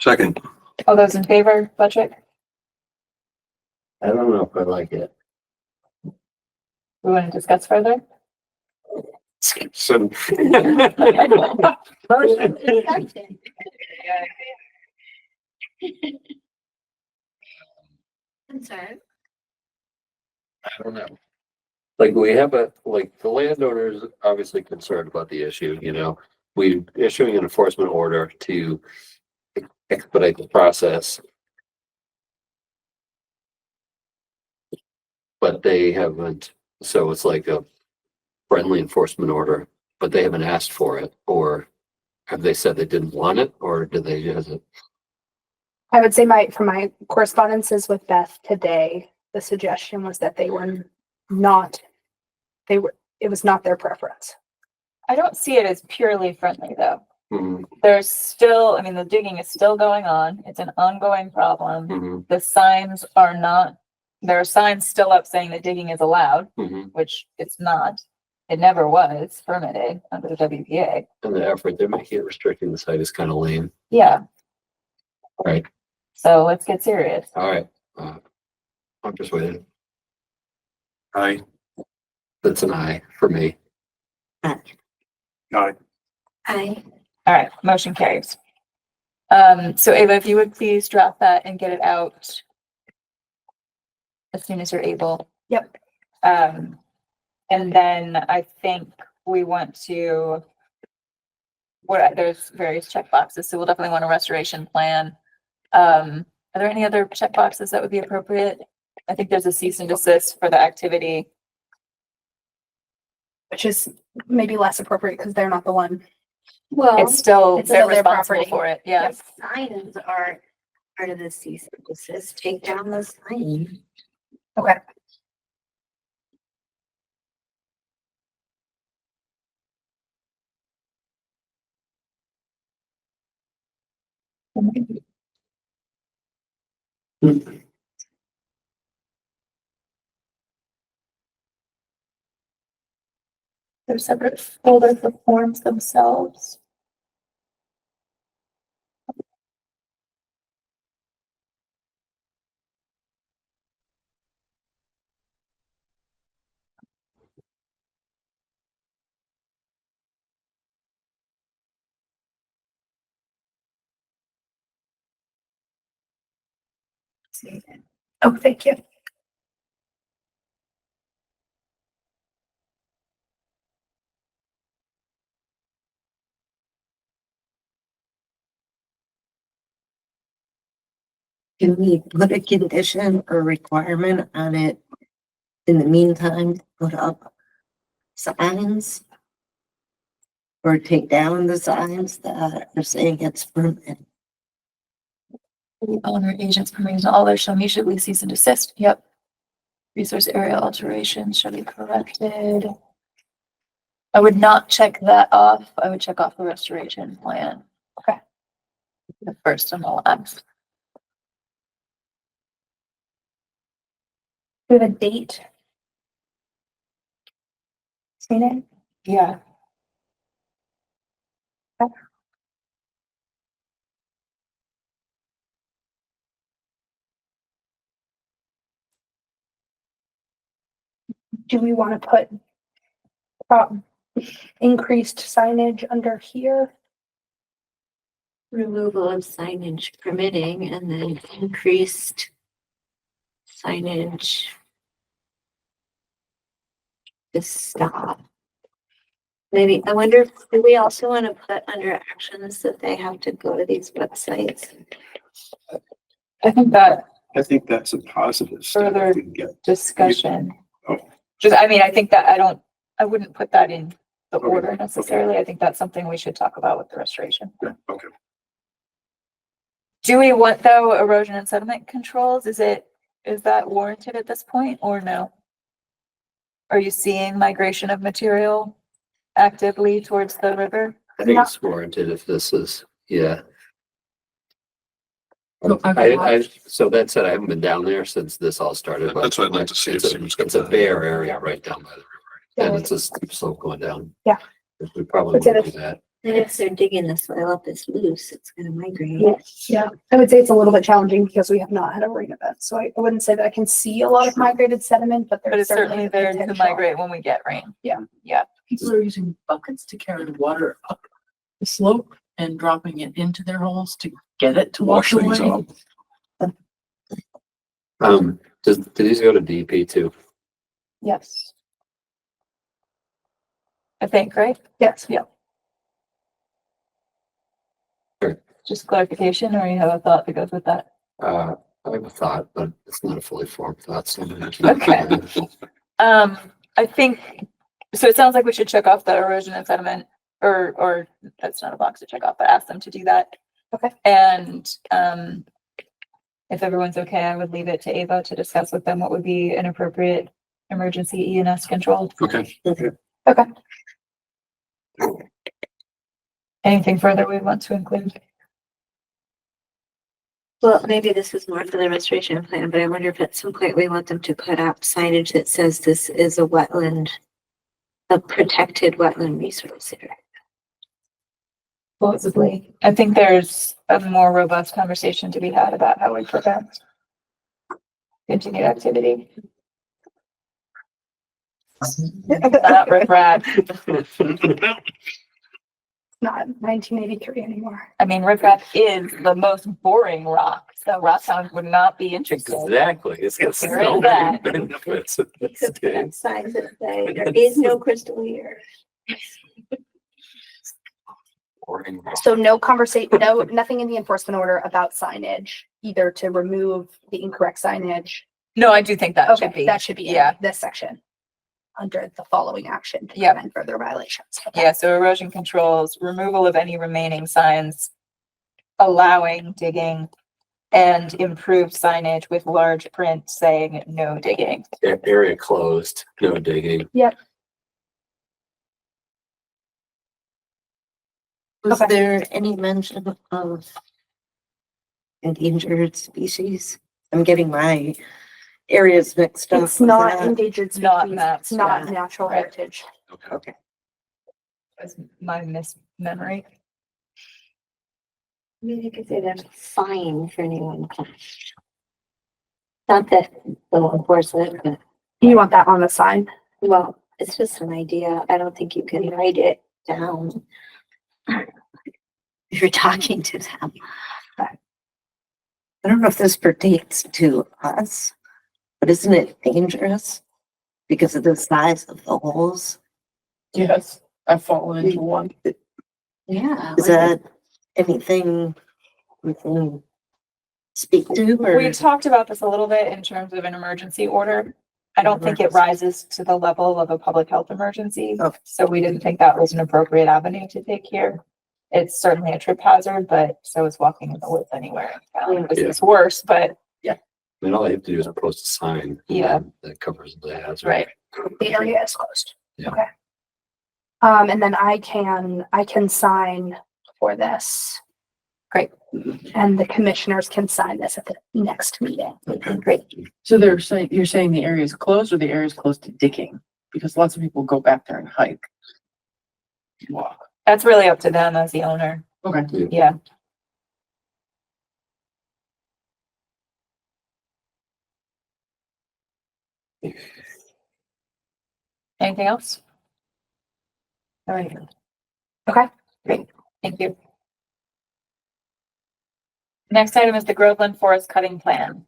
Speaker 4: Second.
Speaker 2: All those in favor, budget?
Speaker 7: I don't know if I like it.
Speaker 2: We want to discuss further?
Speaker 9: So
Speaker 5: Motion discussion. Concern.
Speaker 7: I don't know. Like we have like the landowner is obviously concerned about the issue, you know, we issuing an enforcement order to expedite the process. But they haven't, so it's like a friendly enforcement order, but they haven't asked for it, or have they said they didn't want it, or did they just?
Speaker 3: I would say from my correspondences with Beth today, the suggestion was that it was not their preference.
Speaker 2: I don't see it as purely friendly though.
Speaker 7: Mhm,
Speaker 2: There's still, I mean, the digging is still going on. It's an ongoing problem.
Speaker 7: mhm,
Speaker 2: The signs are not, there are signs still up saying that digging is allowed,
Speaker 7: mhm.
Speaker 2: which it's not. It never was permitted under the WPA.
Speaker 7: And the effort they're making it restricting the site is kind of lame,
Speaker 2: Yeah,
Speaker 7: right?
Speaker 2: so let's get serious.
Speaker 7: All right, I'm persuaded.
Speaker 4: Aye.
Speaker 7: That's an aye for me.
Speaker 9: Aye.
Speaker 5: Aye.
Speaker 2: All right, motion carries. So Ava, if you would please draft that and get it out as soon as you're able.
Speaker 3: Yep.
Speaker 2: And then I think we want to where there's various checkboxes, so we'll definitely want a restoration plan. Are there any other checkboxes that would be appropriate? I think there's a cease and desist for the activity.
Speaker 3: Which is maybe less appropriate because they're not the one.
Speaker 5: Well,
Speaker 2: It's still,
Speaker 3: It's
Speaker 2: they're
Speaker 3: still their
Speaker 2: responsible
Speaker 3: property.
Speaker 2: for it, yes.
Speaker 5: signs are part of the cease and desist. Take down the sign.
Speaker 3: Okay.
Speaker 2: There's separate folder for forms themselves.
Speaker 3: Oh, thank you.
Speaker 5: Can we put a condition or requirement on it? In the meantime, put up signs? Or take down the signs that are saying it's permitted?
Speaker 2: The owner agents permitting all their shall immediately cease and desist. Yep. Resource area alterations shall be corrected. I would not check that off. I would check off the restoration plan.
Speaker 3: Okay.
Speaker 2: The first and the last.
Speaker 3: Do you have a date? Seen it?
Speaker 2: Yeah.
Speaker 3: Do we want to put increased signage under here?
Speaker 5: Removal of signage permitting and then increased signage. Just stop. Maybe, I wonder, do we also want to put under actions that they have to go to these websites?
Speaker 2: I think that
Speaker 9: I think that's a positive step
Speaker 2: Further
Speaker 9: if we can get.
Speaker 2: discussion.
Speaker 9: Oh.
Speaker 2: Just, I mean, I think that I wouldn't put that in the
Speaker 9: Okay,
Speaker 2: order necessarily. I think that's something we should talk about with the restoration.
Speaker 9: Okay.
Speaker 2: Do we want though erosion and sediment controls? Is that warranted at this point or no? Are you seeing migration of material actively towards the river?
Speaker 7: I think it's warranted if this is, yeah.
Speaker 8: So I've
Speaker 7: So that said, I haven't been down there since this all started. but
Speaker 4: That's what I'd like to see.
Speaker 7: It's a bare area right down by the river, and it's a steep slope going down.
Speaker 3: Yeah.
Speaker 7: We probably
Speaker 3: It's in
Speaker 7: wouldn't do that.
Speaker 5: And if they're digging the soil up it's loose, it's gonna migrate.
Speaker 3: Yeah, I would say it's a little bit challenging because we have not had a rain event. So I wouldn't say that I can see a lot of migrated sediment, but
Speaker 2: But
Speaker 3: there's
Speaker 2: it's certainly there to
Speaker 3: potential.
Speaker 2: migrate when we get rain.
Speaker 8: people are using buckets to carry the water up the slope and dropping it into their holes to get it to wash
Speaker 4: Wash things
Speaker 8: away.
Speaker 4: up.
Speaker 7: Do these go to DP too?
Speaker 3: Yes,
Speaker 2: I think, right?
Speaker 3: yes.
Speaker 2: Just clarification, or you have a thought that goes with that?
Speaker 7: I have a thought, but it's not a fully formed thought. So
Speaker 2: Okay. I think, so it sounds like we should check off the erosion and sediment, or that's not a box to check off, but ask them to do that.
Speaker 3: Okay.
Speaker 2: And, if everyone's okay, I would leave it to Ava to discuss with them what would be an appropriate emergency ENS control.
Speaker 4: Okay.
Speaker 3: Okay.
Speaker 2: Anything further we want to include?
Speaker 5: Well, maybe this is more for the restoration plan, but I wonder if at some point we want them to put up signage that says this is a wetland, a protected wetland resource area.
Speaker 2: Possibly. I think there's a more robust conversation to be had about how we prevent continued activity. Not riprap.
Speaker 3: Not 1983 anymore.
Speaker 2: I mean, riprap is the most boring rock, so Rocktown would not be interested.
Speaker 7: Exactly. It's got
Speaker 2: There is
Speaker 7: so
Speaker 2: that.
Speaker 7: many benefits.
Speaker 5: We could put up signs that say there is no crystal here.
Speaker 7: wording.
Speaker 3: So no conversation, nothing in the enforcement order about signage, either to remove the incorrect signage.
Speaker 2: No, I do think that should
Speaker 3: Okay,
Speaker 2: be.
Speaker 3: that should be in
Speaker 2: Yeah,
Speaker 3: this section. Under the following action to
Speaker 2: Yep.
Speaker 3: prevent further violations. Okay.
Speaker 2: yeah, so erosion controls, removal of any remaining signs, allowing digging, and improved signage with large print saying no digging.
Speaker 7: Area closed, no digging.
Speaker 5: Was
Speaker 3: Okay.
Speaker 5: there any mention of endangered species? I'm getting my areas mixed up.
Speaker 3: It's
Speaker 5: with
Speaker 3: not
Speaker 5: that.
Speaker 3: endangered
Speaker 2: Not
Speaker 3: species,
Speaker 2: mapped,
Speaker 3: it's not
Speaker 2: yeah.
Speaker 3: natural
Speaker 2: Right.
Speaker 3: heritage.
Speaker 5: Okay.
Speaker 2: Was my mismemory.
Speaker 5: I mean, you could say that's fine for anyone. Not that they'll enforce it, but,
Speaker 3: You want that on the sign?
Speaker 5: well, it's just an idea. I don't think you can write it down. If you're talking to them. I don't know if this pertains to us, but isn't it dangerous because of the size of the holes?
Speaker 8: Yes, I've fallen into one.
Speaker 5: Yeah. Is that anything we can speak to or?
Speaker 2: We talked about this a little bit in terms of an emergency order. I don't think it rises to the level of a public health emergency.
Speaker 5: Okay.
Speaker 2: So we didn't think that was an appropriate avenue to take here. It's certainly a trip hazard, but so is walking in the woods anywhere. This
Speaker 7: Yeah.
Speaker 2: is worse, but
Speaker 7: I mean, all you have to do is post a sign.
Speaker 2: Yeah.
Speaker 7: That covers the hazard.
Speaker 2: right.
Speaker 3: The area is closed.
Speaker 7: Yeah.
Speaker 3: Okay. And then I can sign for this.
Speaker 2: Great.
Speaker 3: And the commissioners can sign this at the next meeting.
Speaker 7: Okay.
Speaker 2: Great.
Speaker 8: So you're saying the area is closed or the area is closed to digging? Because lots of people go back there and hike. Walk.
Speaker 2: That's really up to them as the owner.
Speaker 8: Okay.
Speaker 2: Yeah. Anything else? All right.
Speaker 3: Okay.
Speaker 2: Great. Thank you. Next item is the Groveland Forest Cutting Plan.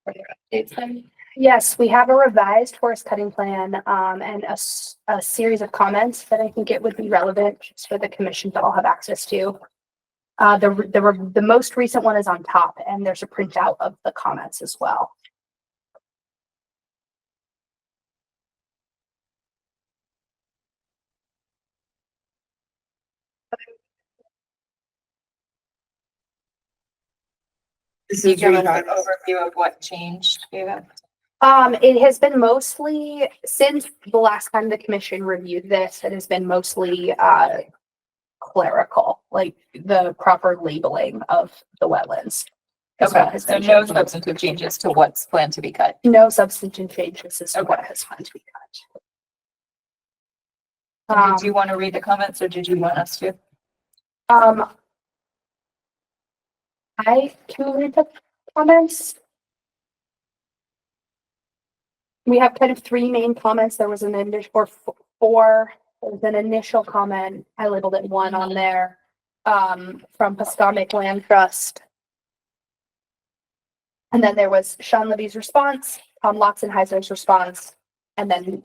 Speaker 2: Are there updates then?
Speaker 3: Yes, we have a revised forest cutting plan, and a series of comments that I think it would be relevant just for the commission to all have access to. The most recent one is on top, and there's a printout of the comments as well.
Speaker 2: Can you give an overview of what changed, Ava?
Speaker 3: It has been mostly, since the last time the commission reviewed this, it has been mostly, clerical, like the proper labeling of the wetlands. is what
Speaker 2: Okay,
Speaker 3: has
Speaker 2: so
Speaker 3: been
Speaker 2: no
Speaker 3: changed.
Speaker 2: substantive changes to what's planned to be cut.
Speaker 3: No substantive changes is what has planned to be cut.
Speaker 2: And did you want to read the comments or did you want us to?
Speaker 3: I can read the comments. We have kind of three main comments. There was an initial, or four, there was an initial comment. I labeled it one on there, from Pascomic Land Trust. And then there was Sean Libby's response, Tom Lotzenheiser's response, and then,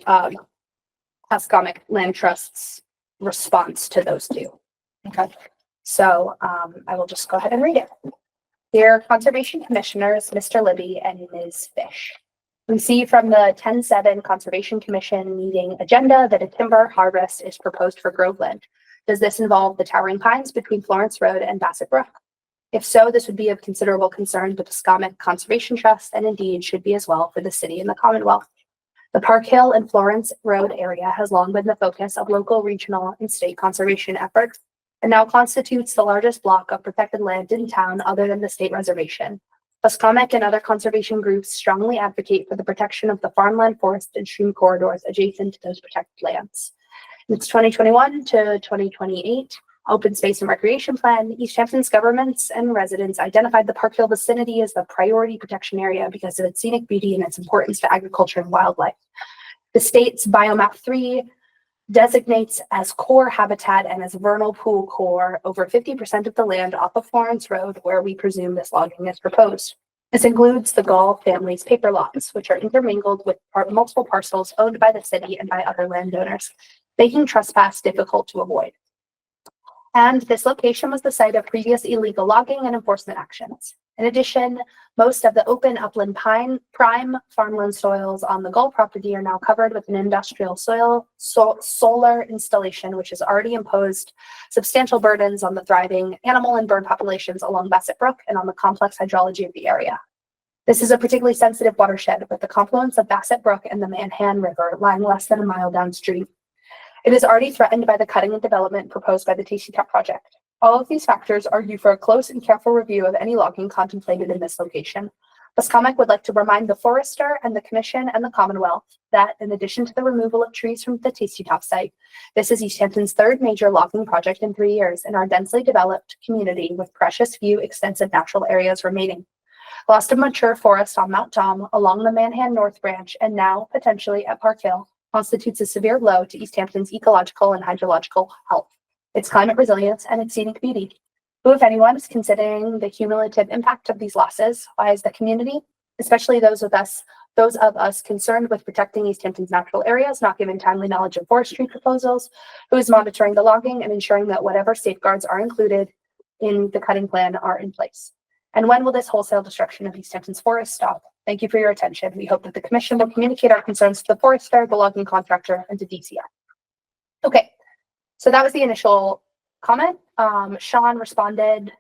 Speaker 3: Pascomic Land Trust's response to those two.
Speaker 2: Okay.
Speaker 3: So, I will just go ahead and read it. Dear Conservation Commissioners, Mr. Libby and Ms. Fish. We see from the 10-7 Conservation Commission meeting agenda that a timber harvest is proposed for Groveland. Does this involve the towering pines between Florence Road and Bassett Brook? If so, this would be of considerable concern to Pascomic Conservation Trust and indeed should be as well for the city and the Commonwealth. The Park Hill and Florence Road area has long been the focus of local, regional, and state conservation efforts and now constitutes the largest block of protected land in town other than the state reservation. Pascomic and other conservation groups strongly advocate for the protection of the farmland, forest, and stream corridors adjacent to those protected lands. In its 2021 to 2028 Open Space and Recreation Plan, Easthampton's governments and residents identified the Park Hill vicinity as the priority protection area because of its scenic beauty and its importance to agriculture and wildlife. The state's Biomap 3 designates as core habitat and as vernal pool core over 50% of the land off of Florence Road where we presume this logging is proposed. This includes the Gall family's paper lots, which are intermingled with multiple parcels owned by the city and by other landowners, making trespass difficult to avoid. And this location was the site of previous illegal logging and enforcement actions. In addition, most of the open upland prime farmland soils on the Gull property are now covered with an industrial solar installation, which has already imposed substantial burdens on the thriving animal and bird populations along Bassett Brook and on the complex hydrology of the area. This is a particularly sensitive watershed with the confluence of Bassett Brook and the Manhan River lying less than a mile downstream. It is already threatened by the cutting and development proposed by the Tasty Top project. All of these factors argue for a close and careful review of any logging contemplated in this location. Pascomic would like to remind the forester and the commission and the Commonwealth that in addition to the removal of trees from the Tasty Top site, this is Easthampton's third major logging project in 3 years in our densely developed community with precious few extensive natural areas remaining. Loss of mature forest on Mount Tom along the Manhan North Branch and now potentially at Park Hill constitutes a severe blow to Easthampton's ecological and hydrological health, its climate resilience, and its scenic beauty. Who, if anyone, is considering the cumulative impact of these losses? Why is the community, especially those of us concerned with protecting Easthampton's natural areas, not given timely knowledge of forestry proposals? Who is monitoring the logging and ensuring that whatever safeguards are included in the cutting plan are in place? And when will this wholesale destruction of Easthampton's forests stop? Thank you for your attention. We hope that the commission will communicate our concerns to the forester, the logging contractor, and to DCR. Okay, so that was the initial comment. Sean responded.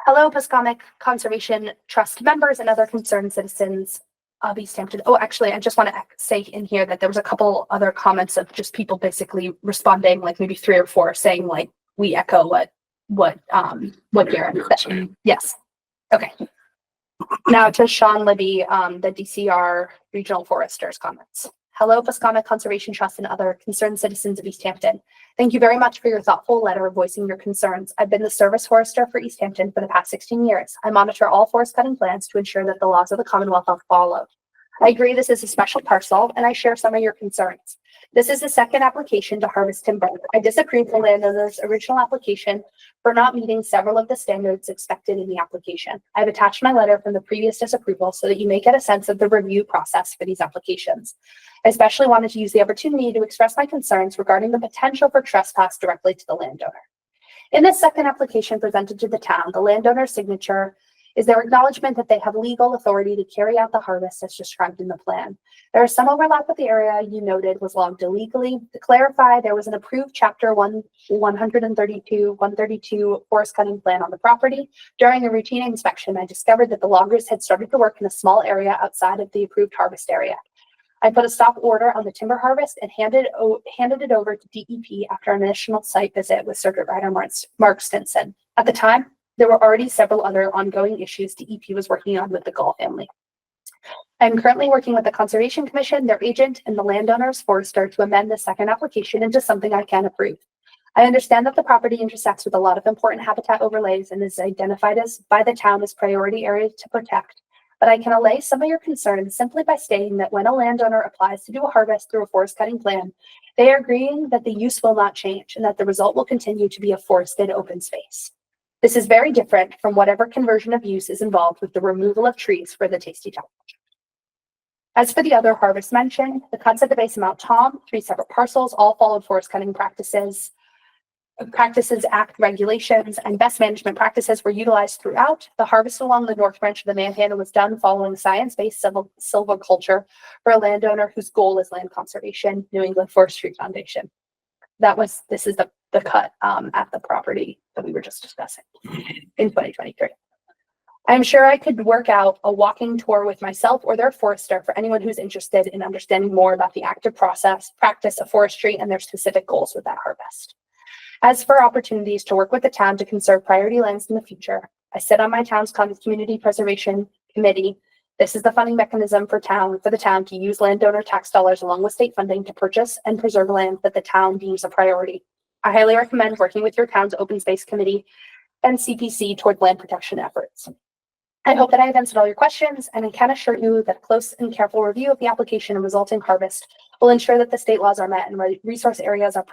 Speaker 3: Hello, Pascomic Conservation Trust members and other concerned citizens of Easthampton. Oh, actually, I just want to say in here that there was a couple other comments of just people basically responding, like maybe 3 or 4, saying like, we echo what Garrett said. Yes. Okay. Now to Sean Libby, the DCR Regional Forester's comments. Hello, Pascomic Conservation Trust and other concerned citizens of Easthampton. Thank you very much for your thoughtful letter voicing your concerns. I've been the service forester for Easthampton for the past 16 years. I monitor all forest cutting plans to ensure that the laws of the Commonwealth are followed. I agree this is a special parcel, and I share some of your concerns. This is the second application to harvest timber. I disapprove the landowner's original application for not meeting several of the standards expected in the application. I've attached my letter from the previous disapproval so that you may get a sense of the review process for these applications. I especially wanted to use the opportunity to express my concerns regarding the potential for trespass directly to the landowner. In this second application presented to the town, the landowner's signature is their acknowledgement that they have legal authority to carry out the harvest as described in the plan. There is some overlap with the area you noted was logged illegally. To clarify, there was an approved chapter 132 forest cutting plan on the property. During a routine inspection, I discovered that the loggers had started to work in a small area outside of the approved harvest area. I put a stop order on the timber harvest and handed it over to DEP after an initial site visit with Circuit Rider Mark Stinson. At the time, there were already several other ongoing issues DEP was working on with the Gull family. I'm currently working with the Conservation Commission, their agent, and the landowner's forester to amend the second application into something I can approve. I understand that the property intersects with a lot of important habitat overlays and is identified by the town as priority area to protect. But I can allay some of your concerns simply by stating that when a landowner applies to do a harvest through a forest cutting plan, they are agreeing that the use will not change and that the result will continue to be a forested open space. This is very different from whatever conversion of use is involved with the removal of trees for the Tasty Top. As for the other harvest mentioned, the cuts at the base of Mount Tom, 3 separate parcels, all followed forest cutting practices Act regulations and best management practices were utilized throughout. The harvest along the north branch of the Manhattan was done following science-based silviculture for a landowner whose goal is land conservation, New England Forestry Foundation. This is the cut at the property that we were just discussing in 2023. I'm sure I could work out a walking tour with myself or their forester for anyone who's interested in understanding more about the active practice of forestry and their specific goals with that harvest. As for opportunities to work with the town to conserve priority lands in the future, I sit on my town's community preservation committee. This is the funding mechanism for the town to use landowner tax dollars along with state funding to purchase and preserve land that the town deems a priority. I highly recommend working with your town's open space committee and CPC toward land protection efforts. I hope that I have answered all your questions, and I can assure you that a close and careful review of the application and resulting harvest will ensure that the state laws are met and resource areas are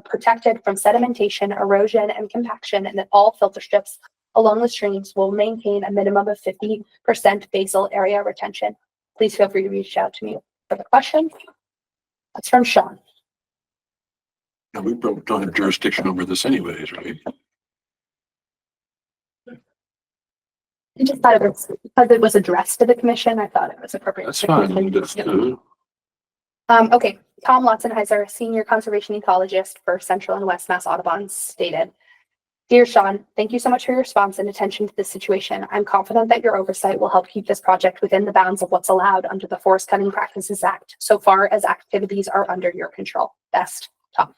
Speaker 3: protected from sedimentation, erosion, and compaction, and that all filter strips along the streams will maintain a minimum of 50% basal area retention. Please feel free to reach out to me for the question. That's from Sean.
Speaker 4: And we don't have jurisdiction over this anyways, right?
Speaker 3: I just thought it was, because it was addressed to the commission, I thought it was appropriate.
Speaker 4: That's
Speaker 3: to
Speaker 4: fine.
Speaker 3: commission.
Speaker 4: Just,
Speaker 3: Yep. Okay, Tom Lotzenheiser, Senior Conservation Ecologist for Central and West Mass Audubon stated, "Dear Sean, thank you so much for your response and attention to this situation. I'm confident that your oversight will help keep this project within the bounds of what's allowed under the Forest Cutting Practices Act, so far as activities are under your control. Best, Tom."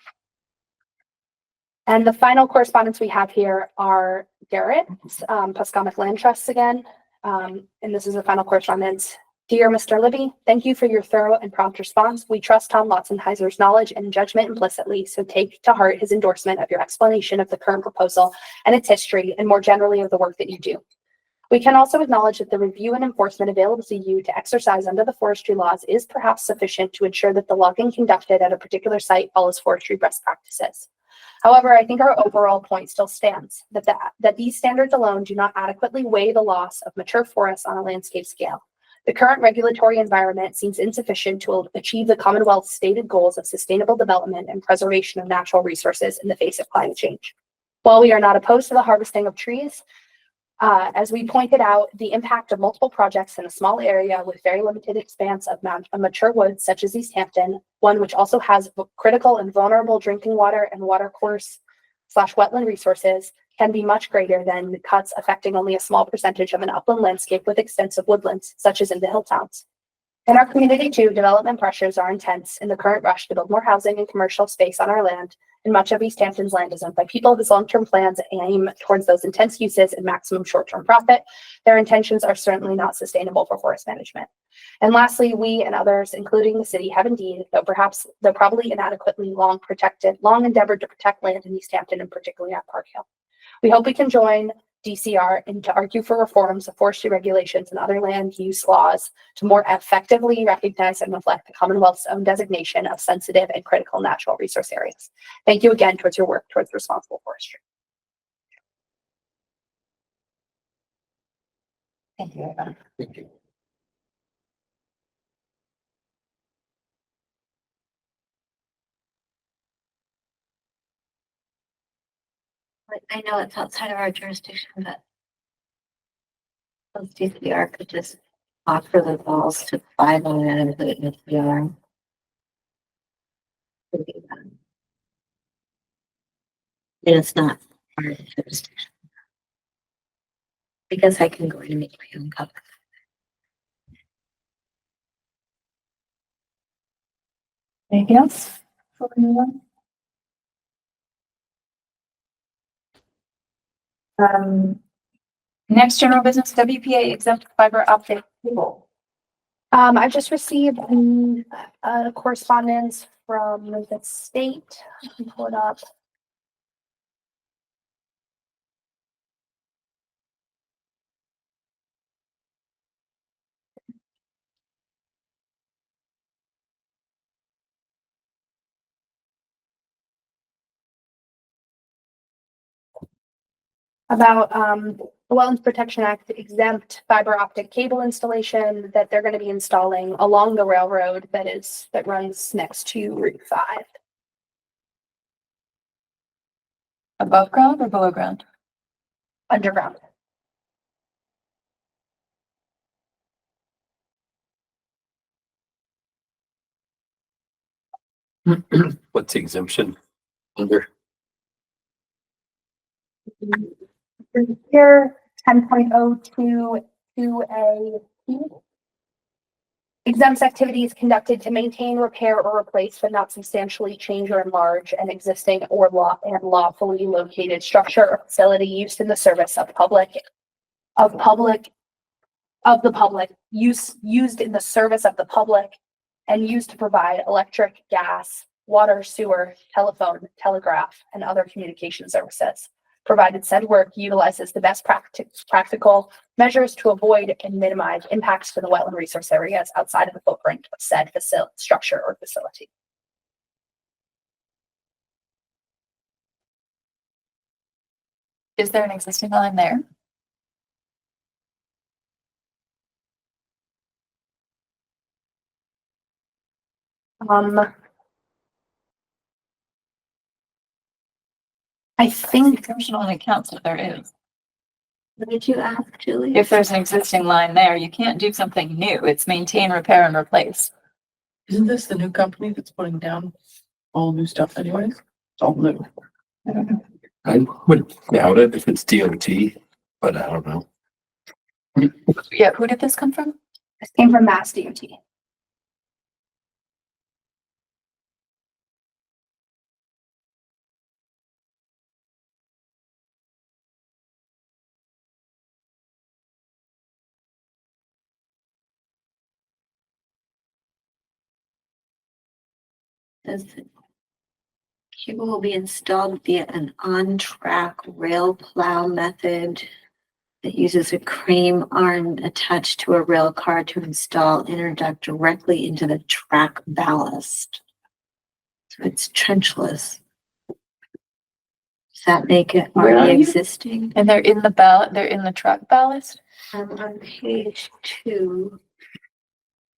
Speaker 3: And the final correspondence we have here are Garrett, Pascomic Land Trusts again. And this is the final correspondence. "Dear Mr. Libby, thank you for your thorough and prompt response. We trust Tom Lotzenheiser's knowledge and judgment implicitly, so take to heart his endorsement of your explanation of the current proposal and its history, and more generally of the work that you do. We can also acknowledge that the review and enforcement available to you to exercise under the forestry laws is perhaps sufficient to ensure that the logging conducted at a particular site follows forestry best practices. However, I think our overall point still stands, that these standards alone do not adequately weigh the loss of mature forests on a landscape scale. The current regulatory environment seems insufficient to achieve the Commonwealth's stated goals of sustainable development and preservation of natural resources in the face of climate change. While we are not opposed to the harvesting of trees, as we pointed out, the impact of multiple projects in a small area with very limited expanse of mature woods, such as Easthampton, one which also has critical and vulnerable drinking water and watercourse/wetland resources, can be much greater than cuts affecting only a small percentage of an upland landscape with extensive woodlands, such as in the hill towns. In our community too, development pressures are intense in the current rush to build more housing and commercial space on our land, and much of Easthampton's land is owned by people whose long-term plans aim towards those intense uses and maximum short-term profit. Their intentions are certainly not sustainable for forest management. And lastly, we and others, including the city, have indeed, though probably inadequately long endeavored to protect land in Easthampton and particularly at Park Hill. We hope we can join DCR and to argue for reforms of forestry regulations and other land use laws to more effectively recognize and reflect the Commonwealth's own designation of sensitive and critical natural resource areas. Thank you again towards your work towards responsible forestry."
Speaker 2: Thank you, Eva.
Speaker 7: Thank you.
Speaker 5: But I know it's outside of our jurisdiction, but those DCR could just offer the balls to buy the land and put it in DCR. And it's not our jurisdiction. Because I can go in and make my own cup.
Speaker 2: Anything else? Before we move on? Next general business, WPA exempt fiber optic cable.
Speaker 3: I just received correspondence from the state. Let me pull it up. About the Wetlands Protection Act exempt fiber optic cable installation that they're going to be installing along the railroad that runs next to Route 5.
Speaker 2: Above ground or below ground?
Speaker 3: Underground.
Speaker 7: What's the exemption under?
Speaker 3: Here, 10.022A. Exempts activities conducted to maintain, repair, or replace, but not substantially change or enlarge an existing or lawfully located structure or facility used in the service of the public, used in the service of the public, and used to provide electric, gas, water, sewer, telephone, telegraph, and other communication services, provided said work utilizes the best practical measures to avoid and minimize impacts to the wetland resource areas outside of the footprint of said structure or facility.
Speaker 2: Is there an existing line there?
Speaker 3: I think,
Speaker 2: Commission only counts if there is.
Speaker 5: What did you ask, Julie?
Speaker 2: If there's an existing line there, you can't do something new. It's maintain, repair, and replace.
Speaker 8: Isn't this the new company that's putting down all new stuff anyways? It's all new.
Speaker 2: I don't know.
Speaker 7: I would doubt it if it's DOT, but I don't know.
Speaker 2: Yeah, who did this come from?
Speaker 3: this came from Mass DOT.
Speaker 5: Says that cable will be installed via an on-track rail plow method that uses a crane arm attached to a rail car to install interduct directly into the track ballast. So it's trenchless. Does that make it
Speaker 2: Where are
Speaker 5: already
Speaker 2: you?
Speaker 5: existing?
Speaker 2: And they're in the truck ballast?
Speaker 5: On page 2.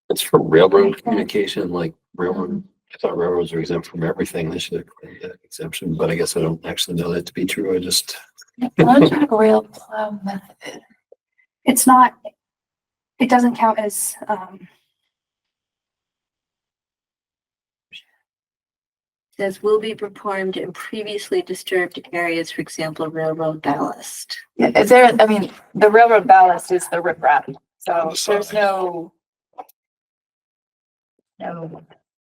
Speaker 7: It's for railroad communication, like railroad. I thought railroads are exempt from everything. They should have claimed that exemption, but I guess I don't actually know that to be true. I just,
Speaker 2: On-track rail plow method.
Speaker 3: It's not, it doesn't count as,
Speaker 5: Says will be performed in previously disturbed areas, for example, railroad ballast.
Speaker 2: Yeah, is there, I mean, the railroad ballast is the riprap, so
Speaker 4: On the side.
Speaker 2: there's no,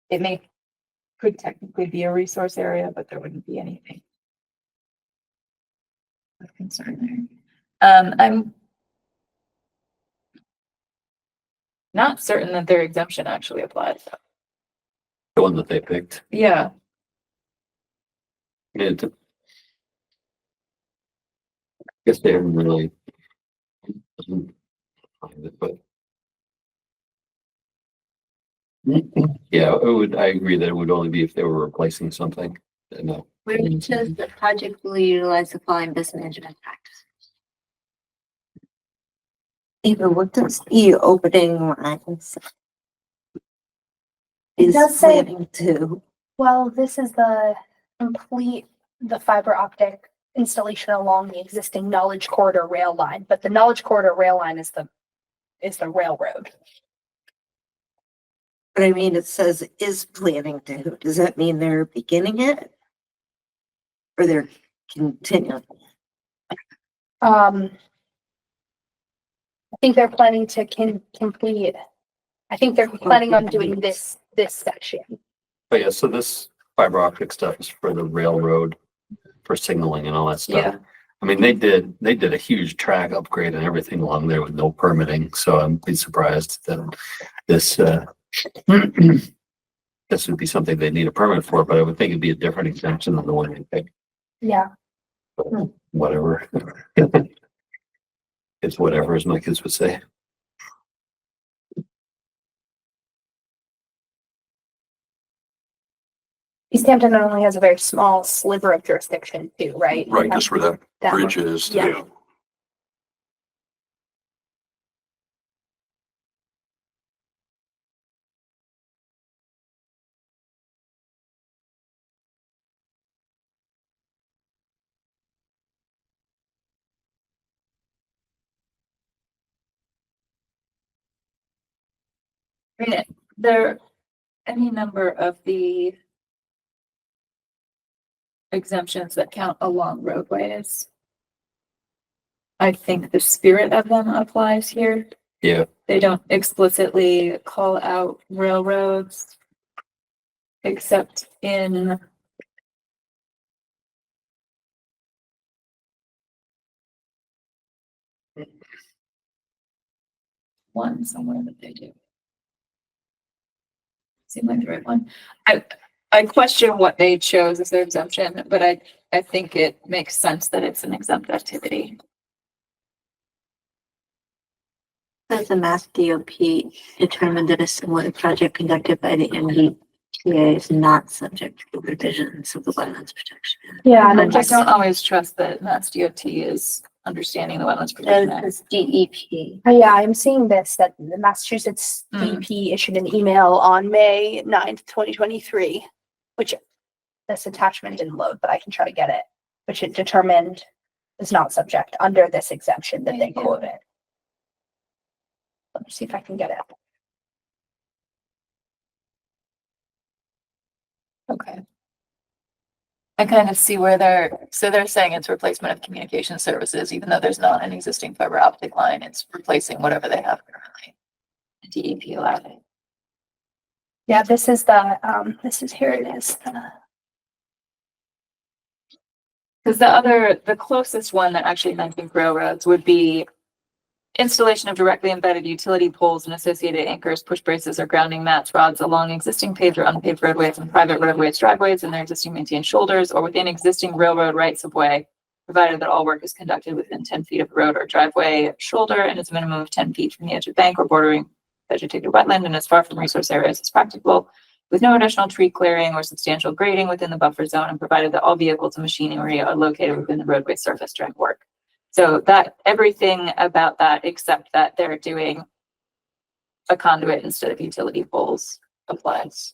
Speaker 2: it could technically be a resource area, but there wouldn't be anything of concern there. I'm not certain that their exemption actually applies.
Speaker 7: the one that they picked.
Speaker 2: Yeah,
Speaker 7: And I guess they haven't really. Find it, but. Yeah, I agree that it would only be if they were replacing something. No.
Speaker 5: Where it says the project will utilize the following business management practices. Eva, what does the opening lines? Is
Speaker 3: does say-
Speaker 5: planning to,
Speaker 3: well, this is the fiber optic installation along the existing Knowledge Corridor rail line, but the Knowledge Corridor rail line is the railroad.
Speaker 5: but I mean, it says is planning to, does that mean they're beginning it? Or they're continuing?
Speaker 3: I think they're planning to complete, I think they're planning on doing this section.
Speaker 7: But yeah, so this fiber optic stuff is for the railroad, for signaling and all that stuff.
Speaker 2: Yeah.
Speaker 7: I mean, they did a huge track upgrade and everything along there with no permitting, so I'm be surprised that this, this would be something they need a permit for, but I would think it'd be a different exemption than the one they picked,
Speaker 3: Yeah.
Speaker 7: but whatever. It's whatever, as my kids would say.
Speaker 3: Easthampton only has a very small sliver of jurisdiction too, right?
Speaker 4: Right, just where that
Speaker 3: That
Speaker 4: bridge is.
Speaker 3: Yeah.
Speaker 2: I mean, there, any number of the exemptions that count along roadways. I think the spirit of them applies here.
Speaker 7: Yeah.
Speaker 2: They don't explicitly call out railroads. Except in. One somewhere that they do. Seem like the right one. I question what they chose as their exemption, but I think it makes sense that it's an exempt activity.
Speaker 5: Says the Mass DOT determined that a similar project conducted by the MDTA is not subject to the provisions of the Wetlands Protection Act.
Speaker 3: Yeah, and
Speaker 2: I
Speaker 3: it
Speaker 2: just
Speaker 3: just,
Speaker 2: don't always trust that Mass DOT is understanding the Wetlands Protection Act.
Speaker 5: Says DEP.
Speaker 3: yeah, I'm seeing this, that the Massachusetts
Speaker 2: Mm.
Speaker 3: DP issued an email on May 9th, 2023, which this attachment didn't load, but I can try to get it. which it determined is not subject under this exemption that they quoted. Let me see if I can get it.
Speaker 2: Okay. I kind of see where they're saying it's replacement of communication services, even though there's not an existing fiber optic line, it's replacing whatever they have currently. The DEP allowed it.
Speaker 3: Yeah, this is here it is.
Speaker 2: Because the closest one that actually mentioned railroads would be installation of directly embedded utility poles and associated anchors, push braces, or grounding mats, rods along existing paved or unpaved roadways and private roadways, driveways, and their existing maintained shoulders, or within existing railroad rights of way, provided that all work is conducted within 10 feet of a road or driveway shoulder and is a minimum of 10 feet from the edge of bank or bordering vegetated wetland and as far from resource areas as practicable, with no additional tree clearing or substantial grading within the buffer zone, and provided that all vehicles and machinery are located within the roadway surface during work. So that everything about that, except that they're doing a conduit instead of utility poles, applies.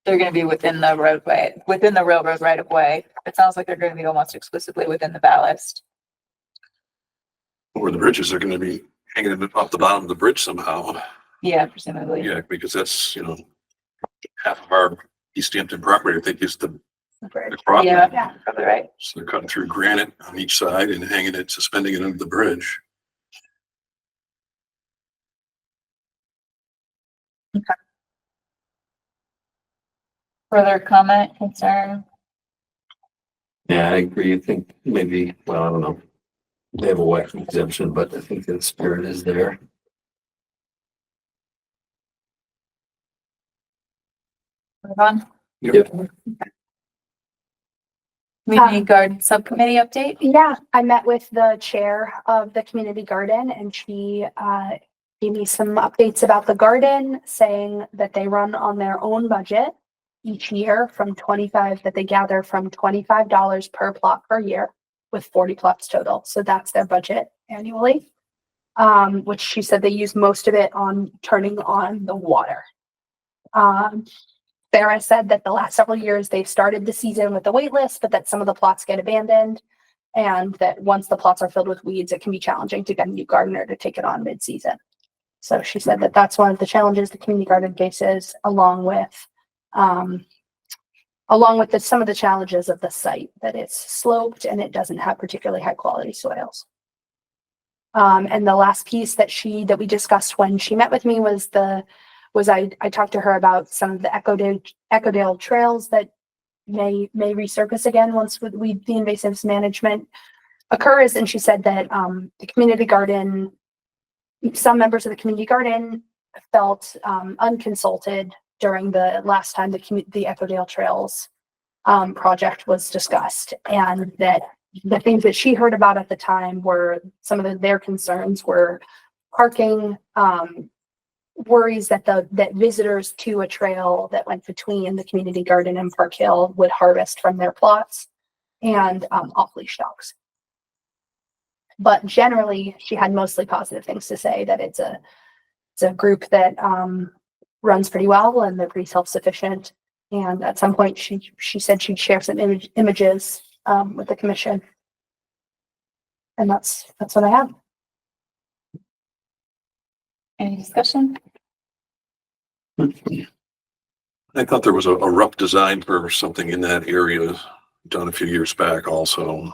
Speaker 2: They're going to be within the roadway, within the railroad right of way. It sounds like they're going to be almost exclusively within the ballast.
Speaker 4: Or the bridges are gonna be hanging off the bottom of the bridge somehow.
Speaker 2: Yeah, presumably.
Speaker 4: Yeah, because that's, half of our Easthampton property, I think, is the crossing.
Speaker 2: Yeah, probably right.
Speaker 4: So they're cutting through granite on each side and hanging it, suspending it under the bridge.
Speaker 2: Further comment, concern?
Speaker 7: Yeah, I agree. I think maybe, well, I don't know. They have a wet exemption, but I think the spirit is there.
Speaker 2: Move on.
Speaker 7: Yep.
Speaker 2: Community garden subcommittee update?
Speaker 3: Yeah, I met with the chair of the community garden and she gave me some updates about the garden, saying that they run on their own budget each year that they gather from $25 per plot per year with 40 plots total. So that's their budget annually, which she said they use most of it on turning on the water. Sarah said that the last several years they've started the season with the wait list, but that some of the plots get abandoned and that once the plots are filled with weeds, it can be challenging to get a new gardener to take it on mid-season. So she said that that's one of the challenges the community garden faces, along with some of the challenges of the site, that it's sloped and it doesn't have particularly high quality soils. And the last piece that we discussed when she met with me was I talked to her about some of the Eckodale trails that may resurface again once the invasives management occurs. And she said that the community garden, some members of the community garden felt unconsulted during the last time the Eckodale Trails project was discussed, and that the things that she heard about at the time were some of their concerns were parking, worries that visitors to a trail that went between the community garden and Park Hill would harvest from their plots, and off-leash dogs. But generally, she had mostly positive things to say, that it's a group that runs pretty well and they're pretty self-sufficient. And at some point, she said she'd share some images with the commission. And that's what I have.
Speaker 2: Any discussion?
Speaker 4: I thought there was a rough design for something in that area done a few years back also.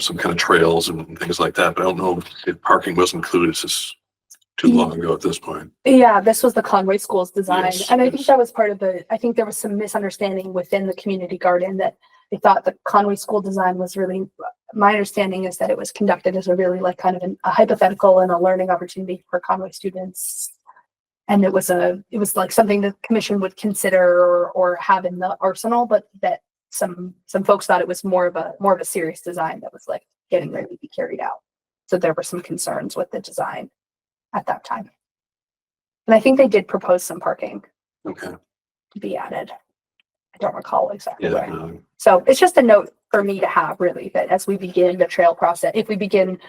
Speaker 4: Some kind of trails and things like that, but I don't know if parking was included. It's just too long ago at this point.
Speaker 3: Yeah, this was the Conway School's design.
Speaker 4: Yes,
Speaker 3: and I think that was part of I think there was some misunderstanding within the community garden that they thought the Conway School design was really, my understanding is that it was conducted as a really like kind of a hypothetical and a learning opportunity for Conway students. And it was like something the commission would consider or have in the arsenal, but that some folks thought it was more of a serious design that was like getting ready to be carried out. So there were some concerns with the design at that time. And I think they did propose some parking
Speaker 4: Okay.
Speaker 3: to be added. I don't recall exactly
Speaker 4: Yeah.
Speaker 3: where. So it's just a note for me to have, really, that as we begin the trail process, if we begin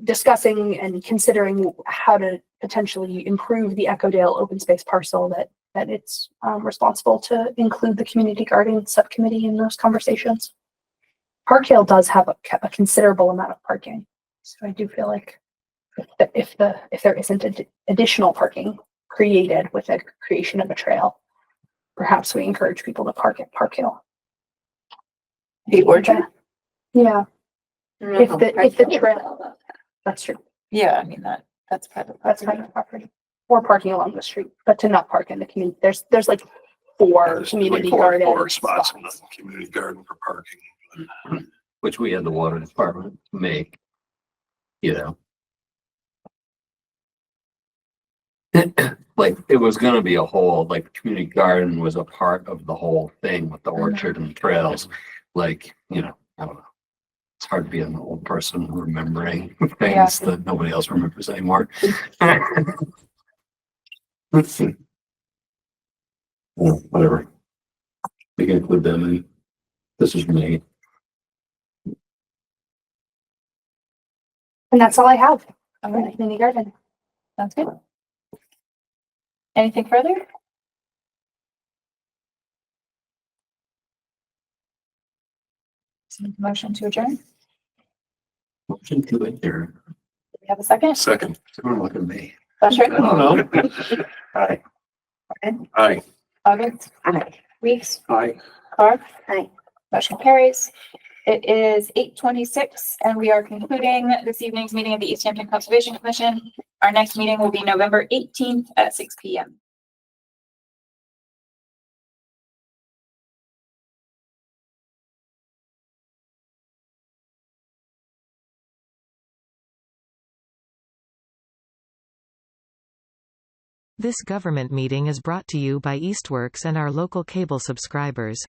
Speaker 3: discussing and considering how to potentially improve the Eckodale open space parcel, that that it's responsible to include the community garden subcommittee in those conversations. Park Hill does have a considerable amount of parking, so I do feel like if there isn't additional parking created with the creation of a trail, perhaps we encourage people to park at Park Hill.
Speaker 2: The orchard?
Speaker 3: Yeah, if the trail, that's true.
Speaker 2: Yeah, I mean, that's private.
Speaker 3: That's private property. Or parking along the street, but to not park in the community. There's like four
Speaker 4: There's
Speaker 3: community
Speaker 4: like
Speaker 3: garden
Speaker 4: four spots in the
Speaker 3: spots.
Speaker 4: community garden for parking.
Speaker 7: Which we had the water department make, you know. Like, it was gonna be a whole, like, community garden was a part of the whole thing with the orchard and trails. Like, you know, I don't know. It's hard to be an old person remembering things that nobody else remembers anymore. Let's see. Well, whatever. We can include them in, this is me.
Speaker 3: And that's all I have. I'm in the community garden.
Speaker 2: Sounds good. Anything further? Motion to adjourn. Do
Speaker 7: Motion to adjourn.
Speaker 2: we have a second?
Speaker 4: Second.
Speaker 7: Don't look at me.
Speaker 2: Fletcher?
Speaker 7: I don't know.
Speaker 4: Aye.
Speaker 2: Morgan?
Speaker 4: Aye.
Speaker 2: August?
Speaker 5: Aye.
Speaker 2: Weeks?
Speaker 9: Aye.
Speaker 2: Clark?
Speaker 5: Aye.
Speaker 2: Motion carries. It is 8:26 and we are concluding this evening's meeting of the Easthampton Conservation Commission. Our next meeting will be November 18th at 6 p.m.
Speaker 1: This government meeting is brought to you by Eastworks and our local cable subscribers.